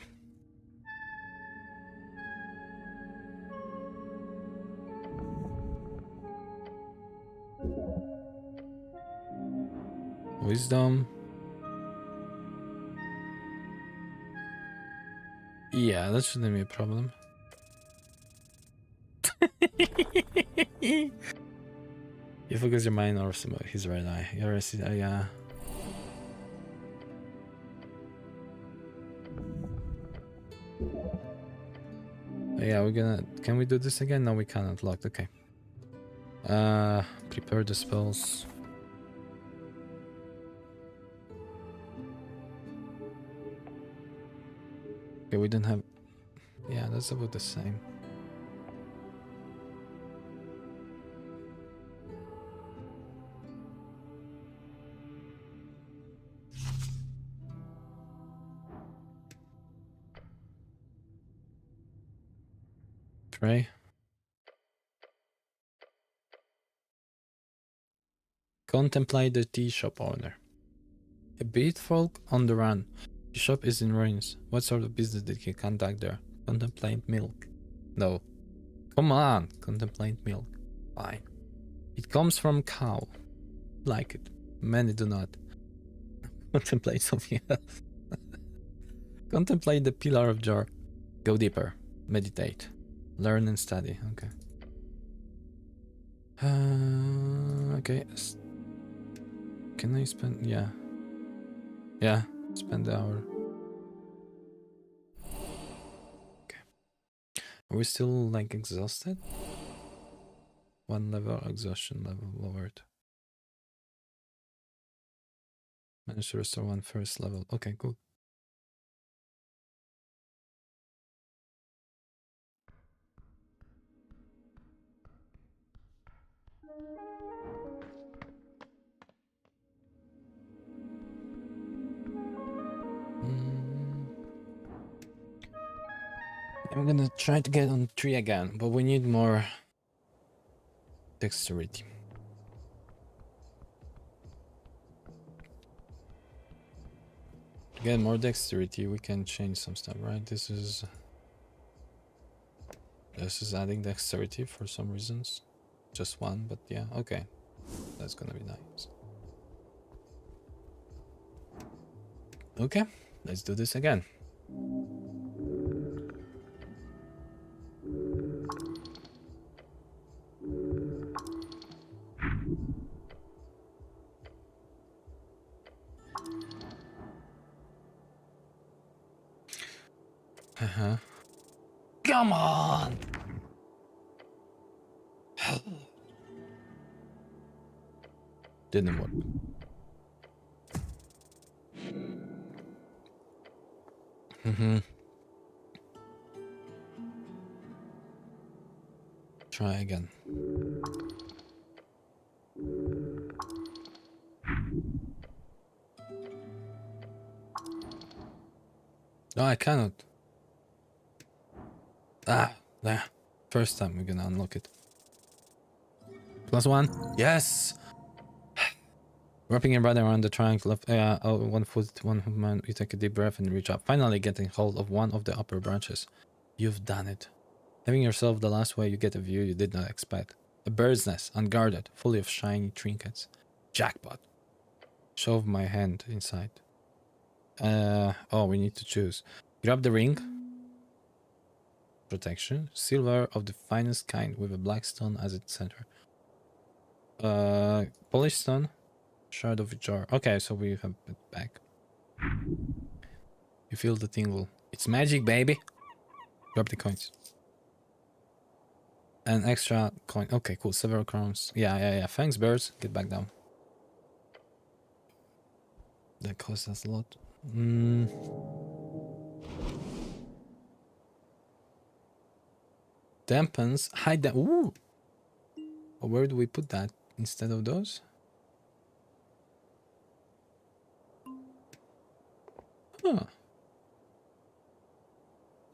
Wisdom. Yeah, that shouldn't be a problem. You focus your mind on his right eye. Yeah. Yeah, we're gonna... Can we do this again? No, we cannot. Locked. Okay. Prepare the spells. Okay, we don't have... Yeah, that's about the same. Pray. Contemplate the tea shop owner. A beat folk on the run. The shop is in ruins. What sort of business did he conduct there? Contemplate milk. No. Come on. Contemplate milk. Fine. It comes from cow. Like it. Many do not. Contemplate something else. Contemplate the pillar of jar. Go deeper. Meditate. Learn and study. Okay. Okay. Can I spend... Yeah. Yeah. Spend the hour. Okay. Are we still like exhausted? One level, exhaustion level lowered. Managed to restore one first level. Okay, cool. I'm gonna try to get on 3 again, but we need more dexterity. To get more dexterity, we can change some stuff, right? This is adding dexterity for some reasons. Just one, but yeah, okay. That's gonna be nice. Okay, let's do this again. Come on! Didn't work. Mm-hmm. Try again. No, I cannot. Ah, there. First time we're gonna unlock it. +1. Yes! Wrapping your body around the triangle of 1 foot, 1 movement, you take a deep breath and reach up, finally getting hold of one of the upper branches. You've done it. Having yourself the last way, you get a view you did not expect. A bird's nest, unguarded, fully of shiny trinkets. Jackpot. Shove my hand inside. Oh, we need to choose. Grab the ring. Protection. Silver of the finest kind with a black stone as its center. Polished stone. Shard of a jar. Okay, so we have it back. You feel the tingle. It's magic, baby. Grab the coins. An extra coin. Okay, cool. Several crowns. Yeah. Thanks, birds. Get back down. That costs us a lot. Dampens. Hide that. Ooh. Where do we put that instead of those? Huh.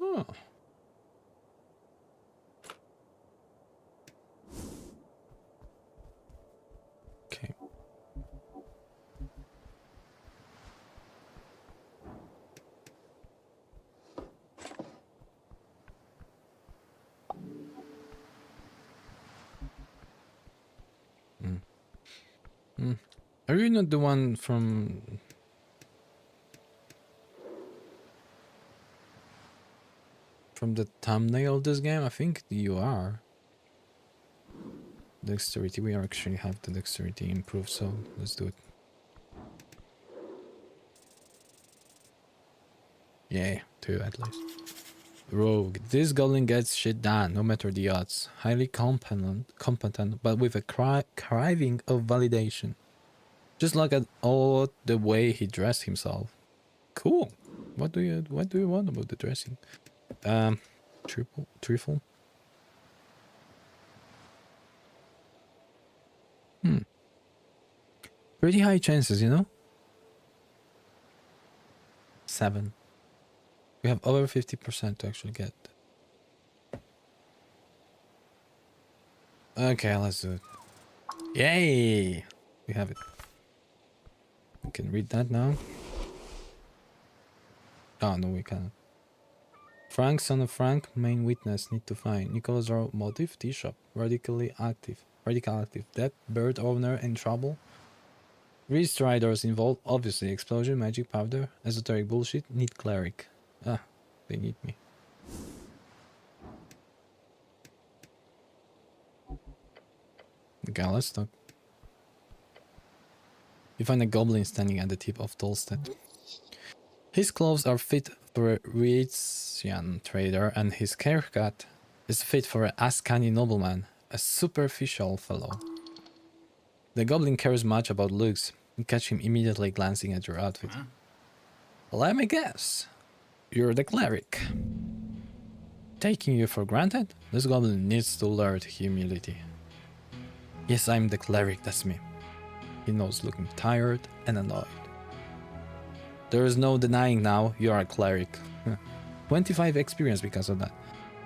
Oh. Okay. Are you not the one from the thumbnail of this game? I think you are. Dexterity. We actually have the dexterity improved, so let's do it. Yay, 2 at least. Rogue. This goblin gets shit done, no matter the odds. Highly competent, but with a craving of validation. Just look at all the way he dressed himself. Cool. What do you want about the dressing? Trifle. Pretty high chances, you know? 7. We have over 50% to actually get. Okay, let's do it. Yay! We have it. We can read that now. Oh, no, we cannot. Frank, son of Frank, main witness, need to find. Nicholas Rowe, motive, tea shop. Radical active. Dead, bird owner in trouble. Beast riders involved, obviously. Explosion, magic powder, esoteric bullshit, need cleric. Ah, they need me. Okay, let's talk. You find a goblin standing at the tip of Tolstead. His clothes are fit for a Rhizian trader, and his haircut is fit for an Ascani nobleman, a superficial fellow. The goblin cares much about looks. You catch him immediately glancing at your outfit. Let me guess. You're the cleric. Taking you for granted? This goblin needs to learn humility. Yes, I'm the cleric, that's me. He knows, looking tired and annoyed. There is no denying now, you are a cleric. 25 experience because of that.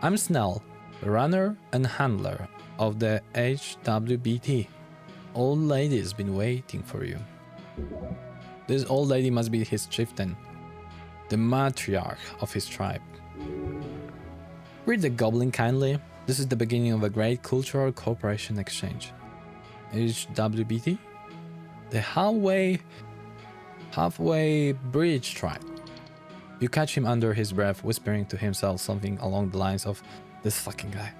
I'm Snell, runner and handler of the HWBT. Old lady's been waiting for you. This old lady must be his chieftain, the matriarch of his tribe. Read the goblin kindly. This is the beginning of a great cultural cooperation exchange. HWBT? The halfway bridge tribe. You catch him under his breath, whispering to himself something along the lines of, this fucking guy.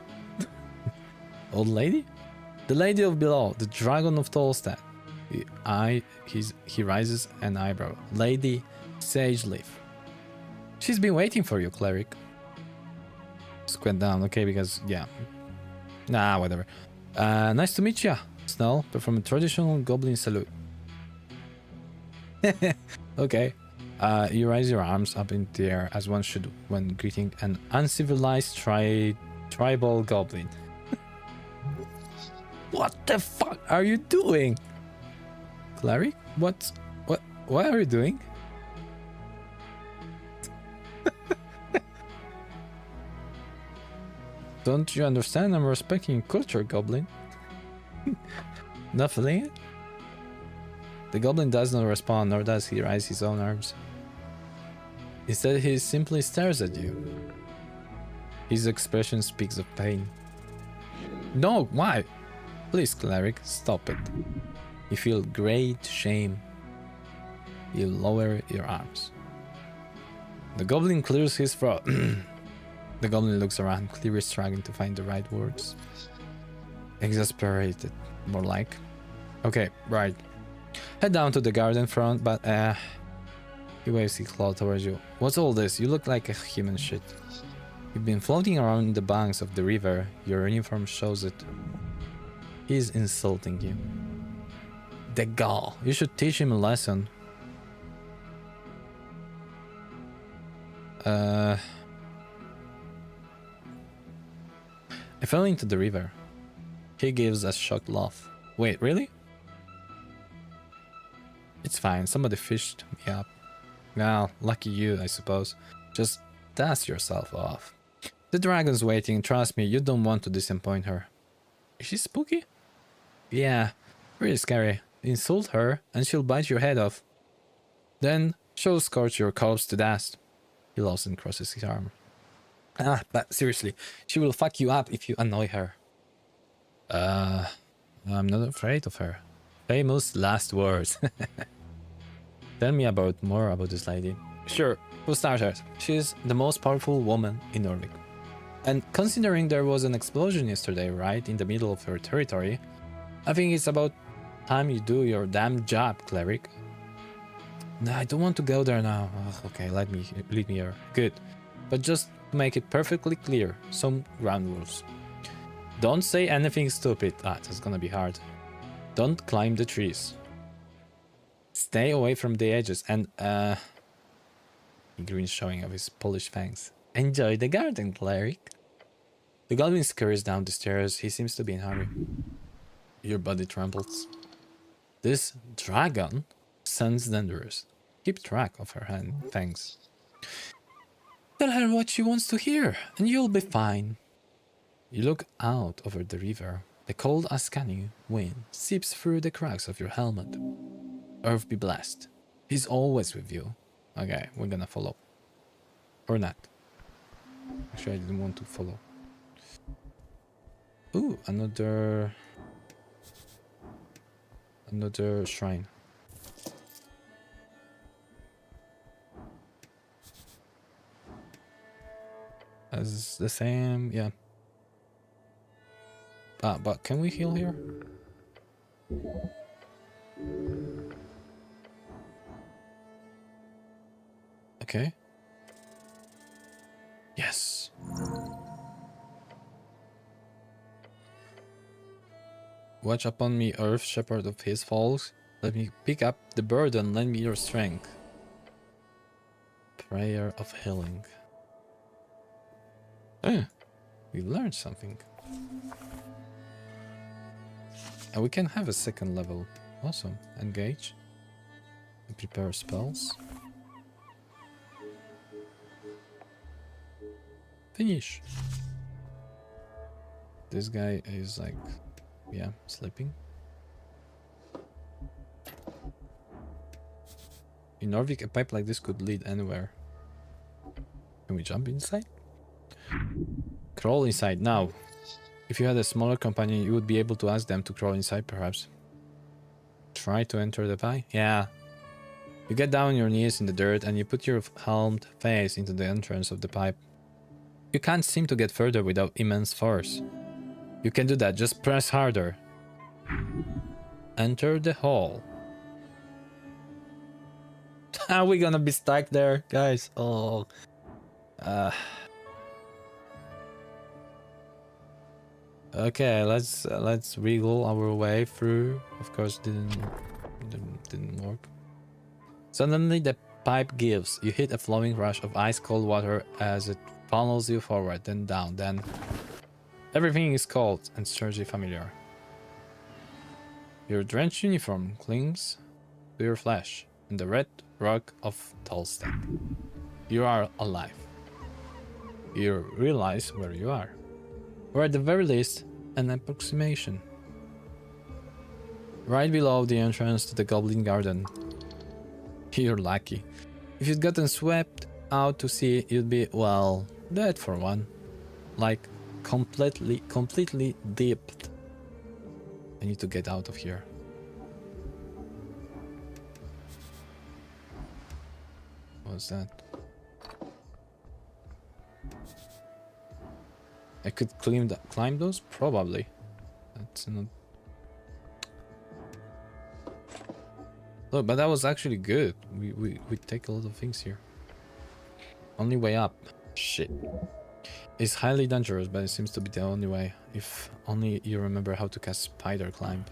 Old lady? The lady of below, the dragon of Tolstad. He raises an eyebrow. Lady Sageleaf. She's been waiting for you, cleric. Squint down, okay, because, yeah. Nah, whatever. Nice to meet ya, Snell. Perform a traditional goblin salute. Okay. You raise your arms up in the air as one should when greeting an uncivilized tribal goblin. What the fuck are you doing? Cleric? What are you doing? Don't you understand? I'm respecting your culture, goblin. Not feeling it? The goblin does not respond, nor does he raise his own arms. Instead, he simply stares at you. His expression speaks of pain. No, why? Please, cleric, stop it. You feel great shame. You lower your arms. The goblin clears his throat. The goblin looks around, clearly struggling to find the right words. Exasperated, more like. Okay, right. Head down to the garden front, but he waves his claw towards you. What's all this? You look like a human shit. You've been floating around the banks of the river. Your uniform shows it. He's insulting you. The gall. You should teach him a lesson. I fell into the river. He gives a shocked laugh. Wait, really? It's fine, somebody fished me up. Well, lucky you, I suppose. Just dust yourself off. The dragon's waiting, trust me, you don't want to disappoint her. Is she spooky? Yeah, really scary. Insult her, and she'll bite your head off. Then, she'll scorch your corpse to dust. He laughs and crosses his arm. But seriously, she will fuck you up if you annoy her. I'm not afraid of her. Famous last words. Tell me more about this lady. Sure, for starters, she's the most powerful woman in Norvik. And considering there was an explosion yesterday right in the middle of her territory, I think it's about time you do your damn job, cleric. No, I don't want to go there now. Oh, okay, lead me here. Good. But just to make it perfectly clear, some ground rules. Don't say anything stupid. That's gonna be hard. Don't climb the trees. Stay away from the edges and he grins, showing off his polished fangs. Enjoy the garden, cleric. The goblin scurries down the stairs. He seems to be in a hurry. Your body trembles. This dragon sounds dangerous. Keep track of her fangs. Tell her what she wants to hear, and you'll be fine. You look out over the river. The cold Kohnyu wind seeps through the cracks of your helmet. Earth be blessed. He's always with you. Okay, we're gonna follow. Or not. Actually, I didn't want to follow. Ooh, another shrine. As the same, yeah. But can we heal here? Okay. Yes. Watch upon me, Earth, shepherd of his falls. Let me pick up the burden, lend me your strength. Prayer of healing. We learned something. And we can have a second level. Awesome. Engage. And prepare spells. Finish. This guy is like, yeah, sleeping. In Norvik, a pipe like this could lead anywhere. Can we jump inside? Crawl inside now. If you had a smaller companion, you would be able to ask them to crawl inside, perhaps. Try to enter the pipe? Yeah. You get down on your knees in the dirt and you put your helmed face into the entrance of the pipe. You can't seem to get further without immense force. You can do that, just press harder. Enter the hall. Are we gonna be stuck there, guys? Oh. Okay, let's wriggle our way through. Of course, didn't work. Suddenly, the pipe gives. You hit a flowing rush of ice-cold water as it funnels you forward, then down, then... Everything is cold and strangely familiar. Your drenched uniform clings to your flesh in the red rock of Tolstep. You are alive. You realize where you are. Or at the very least, an approximation. Right below the entrance to the Goblin Garden. You're lucky. If you'd gotten swept out to sea, you'd be, well, dead for one. Like, completely dipped. I need to get out of here. What's that? I could climb those? Probably. That's not... Look, but that was actually good. We take a lot of things here. Only way up. Shit. It's highly dangerous, but it seems to be the only way. If only you remember how to cast Spider Climb.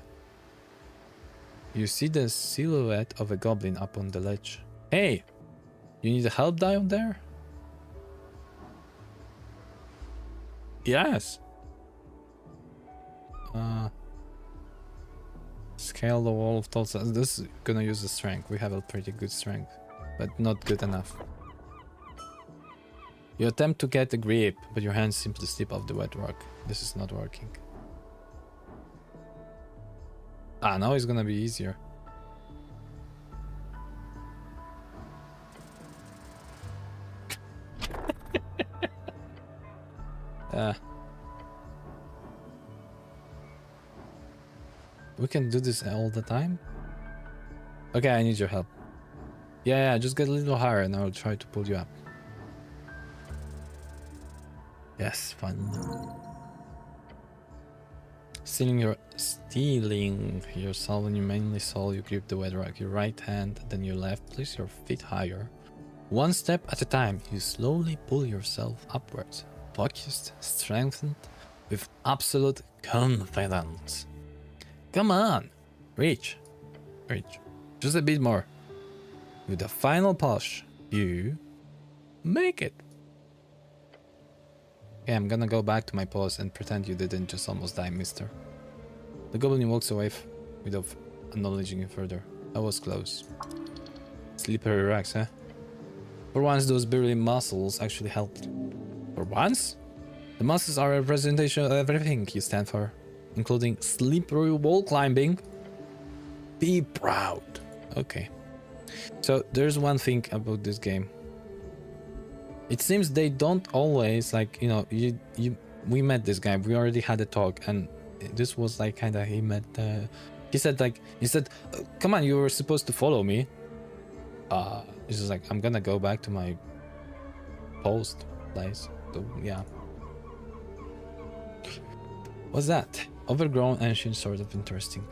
You see the silhouette of a goblin up on the ledge. Hey! You need help down there? Yes! Scale the wall of Tulsa. This is gonna use the strength. We have a pretty good strength, but not good enough. You attempt to get a grip, but your hands simply slip off the wet rock. This is not working. Ah, now it's gonna be easier. We can do this all the time? Okay, I need your help. Yeah, just get a little higher and I'll try to pull you up. Yes, finally. Stealing yourself when you mainly soul, you grip the wet rock. Your right hand, then your left. Place your feet higher. One step at a time, you slowly pull yourself upwards. Focused, strengthened, with absolute confidence. Come on! Reach. Just a bit more. With a final push, you make it. Okay, I'm gonna go back to my pose and pretend you didn't just almost die, mister. The goblin walks away without acknowledging you further. That was close. Slippery rocks, huh? For once, those burly muscles actually helped. For once? The muscles are a representation of everything you stand for, including slippery wall climbing. Be proud. Okay. So, there's one thing about this game. It seems they don't always, like, you know, we met this guy, we already had a talk, and this was like kind of, he said, come on, you were supposed to follow me. He's just like, I'm gonna go back to my post place. So, yeah. What's that? Overgrown ancient, sort of interesting.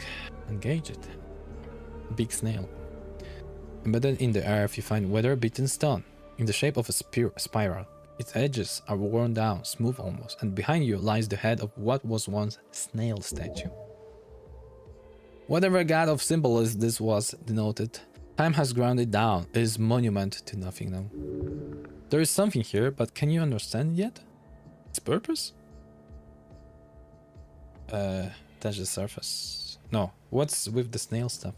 Engage it. Big snail. Embedded in the earth, you find weather-beaten stone in the shape of a spiral. Its edges are worn down, smooth almost, and behind you lies the head of what was once a snail statue. Whatever god of symbolism this was denoted, time has ground it down. It is monument to nothing now. There is something here, but can you understand yet? Its purpose? Touch the surface. No, what's with the snail stuff?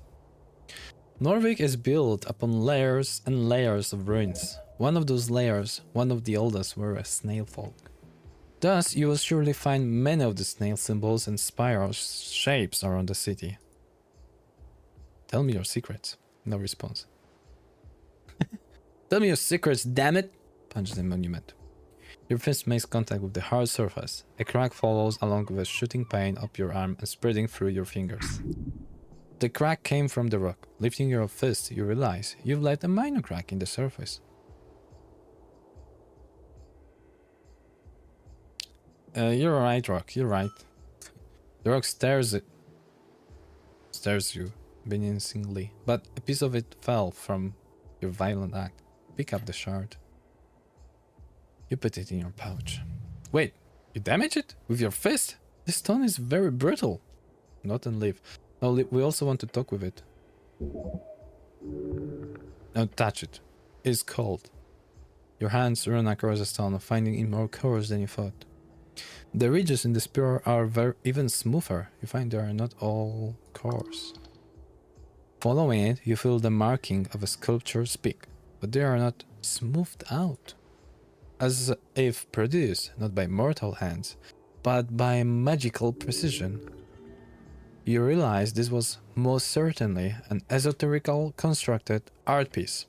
Norvik is built upon layers and layers of ruins. One of those layers, one of the oldest, were a snail folk. Thus, you will surely find many of the snail symbols and spiral shapes around the city. Tell me your secrets. No response. Tell me your secrets, damn it! Punch the monument. Your fist makes contact with the hard surface. A crack follows along with a shooting pain up your arm and spreading through your fingers. The crack came from the rock. Lifting your fist, you realize you've left a minor crack in the surface. You're right, Rock. You're right. The rock stares you menacingly, but a piece of it fell from your violent act. Pick up the shard. You put it in your pouch. Wait, you damage it? With your fist? This stone is very brittle. Not and leave. No, we also want to talk with it. Don't touch it. is cold. Your hands run across the stone, finding it more coarse than you thought. The ridges in the spear are even smoother. You find they are not all coarse. Following it, you feel the marking of a sculpture's peak, but they are not smoothed out, as if produced not by mortal hands, but by magical precision. You realize this was most certainly an esoterical constructed art piece.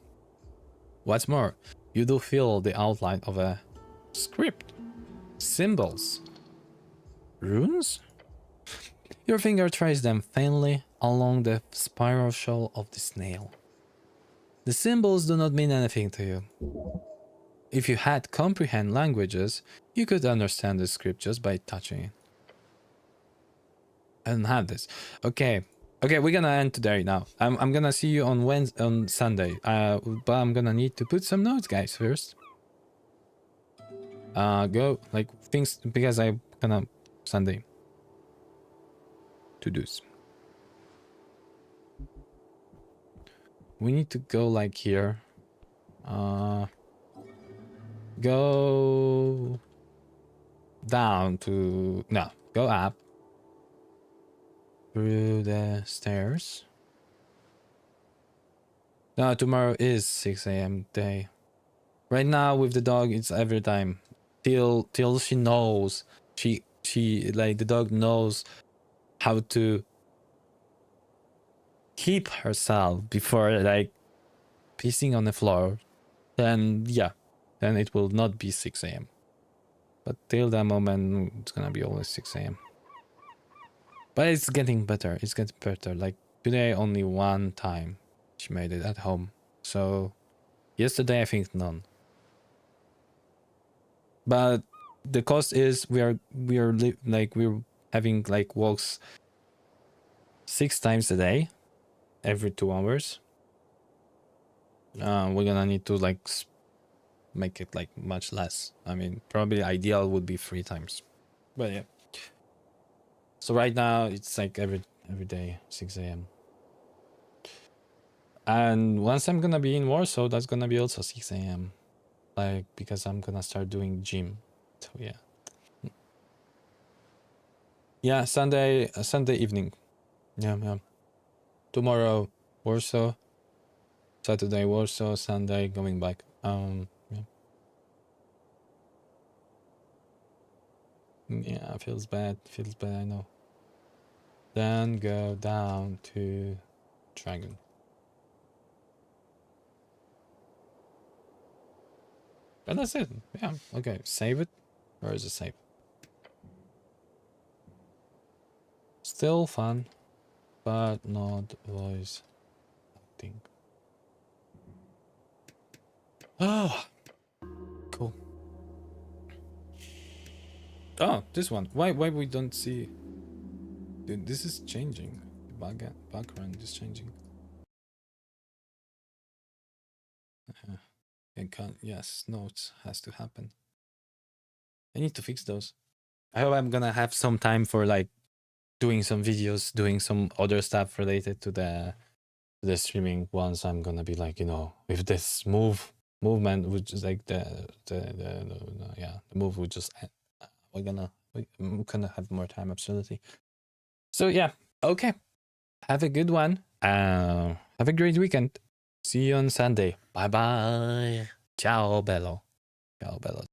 What's more, you do feel the outline of a script. Symbols. Runes? Your finger traces them faintly along the spiral shell of the snail. The symbols do not mean anything to you. If you had comprehend languages, you could understand the script just by touching it. I don't have this. Okay, we're gonna end today now. I'm gonna see you on Sunday. But I'm gonna need to put some notes, guys, first. Go like things because I'm gonna Sunday to do's. We need to go like here. Go down to go up through the stairs. No, tomorrow is 6 a.m. day. Right now with the dog, it's every time till she knows she like the dog knows how to keep herself before like pissing on the floor. Then yeah, then it will not be 6 a.m. But till that moment, it's gonna be always 6 a.m. But it's getting better. It's getting better. Like today, only one time she made it at home. So yesterday, I think none. But the cost is we're having like walks 6 times a day, every 2 hours. We're gonna need to like make it like much less. I mean, probably ideal would be 3 times, but yeah. So right now it's like every day 6 a.m. and once I'm gonna be in Warsaw, that's gonna be also 6 a.m. like because I'm gonna start doing gym. So yeah, Sunday evening. Yeah. Tomorrow Warsaw, Saturday Warsaw, Sunday going back. Yeah, feels bad, I know. Then go down to Dragon. And that's it. Yeah, okay, save it. Where is the save? Still fun, but not voice acting. Oh, cool. Oh, this one. Why we don't see? Dude, this is changing. The background is changing. And can't. Yes, notes has to happen. I need to fix those. I hope I'm gonna have some time for like doing some videos, doing some other stuff related to the streaming. Once I'm gonna be like, you know, with this movement, which is like the move would just end. We're gonna have more time, absolutely. So yeah, okay. Have a good one. Have a great weekend. See you on Sunday. Bye bye. Ciao bello. Ciao bello.